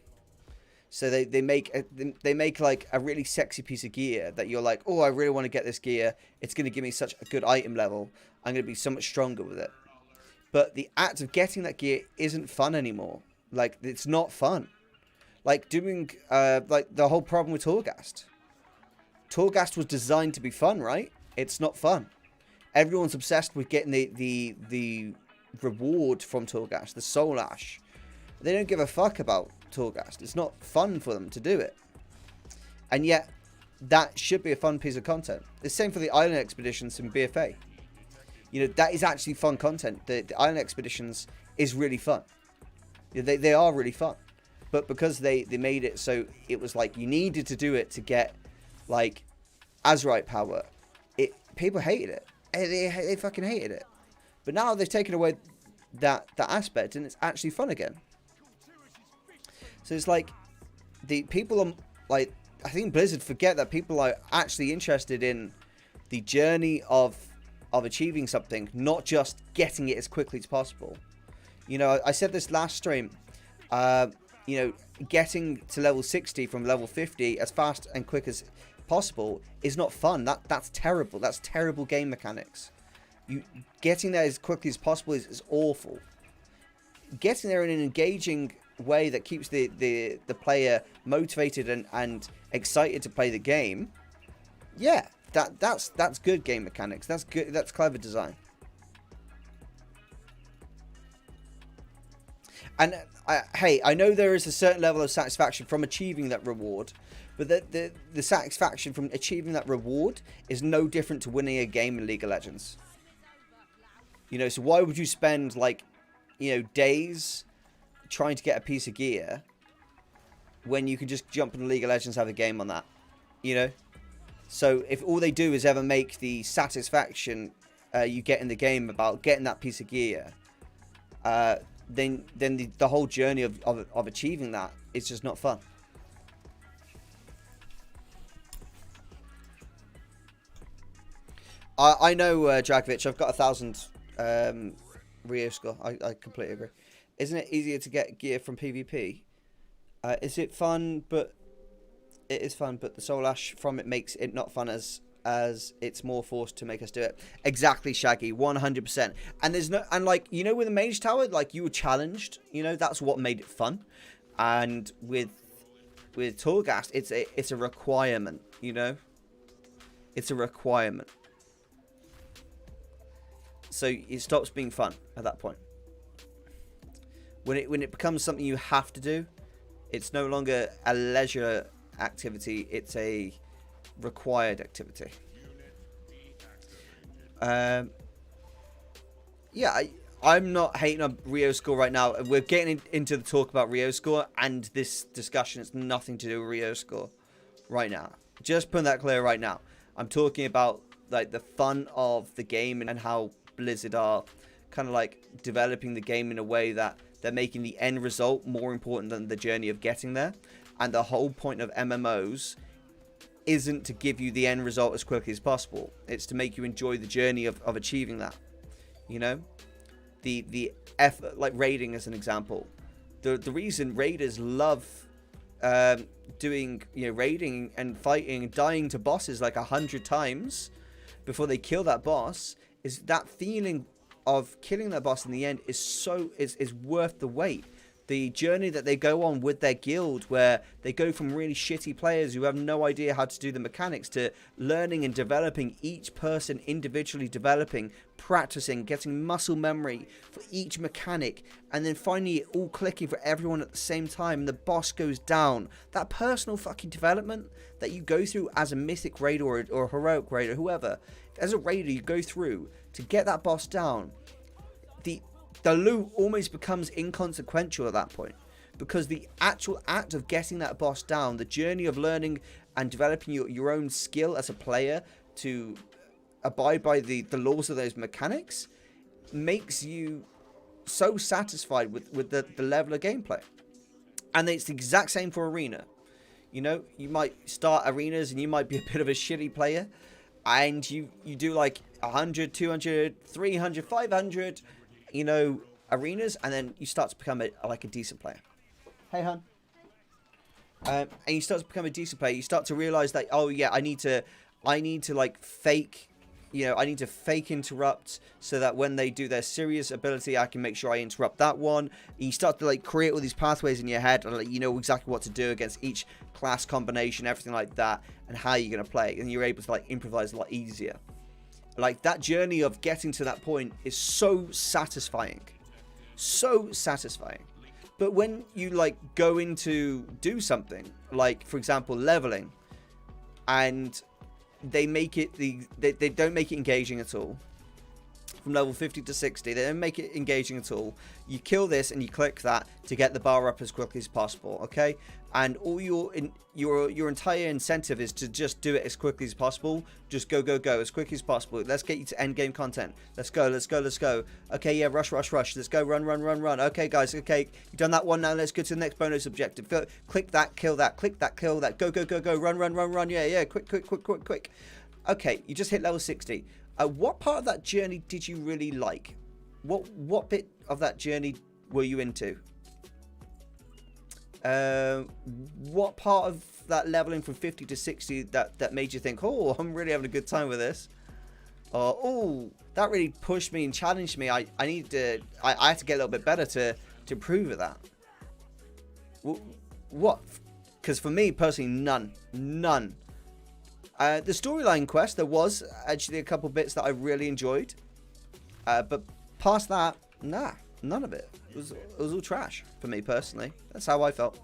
So they make like a really sexy piece of gear that you're like, oh, I really want to get this gear. It's going to give me such a good item level. I'm going to be so much stronger with it. But the act of getting that gear isn't fun anymore. Like, it's not fun. Like doing like the whole problem with Torghast. Torghast was designed to be fun, right? It's not fun. Everyone's obsessed with getting the reward from Torghast, the Soul Ash. They don't give a fuck about Torghast. It's not fun for them to do it. And yet, that should be a fun piece of content. The same for the island expeditions in BFA. You know, that is actually fun content. The island expeditions is really fun. You know, they are really fun. But because they made it so it was like you needed to do it to get, like, Azerite power, people hated it. They fucking hated it. But now they've taken away that aspect and it's actually fun again. So it's like, the people are, like, I think Blizzard forget that people are actually interested in the journey of achieving something, not just getting it as quickly as possible. You know, I said this last stream, you know, getting to level 60 from level 50 as fast and quick as possible is not fun. That's terrible. That's terrible game mechanics. Getting there as quickly as possible is awful. Getting there in an engaging way that keeps the player motivated and excited to play the game, yeah, that's good game mechanics. That's good. That's clever design. And hey, I know there is a certain level of satisfaction from achieving that reward, but the satisfaction from achieving that reward is no different to winning a game in League of Legends. You know, so why would you spend, like, you know, days trying to get a piece of gear when you can just jump in League of Legends, have a game on that, you know? So if all they do is ever make the satisfaction you get in the game about getting that piece of gear, then the whole journey of achieving that is just not fun. I know, Dragovich, I've got 1,000 Rio score. I completely agree. Isn't it easier to get gear from PvP? Is it fun? But it is fun, but the Soul Ash from it makes it not fun as as it's more forced to make us do it. Exactly, Shaggy, 100%. And there's no, and like, you know, with the Mage Tower, like, you were challenged, you know, that's what made it fun. And with Torghast, it's a requirement, you know, it's a requirement. So it stops being fun at that point. When it becomes something you have to do, it's no longer a leisure activity, it's a required activity. Yeah, I'm not hating on Rio score right now. We're getting into the talk about Rio score, and this discussion has nothing to do with Rio score right now. Just putting that clear right now. I'm talking about like the fun of the game and how Blizzard are kind of like developing the game in a way that they're making the end result more important than the journey of getting there. And the whole point of MMOs isn't to give you the end result as quickly as possible. It's to make you enjoy the journey of achieving that. You know? The effort, like raiding as an example. The reason raiders love doing, you know, raiding and fighting and dying to bosses like 100 times before they kill that boss is that feeling of killing that boss in the end is worth the wait. The journey that they go on with their guild, where they go from really shitty players who have no idea how to do the mechanics to learning and developing, each person individually developing, practicing, getting muscle memory for each mechanic, and then finally it all clicking for everyone at the same time, and the boss goes down. That personal fucking development that you go through as a mythic raider or a heroic raider, whoever, as a raider you go through to get that boss down. The loot almost becomes inconsequential at that point, because the actual act of getting that boss down, the journey of learning and developing your own skill as a player to abide by the laws of those mechanics, makes you so satisfied with the level of gameplay. And it's the exact same for Arena. You know, you might start arenas and you might be a bit of a shitty player, and you do like 100, 200, 300, 500, you know, arenas, and then you start to become like a decent player. Hey, hon. And you start to become a decent player. You start to realize that, oh yeah, I need to like fake, you know, I need to fake interrupt so that when they do their serious ability, I can make sure I interrupt that one. You start to like create all these pathways in your head, and like, you know exactly what to do against each class combination, everything like that, and how you're gonna play, and you're able to like improvise a lot easier. Like, that journey of getting to that point is so satisfying. So satisfying. But when you, like, go into do something, like, for example, leveling, and they make it, they don't make it engaging at all. From level 50 to 60, they don't make it engaging at all. You kill this and you click that to get the bar up as quickly as possible, okay? And all your entire incentive is to just do it as quickly as possible. Just go as quickly as possible. Let's get you to end game content. Let's go. Okay, yeah, rush. Let's go, run. Okay, guys, okay, you've done that one, now let's go to the next bonus objective. Click that, kill that, click that, kill that, go, run, yeah, quick. Okay, you just hit level 60. What part of that journey did you really like? What bit of that journey were you into? What part of that leveling from 50 to 60 that made you think, oh, I'm really having a good time with this? Or, oh, that really pushed me and challenged me. I had to get a little bit better to prove at that. What? Because for me personally, none. The storyline quest, there was actually a couple bits that I really enjoyed. But past that, nah, none of it. It was all trash for me personally. That's how I felt.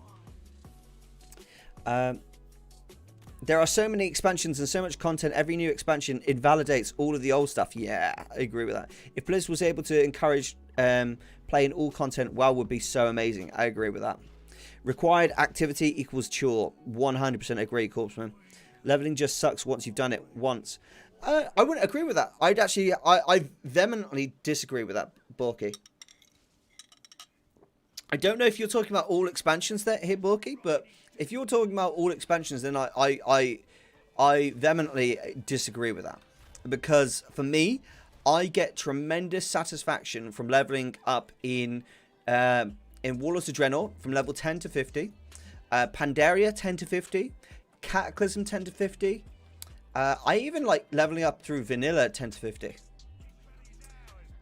There are so many expansions and so much content. Every new expansion invalidates all of the old stuff. Yeah, I agree with that. If Blizz was able to encourage playing all content, WoW would be so amazing. I agree with that. Required activity equals chore. 100% agree, Corpseman. Leveling just sucks once you've done it once. I wouldn't agree with that. I vehemently disagree with that, Borky. I don't know if you're talking about all expansions there here, Borky, but if you're talking about all expansions, then I vehemently disagree with that. Because for me, I get tremendous satisfaction from leveling up in Warlords of Draenor from level 10 to 50, Pandaria 10 to 50, Cataclysm 10 to 50, I even like leveling up through vanilla 10 to 50.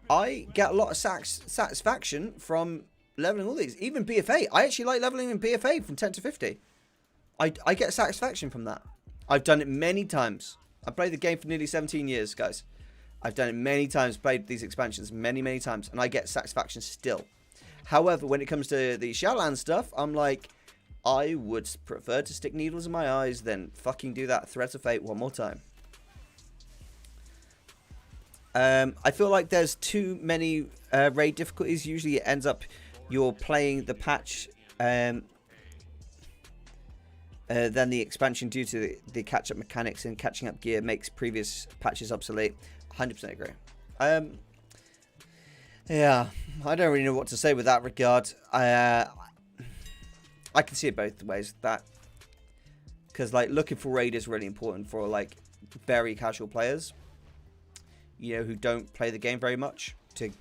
I get a lot of satisfaction from leveling all these. Even BFA. I actually like leveling in BFA from 10 to 50. I get satisfaction from that. I've done it many times. I played the game for nearly 17 years, guys. I've done it many times, played these expansions many times, and I get satisfaction still. However, when it comes to the Shadowlands stuff, I'm like, I would prefer to stick needles in my eyes than fucking do that Threads of Fate one more time. I feel like there's too many raid difficulties. Usually it ends up you're playing the patch than the expansion due to the catch-up mechanics, and catching up gear makes previous patches obsolete. 100% agree. Yeah, I don't really know what to say with that regard. I can see it both ways. That because like looking for raid is really important for like very casual players, you know, who don't play the game very much, to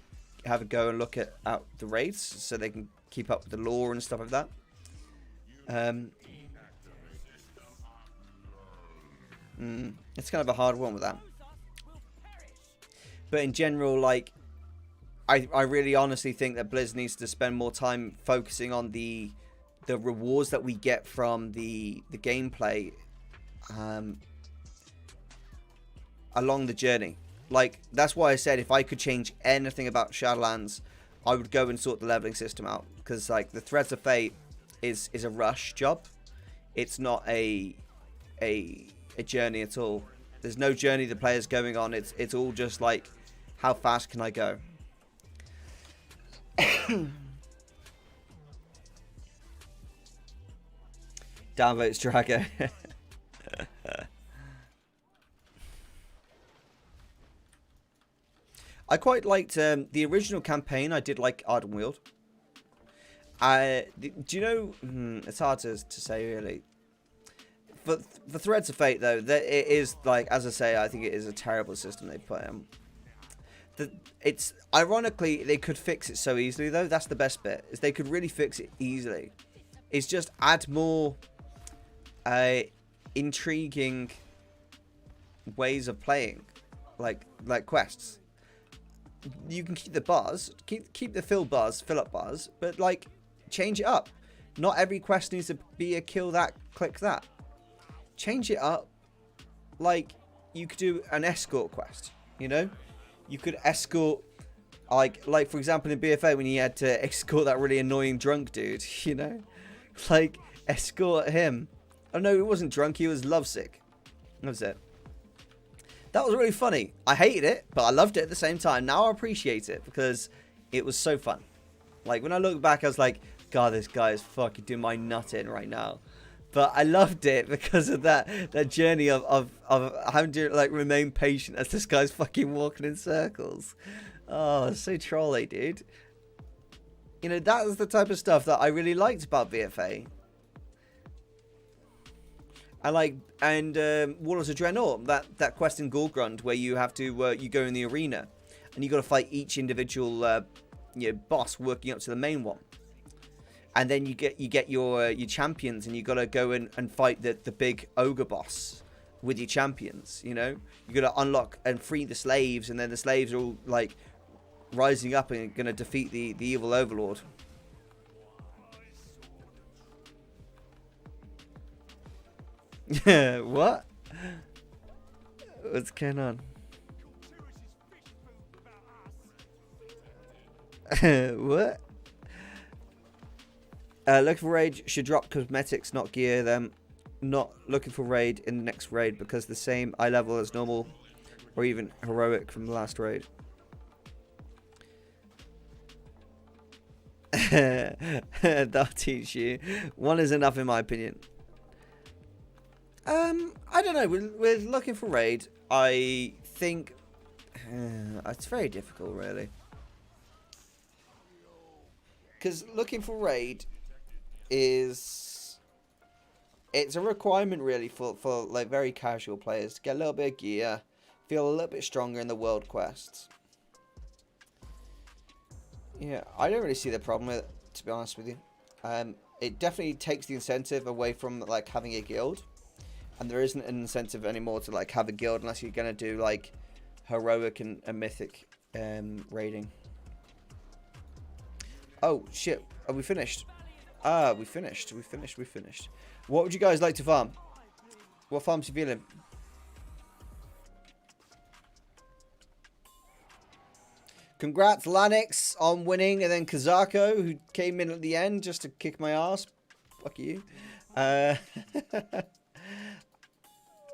have a go and look at the raids so they can keep up with the lore and stuff like that. It's kind of a hard one with that. But in general, like, I really honestly think that Blizz needs to spend more time focusing on the rewards that we get from the gameplay along the journey. Like, that's why I said if I could change anything about Shadowlands, I would go and sort the leveling system out. Because, like, the Threads of Fate is a rush job. It's not a journey at all. There's no journey the player's going on. It's all just, like, how fast can I go? Downvotes Drago. I quite liked the original campaign. I did like Ardenweald. Do you know? It's hard to say really. But the Threads of Fate, though, that it is like, as I say, I think it is a terrible system they put in. It's ironically they could fix it so easily, though. That's the best bit, is they could really fix it easily. It's just add more intriguing ways of playing, like quests. You can keep the bars, keep the fill up bars, but like change it up. Not every quest needs to be a kill that, click that. Change it up. Like, you could do an escort quest, you know? You could escort, like for example in BFA when you had to escort that really annoying drunk dude, you know? Like, escort him. Oh no, it wasn't drunk, he was lovesick. That was it. That was really funny. I hated it, but I loved it at the same time. Now I appreciate it because it was so fun. Like, when I look back, I was like, God, this guy is fucking doing my nut in right now. But I loved it because of that journey of having to like remain patient as this guy's fucking walking in circles. Oh, so trolly, dude. You know, that was the type of stuff that I really liked about BFA. And Warlords of Draenor, that quest in Gorgrund where you have to you go in the arena and you got to fight each individual boss working up to the main one. And then you get your champions, and you got to go and fight the big ogre boss with your champions, you know? You got to unlock and free the slaves, and then the slaves are all, like, rising up and going to defeat the evil overlord. What? What's going on? What? Looking for raid should drop cosmetics, not gear them. Not looking for raid in the next raid because the same eye level as normal or even heroic from the last raid. That'll teach you. One is enough in my opinion. I don't know. With looking for raid, I think it's very difficult, really. Because looking for raid it's a requirement really for like very casual players to get a little bit of gear, feel a little bit stronger in the world quests. Yeah, I don't really see the problem with it, to be honest with you. It definitely takes the incentive away from like having a guild, And there isn't an incentive anymore to like have a guild unless you're gonna do like heroic and mythic raiding. Oh shit! Are we finished? Ah, we finished. We finished. What would you guys like to farm? What farms you feeling? Congrats, Lanix, on winning, and then Kazako, who came in at the end just to kick my ass. Fuck you. Where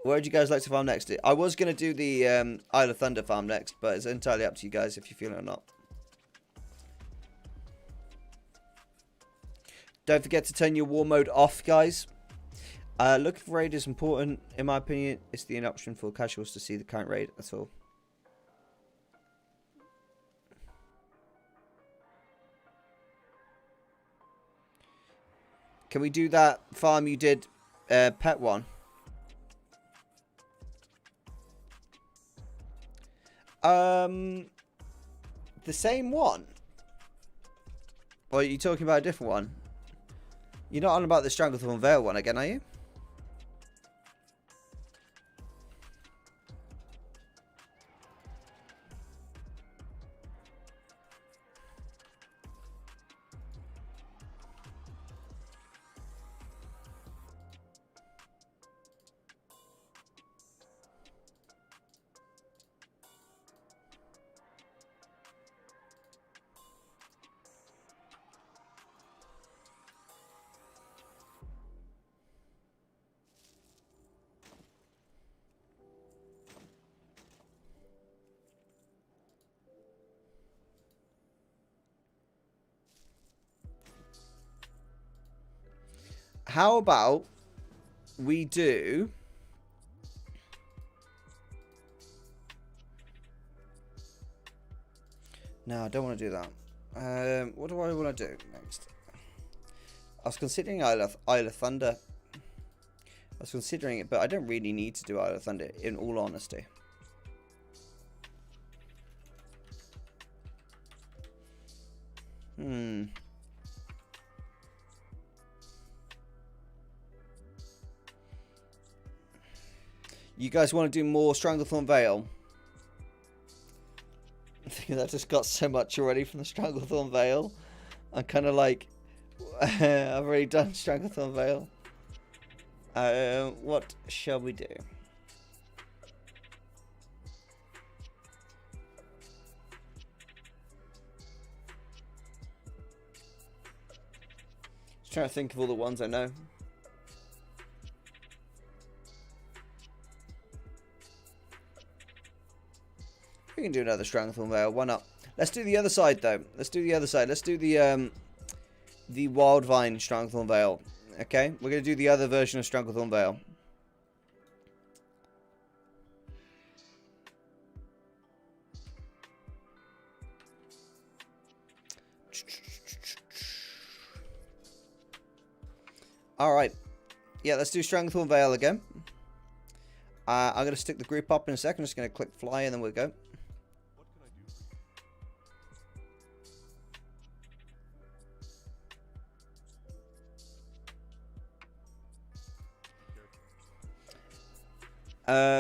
would you guys like to farm next? I was going to do the Isle of Thunder farm next, but it's entirely up to you guys if you feel it or not. Don't forget to turn your war mode off, guys. Looking for raid is important, in my opinion. It's the only option for casuals to see the current raid, that's all. Can we do that farm you did, pet one? The same one? Or are you talking about a different one? You're not on about the Stranglethorn Vale one again, are you? How about we do... No, I don't want to do that. What do I want to do next? I was considering Isle of Thunder. I was considering it, but I don't really need to do Isle of Thunder, in all honesty. You guys want to do more Stranglethorn Vale? I think I just got so much already from the Stranglethorn Vale. I'm kind of like, I've already done Stranglethorn Vale. What shall we do? Just trying to think of all the ones I know. We can do another Stranglethorn Vale. Why not? Let's do the other side though. Let's do the other side. Let's do the Wildvine Stranglethorn Vale. Okay, we're gonna do the other version of Stranglethorn Vale. All right. Yeah, let's do Stranglethorn Vale again. I'm gonna stick the group up in a second. I'm just gonna click fly and then we'll go.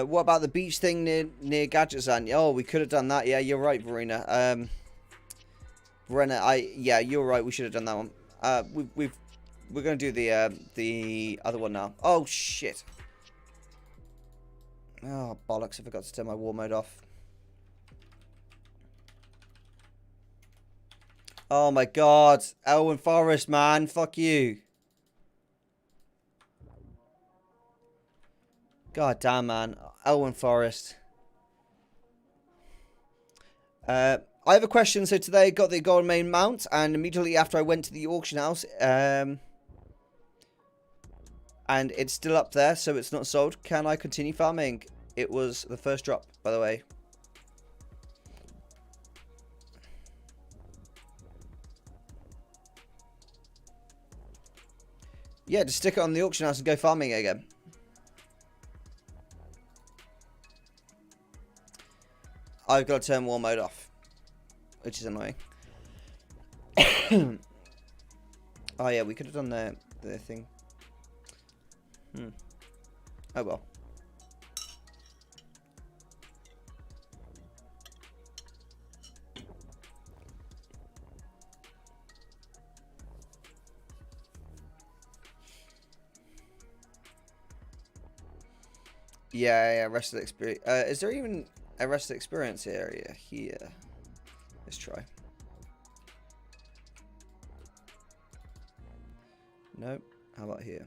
What about the beach thing near Gadgetzan? Oh, we could have done that. Yeah, you're right, Verena. Verena, yeah, you're right. We should have done that one. We're gonna do the other one now. Oh shit. Oh bollocks! I forgot to turn my war mode off. Oh my god, Elwyn Forest, man, fuck you. God damn, man. Elwyn Forest. I have a question. So today I got the gold main mount, and immediately after I went to the auction house, and it's still up there, so it's not sold. Can I continue farming? It was the first drop, by the way. Yeah, just stick it on the auction house and go farming again. I've got to turn war mode off, which is annoying. Oh yeah, we could have done the thing. Oh well. Yeah, arrested experience. Is there even arrested experience area here? Let's try. Nope. How about here?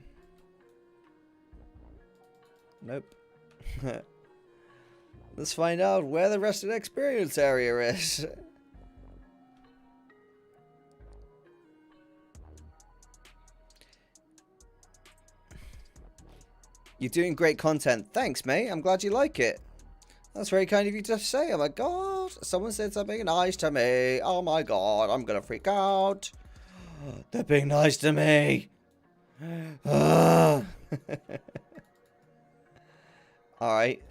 Nope. Let's find out where the arrested experience area is. You're doing great content. Thanks, mate. I'm glad you like it. That's very kind of you to say. Oh my god. Someone said something nice to me. Oh my god. I'm gonna freak out. They're being nice to me. Alright.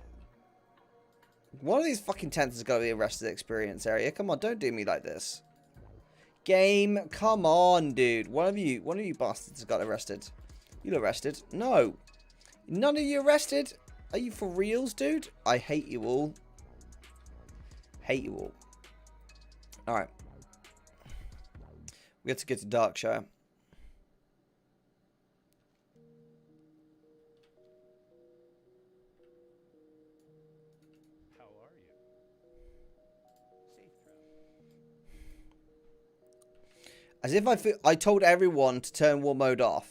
One of these fucking tents has got to be arrested experience area. Come on, don't do me like this. Game, come on, dude. One of you bastards has got arrested. You arrested? No. None of you arrested? Are you for reals, dude? I hate you all. Hate you all. Alright. We have to get to Darkshire.
How are you? Safe travel.
As if I told everyone to turn war mode off,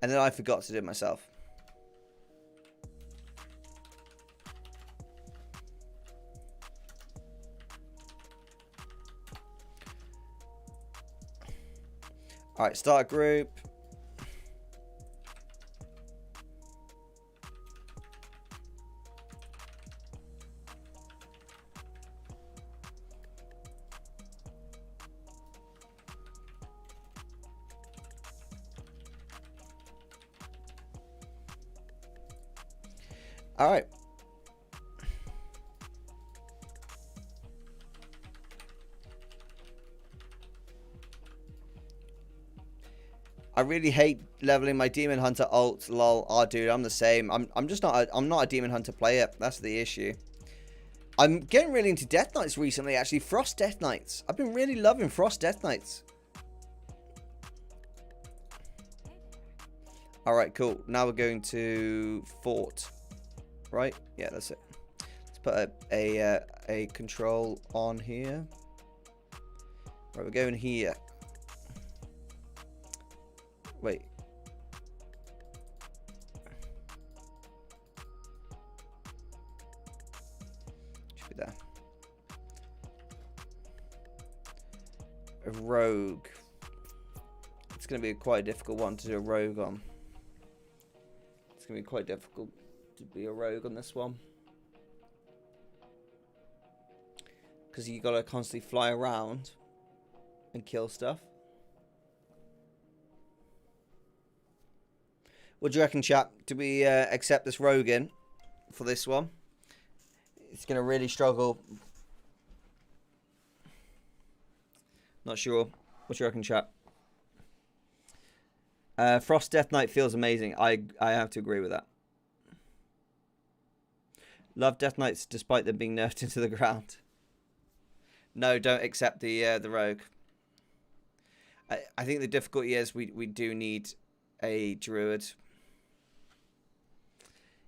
and then I forgot to do it myself. Alright, start a group. Alright. I really hate leveling my Demon Hunter ult. Lol. Oh, dude, I'm the same. I'm just not. I'm not a Demon Hunter player. That's the issue. I'm getting really into Death Knights recently. Actually, Frost Death Knights. I've been really loving Frost Death Knights. All right, cool. Now we're going to Fort. Right? Yeah, that's it. Let's put a control on here. Right, we're going here. Wait. Should be there. A rogue. It's going to be quite a difficult one to do a rogue on. It's going to be quite difficult to be a rogue on this one. Because you got to constantly fly around and kill stuff. What do you reckon, chap? Do we accept this rogue in for this one? It's going to really struggle. Not sure. What do you reckon, chap? Frost Death Knight feels amazing. I have to agree with that. Love Death Knights despite them being nerfed into the ground. No, don't accept the rogue. I think the difficulty is we do need a druid.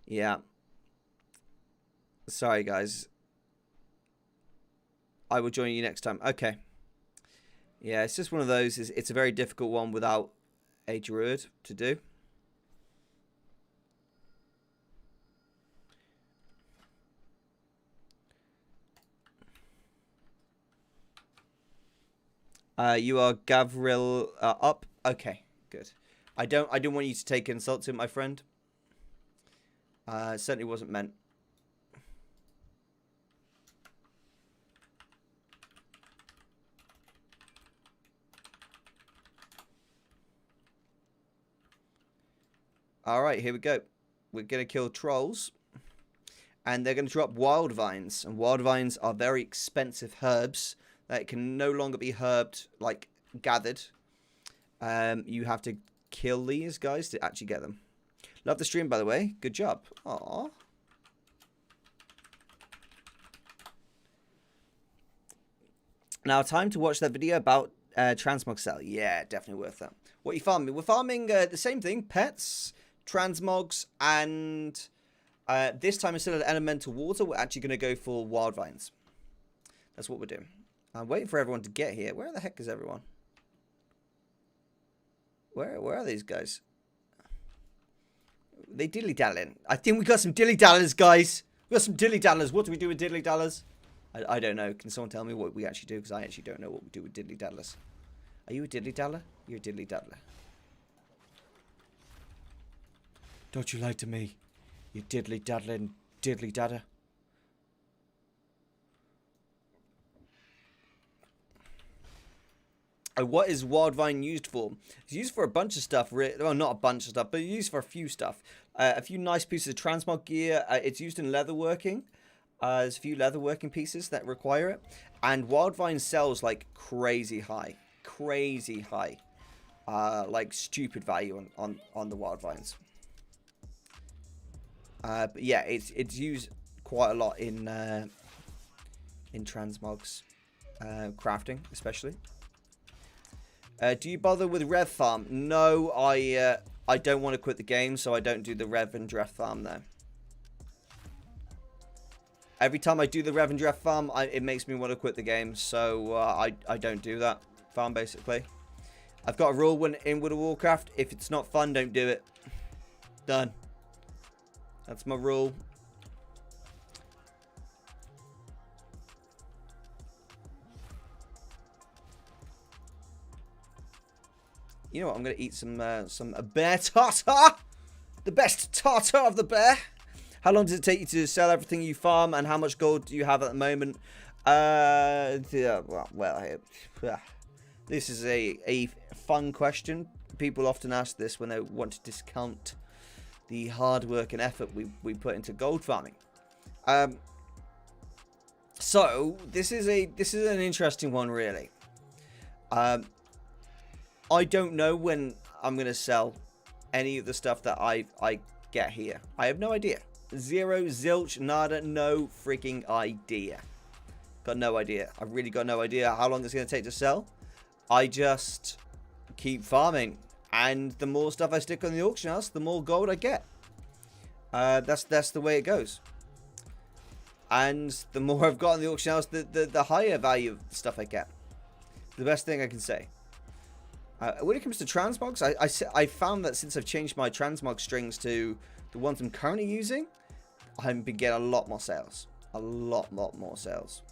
Yeah. Sorry, guys. I will join you next time. Okay. Yeah, it's just one of those. It's a very difficult one without a druid to do. You are Gavril up. Okay, good. I don't want you to take insult to my friend. It certainly wasn't meant. Alright, here we go. We're going to kill trolls. And they're going to drop wild vines. And wild vines are very expensive herbs that can no longer be herbed, like, gathered. You have to kill these guys to actually get them. Love the stream, by the way. Good job. Aww. Now, time to watch that video about transmog cell. Yeah, definitely worth that. What are you farming? We're farming the same thing. Pets, transmogs, and this time instead of elemental water, we're actually going to go for wild vines. That's what we're doing. I'm waiting for everyone to get here. Where the heck is everyone? Where are these guys? They dilly-dallying. I think we got some dilly-dallers, guys. We got some dilly-dallers. What do we do with dilly-dallers? I don't know. Can someone tell me what we actually do? Because I actually don't know what we do with diddly-daddlers. Are you a diddly-daddler? You're a diddly-daddler. Don't you lie to me, you diddly-daddling diddly-dadder. What is Wildvine used for? It's used for a bunch of stuff. Well, not a bunch of stuff, but it's used for a few stuff. A few nice pieces of transmog gear. It's used in leatherworking. There's a few leatherworking pieces that require it. And Wildvine sells like crazy high. Crazy high. Like stupid value on the Wildvines. But yeah, it's used quite a lot in transmogs. Crafting, especially. Do you bother with Rev Farm? No, I don't want to quit the game, so I don't do the Rev and Draft Farm there. Every time I do the Rev and Draft Farm, it makes me want to quit the game, so I don't do that farm, basically. I've got a rule in World of Warcraft, if it's not fun, don't do it. Done. That's my rule. You know what? I'm going to eat some bear tartar. The best tartar of the bear. How long does it take you to sell everything you farm, and how much gold do you have at the moment? This is a fun question. People often ask this when they want to discount the hard work and effort we put into gold farming. So this is an interesting one, really. I don't know when I'm going to sell any of the stuff that I get here. I have no idea. Zero, zilch, nada, no freaking idea. Got no idea. I've really got no idea how long it's going to take to sell. I just keep farming. And the more stuff I stick on the auction house, the more gold I get. That's the way it goes. And the more I've got on the auction house, the higher value of stuff I get. The best thing I can say. When it comes to transmogs, I found that since I've changed my transmog strings to the ones I'm currently using, I've been getting a lot more sales. A lot more sales.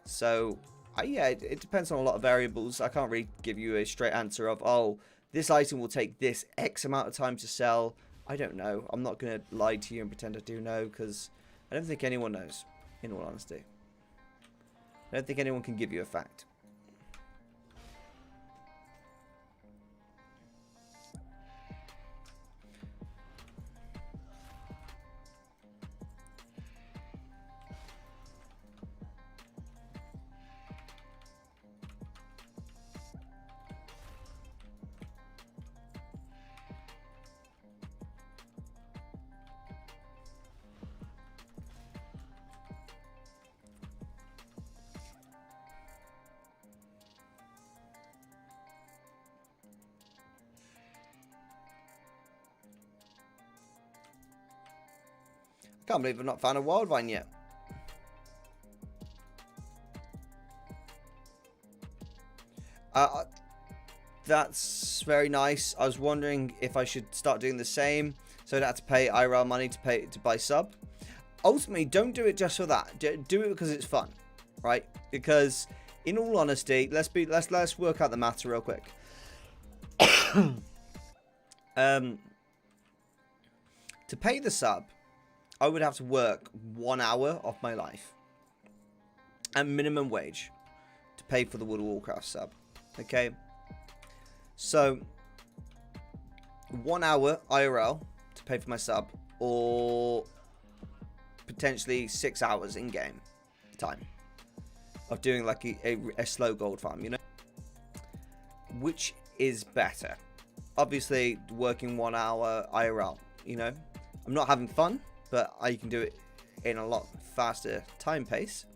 So, yeah, it depends on a lot of variables. I can't really give you a straight answer of, oh, this item will take this X amount of time to sell. I don't know. I'm not going to lie to you and pretend I do know, because I don't think anyone knows, in all honesty. I don't think anyone can give you a fact. Can't believe I've not found a wild vine yet. That's very nice. I was wondering if I should start doing the same, so I don't have to pay IRL money to buy sub. Ultimately, don't do it just for that. Do it because it's fun, right? Because, in all honesty, let's work out the matter real quick. To pay the sub, I would have to work 1 hour of my life at minimum wage to pay for the World of Warcraft sub. Okay, so 1 hour IRL to pay for my sub, or potentially 6 hours in game time of doing like a slow gold farm, you know? Which is better? Obviously, working 1 hour IRL You know, I'm not having fun, but I can do it in a lot faster time pace.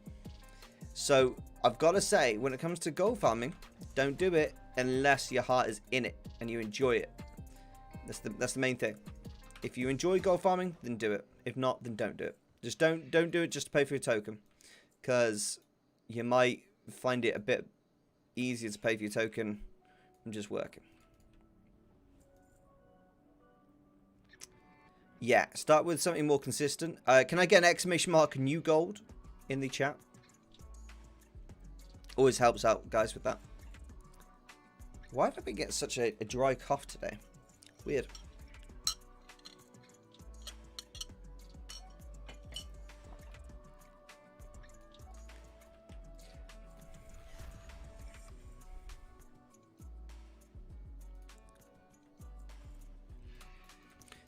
So I've got to say, when it comes to gold farming, don't do it unless your heart is in it and you enjoy it. That's the main thing. If you enjoy gold farming, then do it. If not, then don't do it. Just don't do it just to pay for your token, because you might find it a bit easier to pay for your token than just working. Yeah, start with something more consistent. Can I get an exclamation mark new gold in the chat? Always helps out, guys, with that. Why did we get such a dry cough today? Weird.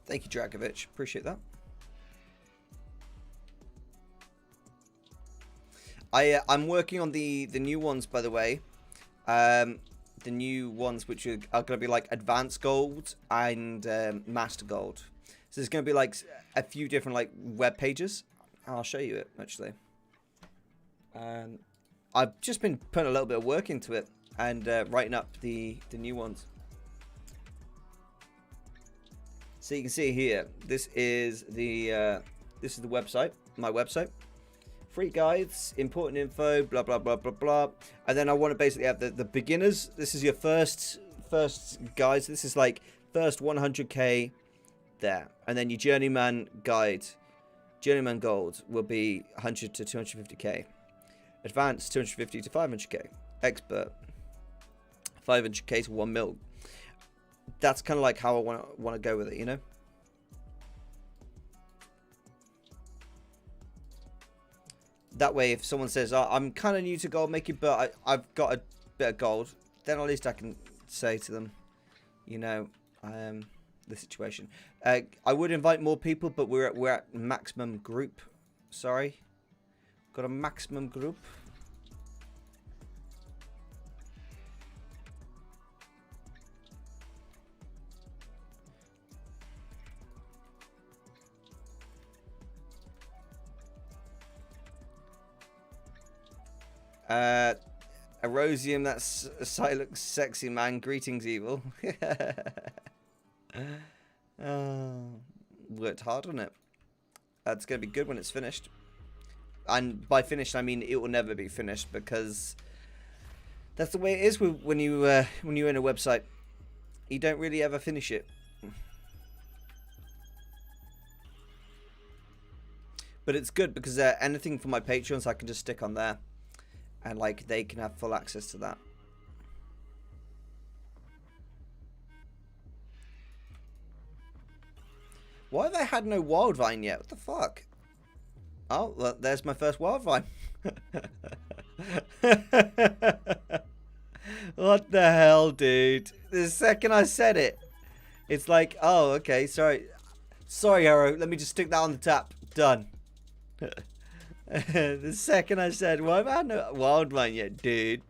Thank you, Dragovich. Appreciate that. I'm working on the new ones, by the way. The new ones which are going to be like advanced gold and master gold. So there's going to be like a few different like web pages. I'll show you it actually. I've just been putting a little bit of work into it and writing up the new ones. So you can see here, this is the website, my website. Free guides, important info, blah blah blah blah blah. And then I want to basically have the beginners. This is your first guides. This is like first 100k there, and then your journeyman guide, journeyman gold will be 100 to 250k, advanced 250 to 500k, expert 500k to 1 mil. That's kind of like how I want to go with it, you know. That way, if someone says, oh, I'm kind of new to gold making, but I've got a bit of gold, then at least I can say to them, you know, the situation. I would invite more people, but we're at maximum group. Sorry, got a maximum group. Erosium, that's a site looks sexy, man. Greetings, evil. Worked hard on it. It's gonna be good when it's finished. And by finished, I mean it will never be finished, because that's the way it is when you're in a website. You don't really ever finish it. But it's good because anything for my patrons, I can just stick on there. And like they can have full access to that. Why have I had no wild vine yet? What the fuck? Oh, well, there's my first wild vine. What the hell, dude? The second I said it, it's like, oh, okay, sorry. Sorry, Arrow. Let me just stick that on the tap. Done. The second I said, well, I've had no wild vine yet, dude.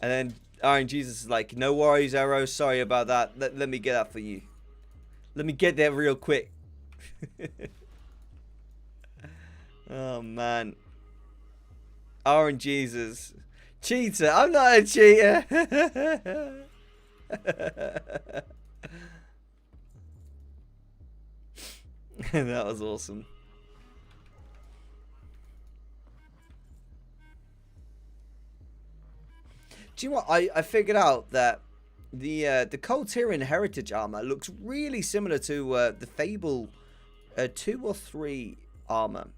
And then Iron Jesus is like, no worries, Arrow. Sorry about that. Let me get that for you. Let me get there real quick. Oh, man. Iron Jesus. Cheater. I'm not a cheater. That was awesome. Do you know what? I figured out that the Colterian Heritage armor looks really similar to the Fable 2 or 3 armor.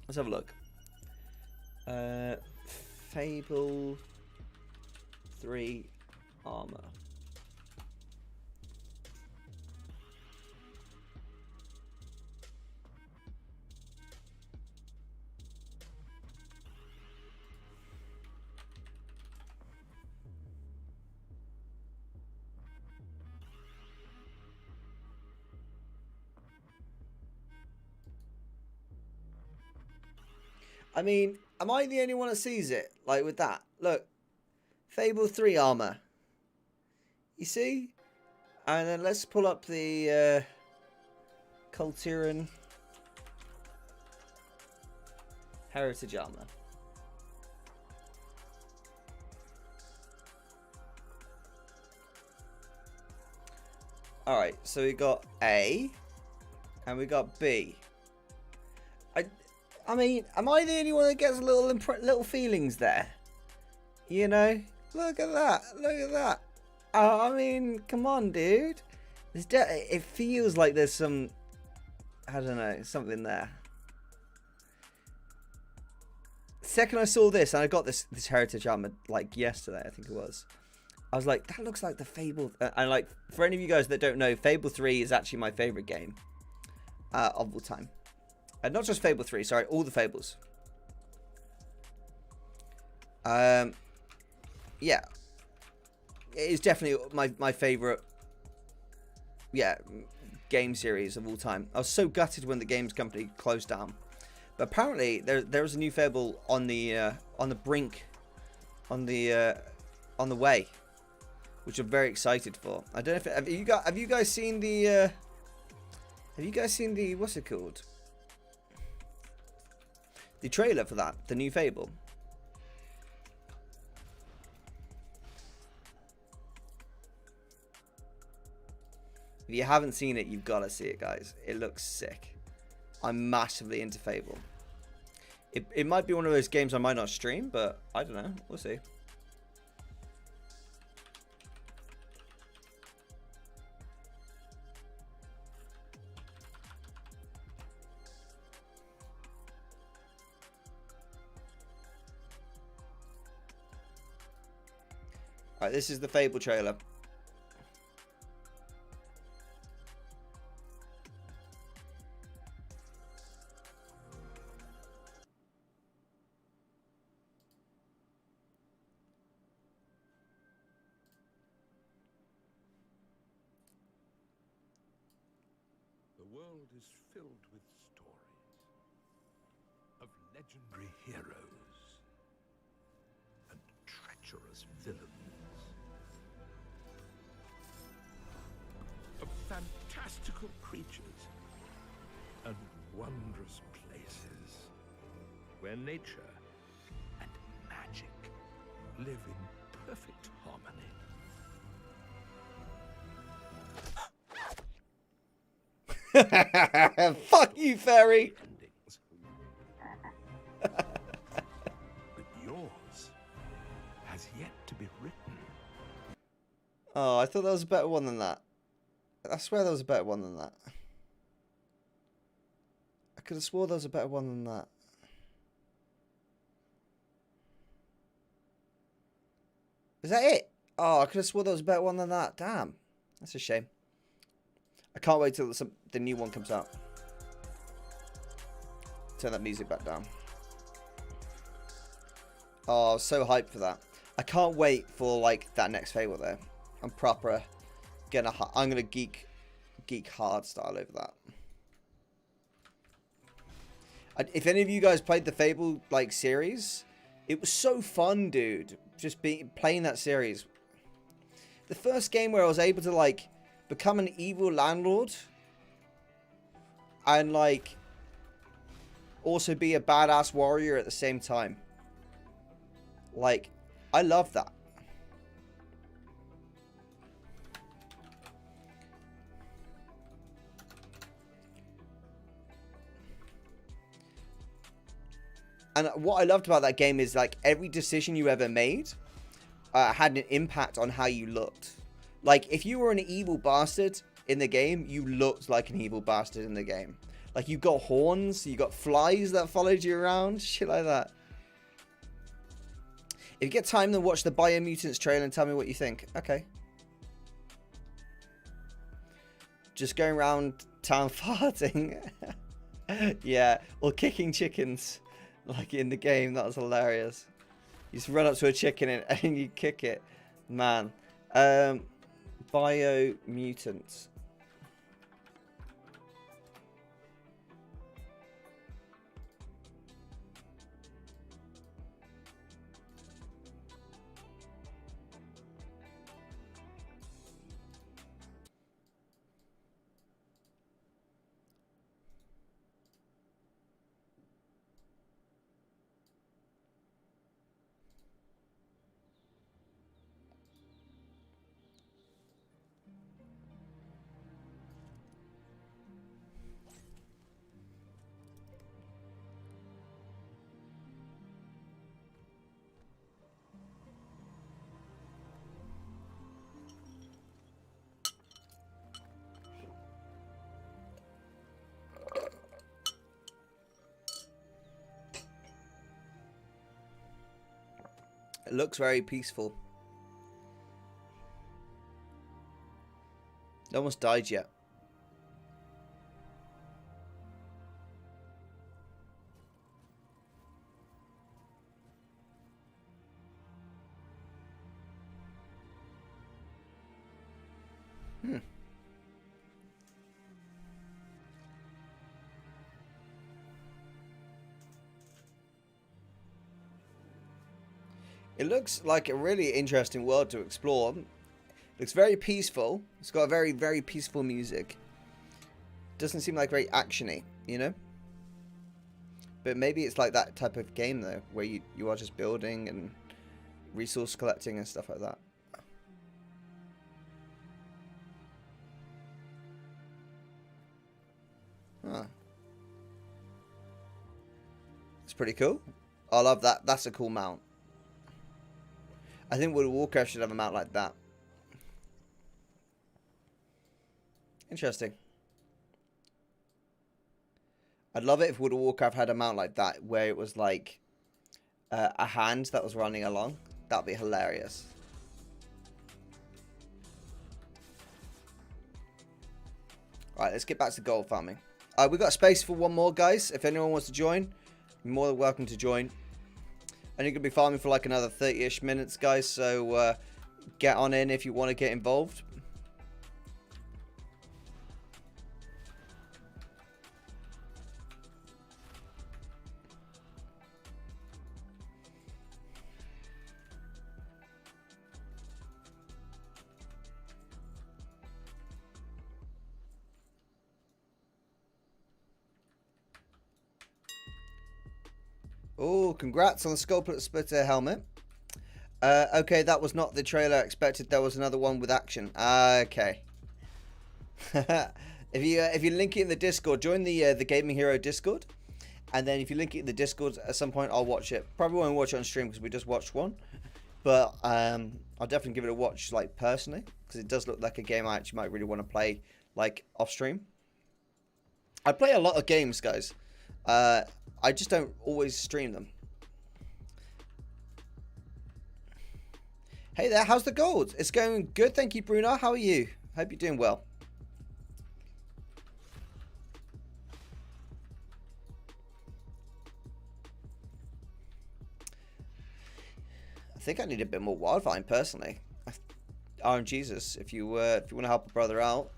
Let's have a look. Fable 3 armor. I mean, am I the only one that sees it? Like with that? Look. Fable 3 armor. You see? And then let's pull up the Culturan. Heritage armor. Alright, so we got A and we got B. I mean, am I the only one that gets little feelings there? You know? Look at that. Look at that. I mean, come on, dude. It feels like there's some, I don't know, something there. Second I saw this, and I got this heritage armor like yesterday, I think it was. I was like, that looks like the Fable. And like, for any of you guys that don't know, Fable 3 is actually my favorite game of all time. Not just Fable 3, sorry, all the Fables. Yeah, it is definitely my favorite, yeah, game series of all time. I was so gutted when the games company closed down, but apparently there was a new Fable on the brink, on the way, which I'm very excited for. I don't know if have you guys seen the what's it called? The trailer for that, the new Fable. If you haven't seen it, you've got to see it, guys. It looks sick. I'm massively into Fable. It might be one of those games I might not stream, but I don't know. We'll see. Alright, this is the Fable trailer.
The world is filled with stories of legendary heroes and treacherous villains, of fantastical creatures and wondrous places where nature and magic live in perfect harmony.
Fuck you, fairy.
But yours has yet to be written.
Oh, I thought there was a better one than that. I swear there was a better one than that. I could have swore there was a better one than that. Is that it? Oh, I could have swore there was a better one than that. Damn. That's a shame. I can't wait till the new one comes out. Turn that music back down. Oh, I was so hyped for that. I can't wait for like that next Fable though. I'm proper I'm gonna geek hard style over that. If any of you guys played the Fable like series, it was so fun, dude. Just playing that series. The first game where I was able to like become an evil landlord and like also be a badass warrior at the same time. Like, I love that. And what I loved about that game is like every decision you ever made had an impact on how you looked. Like, if you were an evil bastard in the game, you looked like an evil bastard in the game. Like, you got horns, you got flies that followed you around, shit like that. If you get time, then watch the Biomutants trailer and tell me what you think. Okay. Just going around town farting. Yeah, or kicking chickens. Like in the game, that was hilarious. You just run up to a chicken and you kick it. Man. Biomutants. It looks very peaceful. It almost died yet. It looks like a really interesting world to explore. It looks very peaceful. It's got a very, very peaceful music. Doesn't seem like very actiony, you know? But maybe it's like that type of game, though, where you are just building and resource collecting and stuff like that. Huh. It's pretty cool. I love that. That's a cool mount. I think World of Warcraft should have a mount like that. Interesting. I'd love it if World of Warcraft had a mount like that, where it was like a hand that was running along. That'd be hilarious. Alright, let's get back to gold farming. We've got space for one more, guys. If anyone wants to join, you're more than welcome to join. And you're going to be farming for like another 30-ish minutes, guys. So get on in if you want to get involved. Oh, congrats on the Sculptor Splitter helmet. Okay, that was not the trailer I expected. There was another one with action. Okay. If you link it in the Discord, join the Gaming Hero Discord, and then if you link it in the Discord at some point, I'll watch it. Probably won't watch it on stream because we just watched one, but I'll definitely give it a watch, like personally, because it does look like a game I actually might really want to play, like off stream. I play a lot of games, guys. I just don't always stream them. Hey there, how's the gold? It's going good, thank you, Bruno. How are you? Hope you're doing well. I think I need a bit more wildvine personally. Jesus, if you want to help a brother out,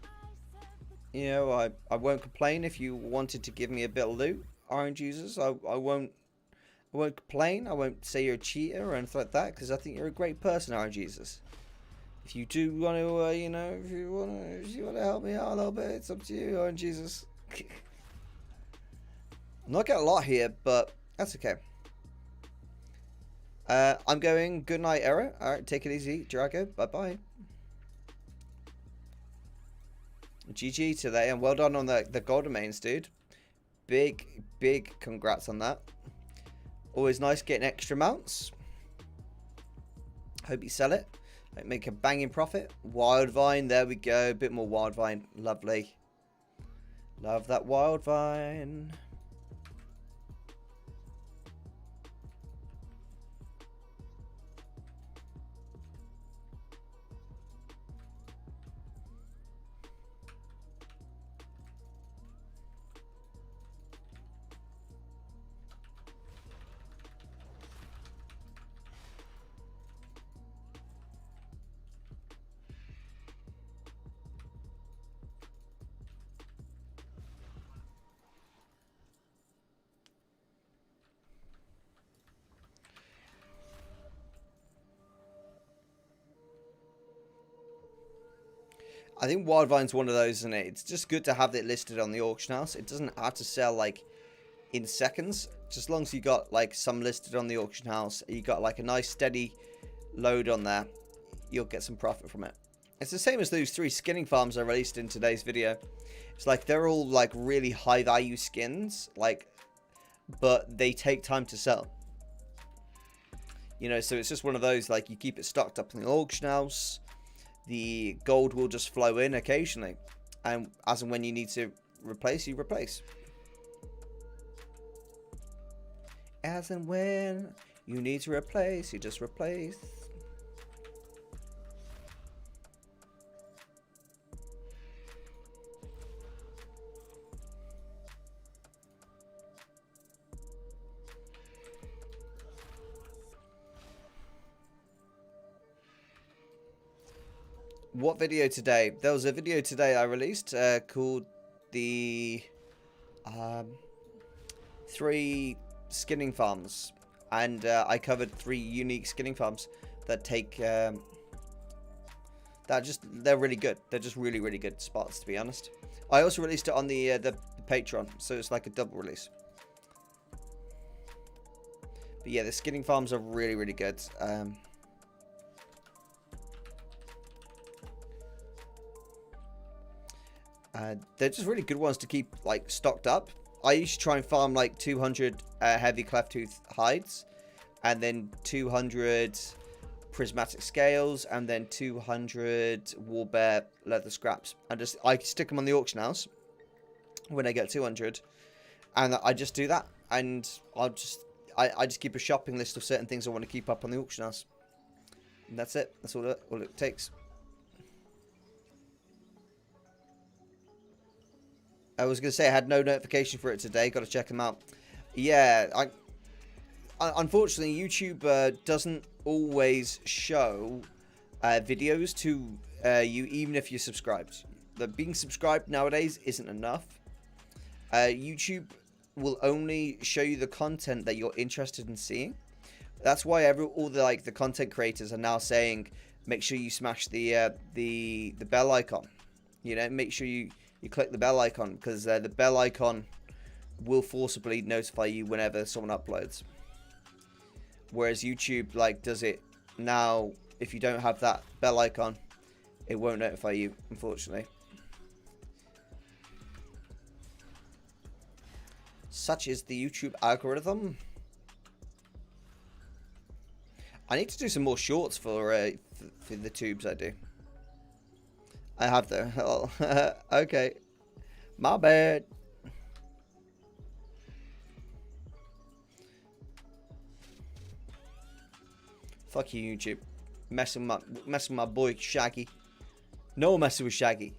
you know, I won't complain if you wanted to give me a bit of loot. Jesus, I won't complain. I won't say you're a cheater or anything like that, because I think you're a great person, Jesus. If you do want to, you know, if you want to help me out a little bit, it's up to you, Jesus. I'm not getting a lot here, but that's okay. I'm going. Good night, Era. All right, take it easy, Drago. Bye bye. GG today, and well done on the gold domains, dude. Big congrats on that. Always nice getting extra mounts. Hope you sell it. Make a banging profit. Wildvine, there we go. A bit more wildvine. Lovely. Love that wildvine. I think Wildvine's one of those, isn't it? It's just good to have it listed on the auction house. It doesn't have to sell like in seconds. Just as long as you got like some listed on the auction house, you got like a nice steady load on there, you'll get some profit from it. It's the same as those 3 skinning farms I released in today's video. It's like they're all like really high value skins, like, but they take time to sell. You know, so it's just one of those, like, you keep it stocked up in the auction house. The gold will just flow in occasionally, and as and when you need to replace, you replace. As and when You need to replace, you just replace. What video today? There was a video today I released called the 3 skinning farms, and I covered 3 unique skinning farms that take they're really good. They're just really good spots, to be honest. I also released it on the Patreon, so it's like a double release. But yeah, the skinning farms are really good. They're just really good ones to keep like stocked up. I used to try and farm like 200 heavy cleft tooth hides, and then 200 prismatic scales, and then 200 war bear leather scraps, and just I stick them on the auction house when I get 200, and I just do that, and I just keep a shopping list of certain things I want to keep up on the auction house, and that's it. That's all it takes. I was going to say I had no notification for it today. Got to check them out. Yeah, unfortunately, YouTube doesn't always show videos to you, even if you're subscribed. Being subscribed nowadays isn't enough. YouTube will only show you the content that you're interested in seeing. That's why all the content creators are now saying, make sure you smash the bell icon. You know, make sure you click the bell icon, because the bell icon will forcibly notify you whenever someone uploads. Whereas YouTube does it now. If you don't have that bell icon, it won't notify you, unfortunately. Such is the YouTube algorithm. I need to do some more shorts for the tubes I do. I have though. Oh, okay. My bad. Fuck you, YouTube. Messing with my boy Shaggy. No messing with Shaggy.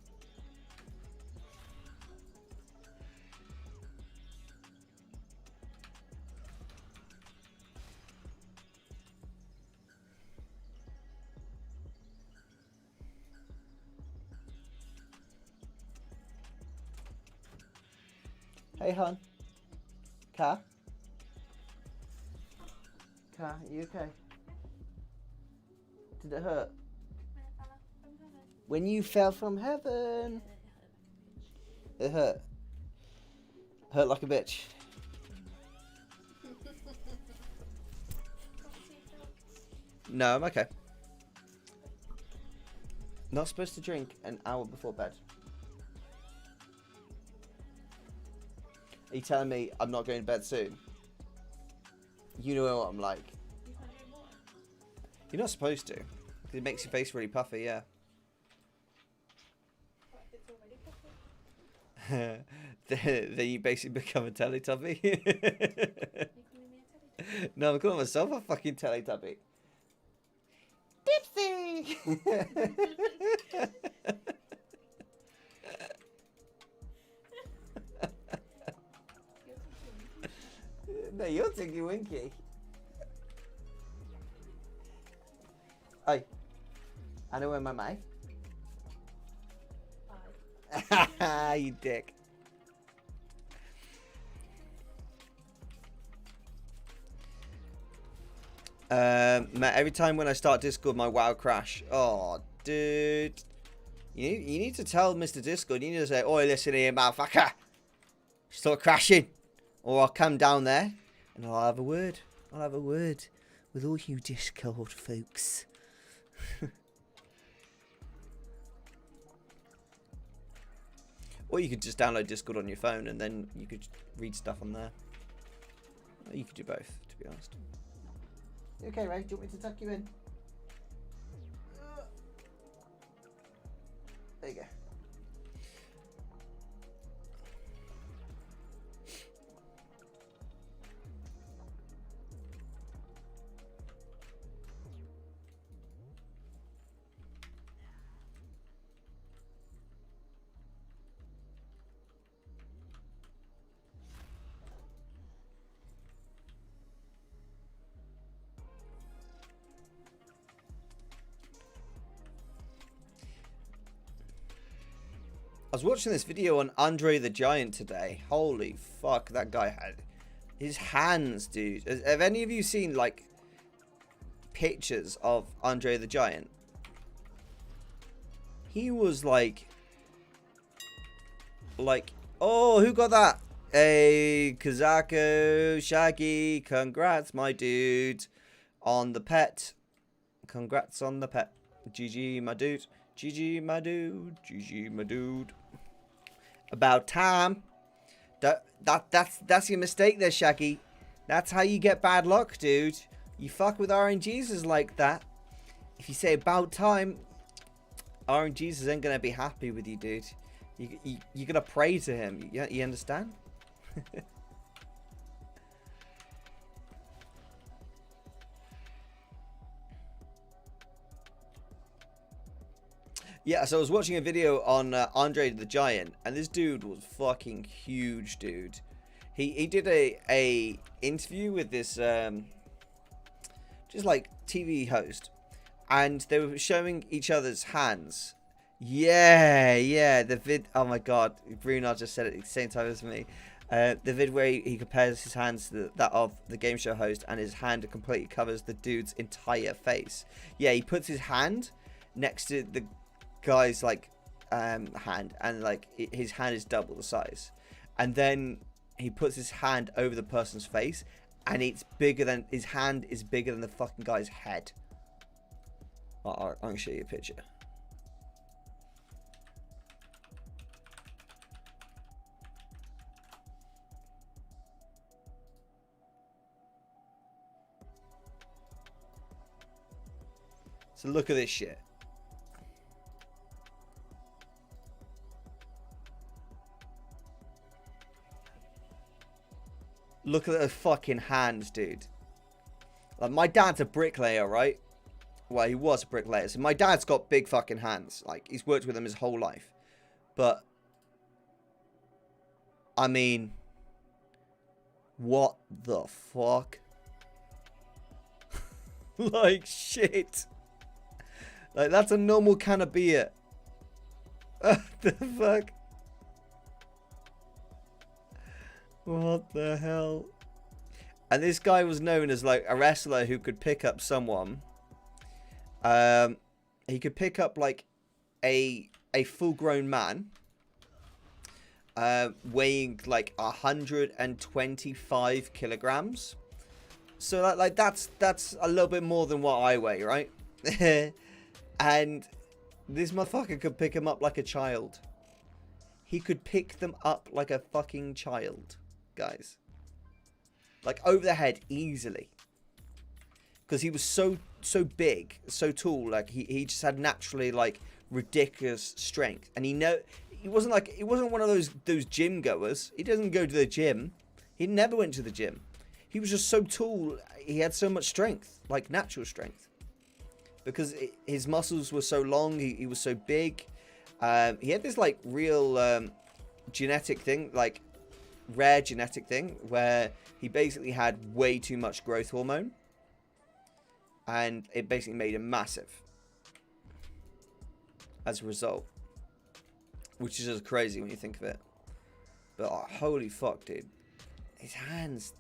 Hey, hon. Car? Car, you okay? Did it hurt? When you fell from heaven. It hurt. Hurt like a bitch. No, I'm okay. Not supposed to drink an hour before bed. Are you telling me I'm not going to bed soon? You know what I'm like. You're not supposed to. It makes your face really puffy, yeah. Then you basically become a Teletubby. No, I'm calling myself a fucking Teletubby. Dipsy! No, you're Tinky Winky. Hey, I know where my mic. You dick. Matt, every time when I start Discord, my WoW crash. Oh, dude. You need to tell Mr. Discord, you need to say, oi, listen here, motherfucker. Start crashing. Or I'll come down there and I'll have a word. I'll have a word with all you Discord folks. Or you could just download Discord on your phone and then you could read stuff on there. You could do both, to be honest. Okay, Ray, do you want me to tuck you in? There you go. I was watching this video on Andre the Giant today. Holy fuck, that guy had his hands, dude. Have any of you seen like pictures of Andre the Giant? He was like, oh, who got that? Hey, Kazako, Shaggy, congrats, my dude, on the pet. Congrats on the pet. GG, my dude. GG, my dude. GG, my dude. About time. That's your mistake there, Shaggy. That's how you get bad luck, dude. You fuck with RNGs like that. If you say about time, RNGs ain't gonna be happy with you, dude. You're gonna pray to him. You understand? Yeah, so I was watching a video on Andre the Giant, and this dude was fucking huge, dude. He did a interview with this just like TV host, and they were showing each other's hands. Yeah, the vid. Oh my god, Bruno just said it at the same time as me. The vid where he compares his hands to that of the game show host, and his hand completely covers the dude's entire face. Yeah, he puts his hand next to the guy's like hand, and like his hand is double the size, and then he puts his hand over the person's face, and it's bigger than his hand is bigger than the fucking guy's head. I'm gonna show you a picture. So look at this shit. Look at the fucking hands, dude. Like, my dad's a bricklayer, right? Well, he was a bricklayer. So my dad's got big fucking hands. Like, he's worked with them his whole life. But, I mean, what the fuck? Like, shit. Like, that's a normal can of beer. What the fuck? What the hell? And this guy was known as like a wrestler who could pick up someone. He could pick up like a full-grown man, weighing like 125 kilograms. So like that's a little bit more than what I weigh, right? And this motherfucker could pick him up like a child. He could pick them up like a fucking child, guys. Like over the head easily. Because he was so big, so tall. Like he just had naturally like ridiculous strength. And he wasn't one of those gym goers. He doesn't go to the gym. He never went to the gym. He was just so tall. He had so much strength, like natural strength. Because his muscles were so long, he was so big. He had this like real genetic thing, like rare genetic thing, where he basically had way too much growth hormone. And it basically made him massive. As a result. Which is just crazy when you think of it. But oh, holy fuck, dude. His hands...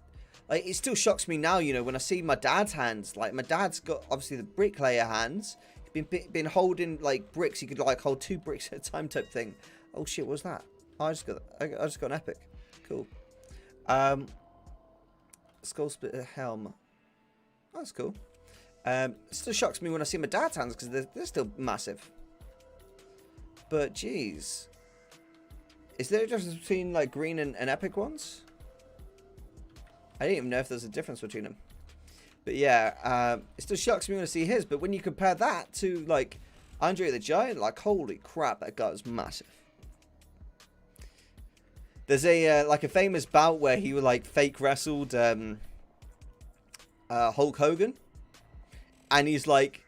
Like, it still shocks me now, you know, when I see my dad's hands. Like, my dad's got, obviously, the bricklayer hands. He's been holding, like, bricks. He could, like, hold 2 bricks at a time type thing. Oh, shit, what was that? Oh, I just got an epic. Cool. Skull splitter helm. Oh, that's cool. It still shocks me when I see my dad's hands, because they're still massive. But, jeez. Is there a difference between, like, green and epic ones? I didn't even know if there's a difference between them. But yeah, it still shocks me when I see his. But when you compare that to, like, Andre the Giant, like, holy crap, that guy was massive. There's a, like, a famous bout where he, like, fake wrestled Hulk Hogan. And he's, like,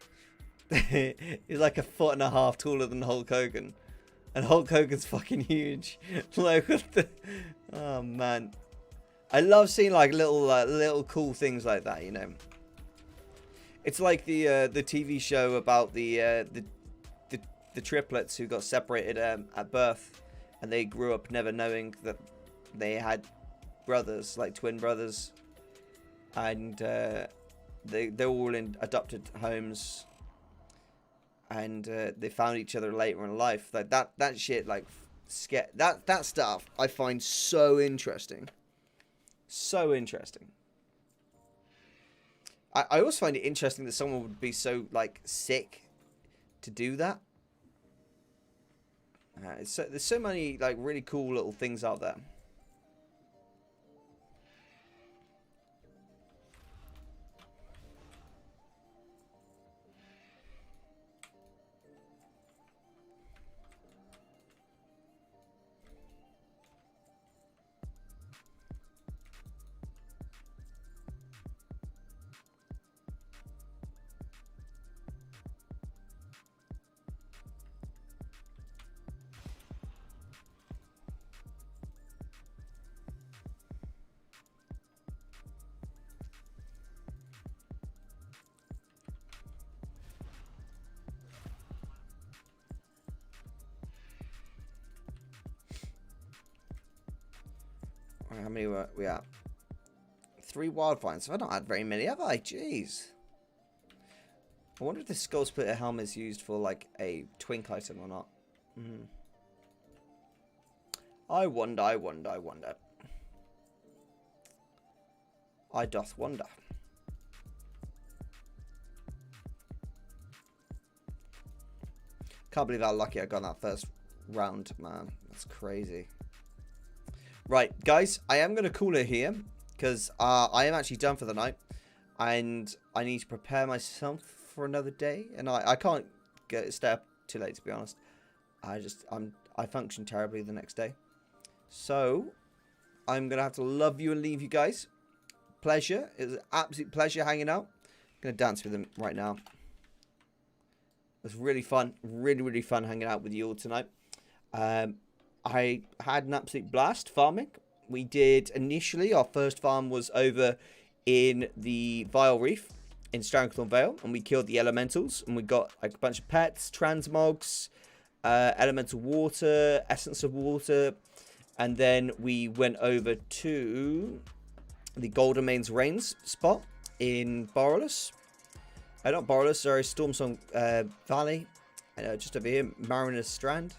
he's, like, 1.5 foot taller than Hulk Hogan. And Hulk Hogan's fucking huge. Like, what the... Oh, man. I love seeing like little cool things like that, you know. It's like the TV show about the triplets who got separated at birth and they grew up never knowing that they had brothers, like twin brothers, and they're all in adopted homes, and they found each other later in life. Like that shit, like that stuff I find so interesting. So interesting. I also find it interesting that someone would be so like sick to do that. There's so many like really cool little things out there. How many were we at? 3 wild finds. I've not had very many, have I? Jeez. I wonder if the skull splitter helmet is used for like a twink item or not. I wonder. I doth wonder. Can't believe how lucky I got in that first round, man. That's crazy. Right, guys, I am going to call it here because I am actually done for the night, and I need to prepare myself for another day, and I can't stay up too late, to be honest. I function terribly the next day, so I'm going to have to love you and leave you guys. Pleasure. It was an absolute pleasure hanging out. I'm going to dance with them right now. It was really fun, really fun hanging out with you all tonight. I had an absolute blast farming. We did initially, our first farm was over in the Vile Reef in Stranglethorn Vale, and we killed the elementals, and we got like a bunch of pets, transmogs, elemental water, essence of water, and then we went over to the Golden Mains Rains spot in Borrelus. Not Borrelus, sorry, Stormsong Valley, just over here, Mariner's Strand.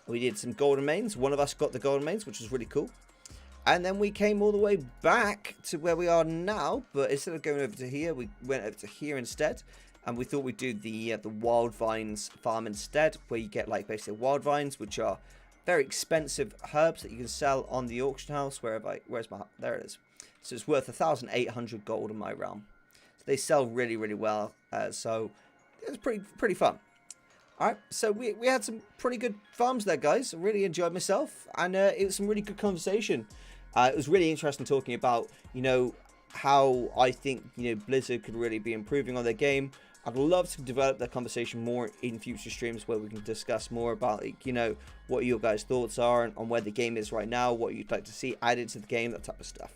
We did some golden mains. One of us got the golden mains, which was really cool. And then we came all the way back to where we are now. But instead of going over to here, we went over to here instead. And we thought we'd do the wild vines farm instead, where you get like basically wild vines, which are very expensive herbs that you can sell on the auction house. There it is. So it's worth 1,800 gold in my realm. So they sell really well. So it was pretty fun. Alright, so we had some pretty good farms there, guys. I really enjoyed myself, and it was some really good conversation. It was really interesting talking about, you know, how I think, you know, Blizzard could really be improving on their game. I'd love to develop that conversation more in future streams where we can discuss more about, like, you know, what your guys' thoughts are on where the game is right now, what you'd like to see added to the game, that type of stuff.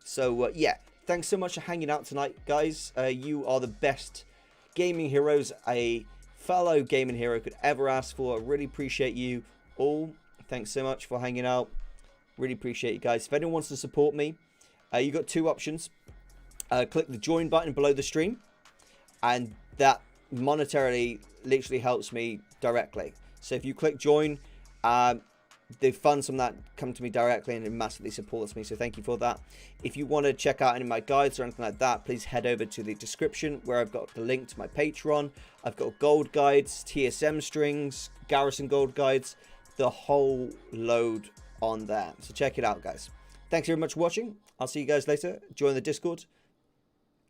So, yeah, thanks so much for hanging out tonight, guys. You are the best gaming heroes a fellow gaming hero could ever ask for. I really appreciate you all. Thanks so much for hanging out. Really appreciate you guys. If anyone wants to support me, you got 2 options. Click the join button below the stream, and that monetarily literally helps me directly. So if you click join, the funds from that come to me directly, and it massively supports me, so thank you for that. If you want to check out any of my guides or anything like that, please head over to the description where I've got the link to my Patreon. I've got gold guides, TSM strings, garrison gold guides, the whole load on there. So check it out, guys. Thanks very much for watching. I'll see you guys later. Join the Discord.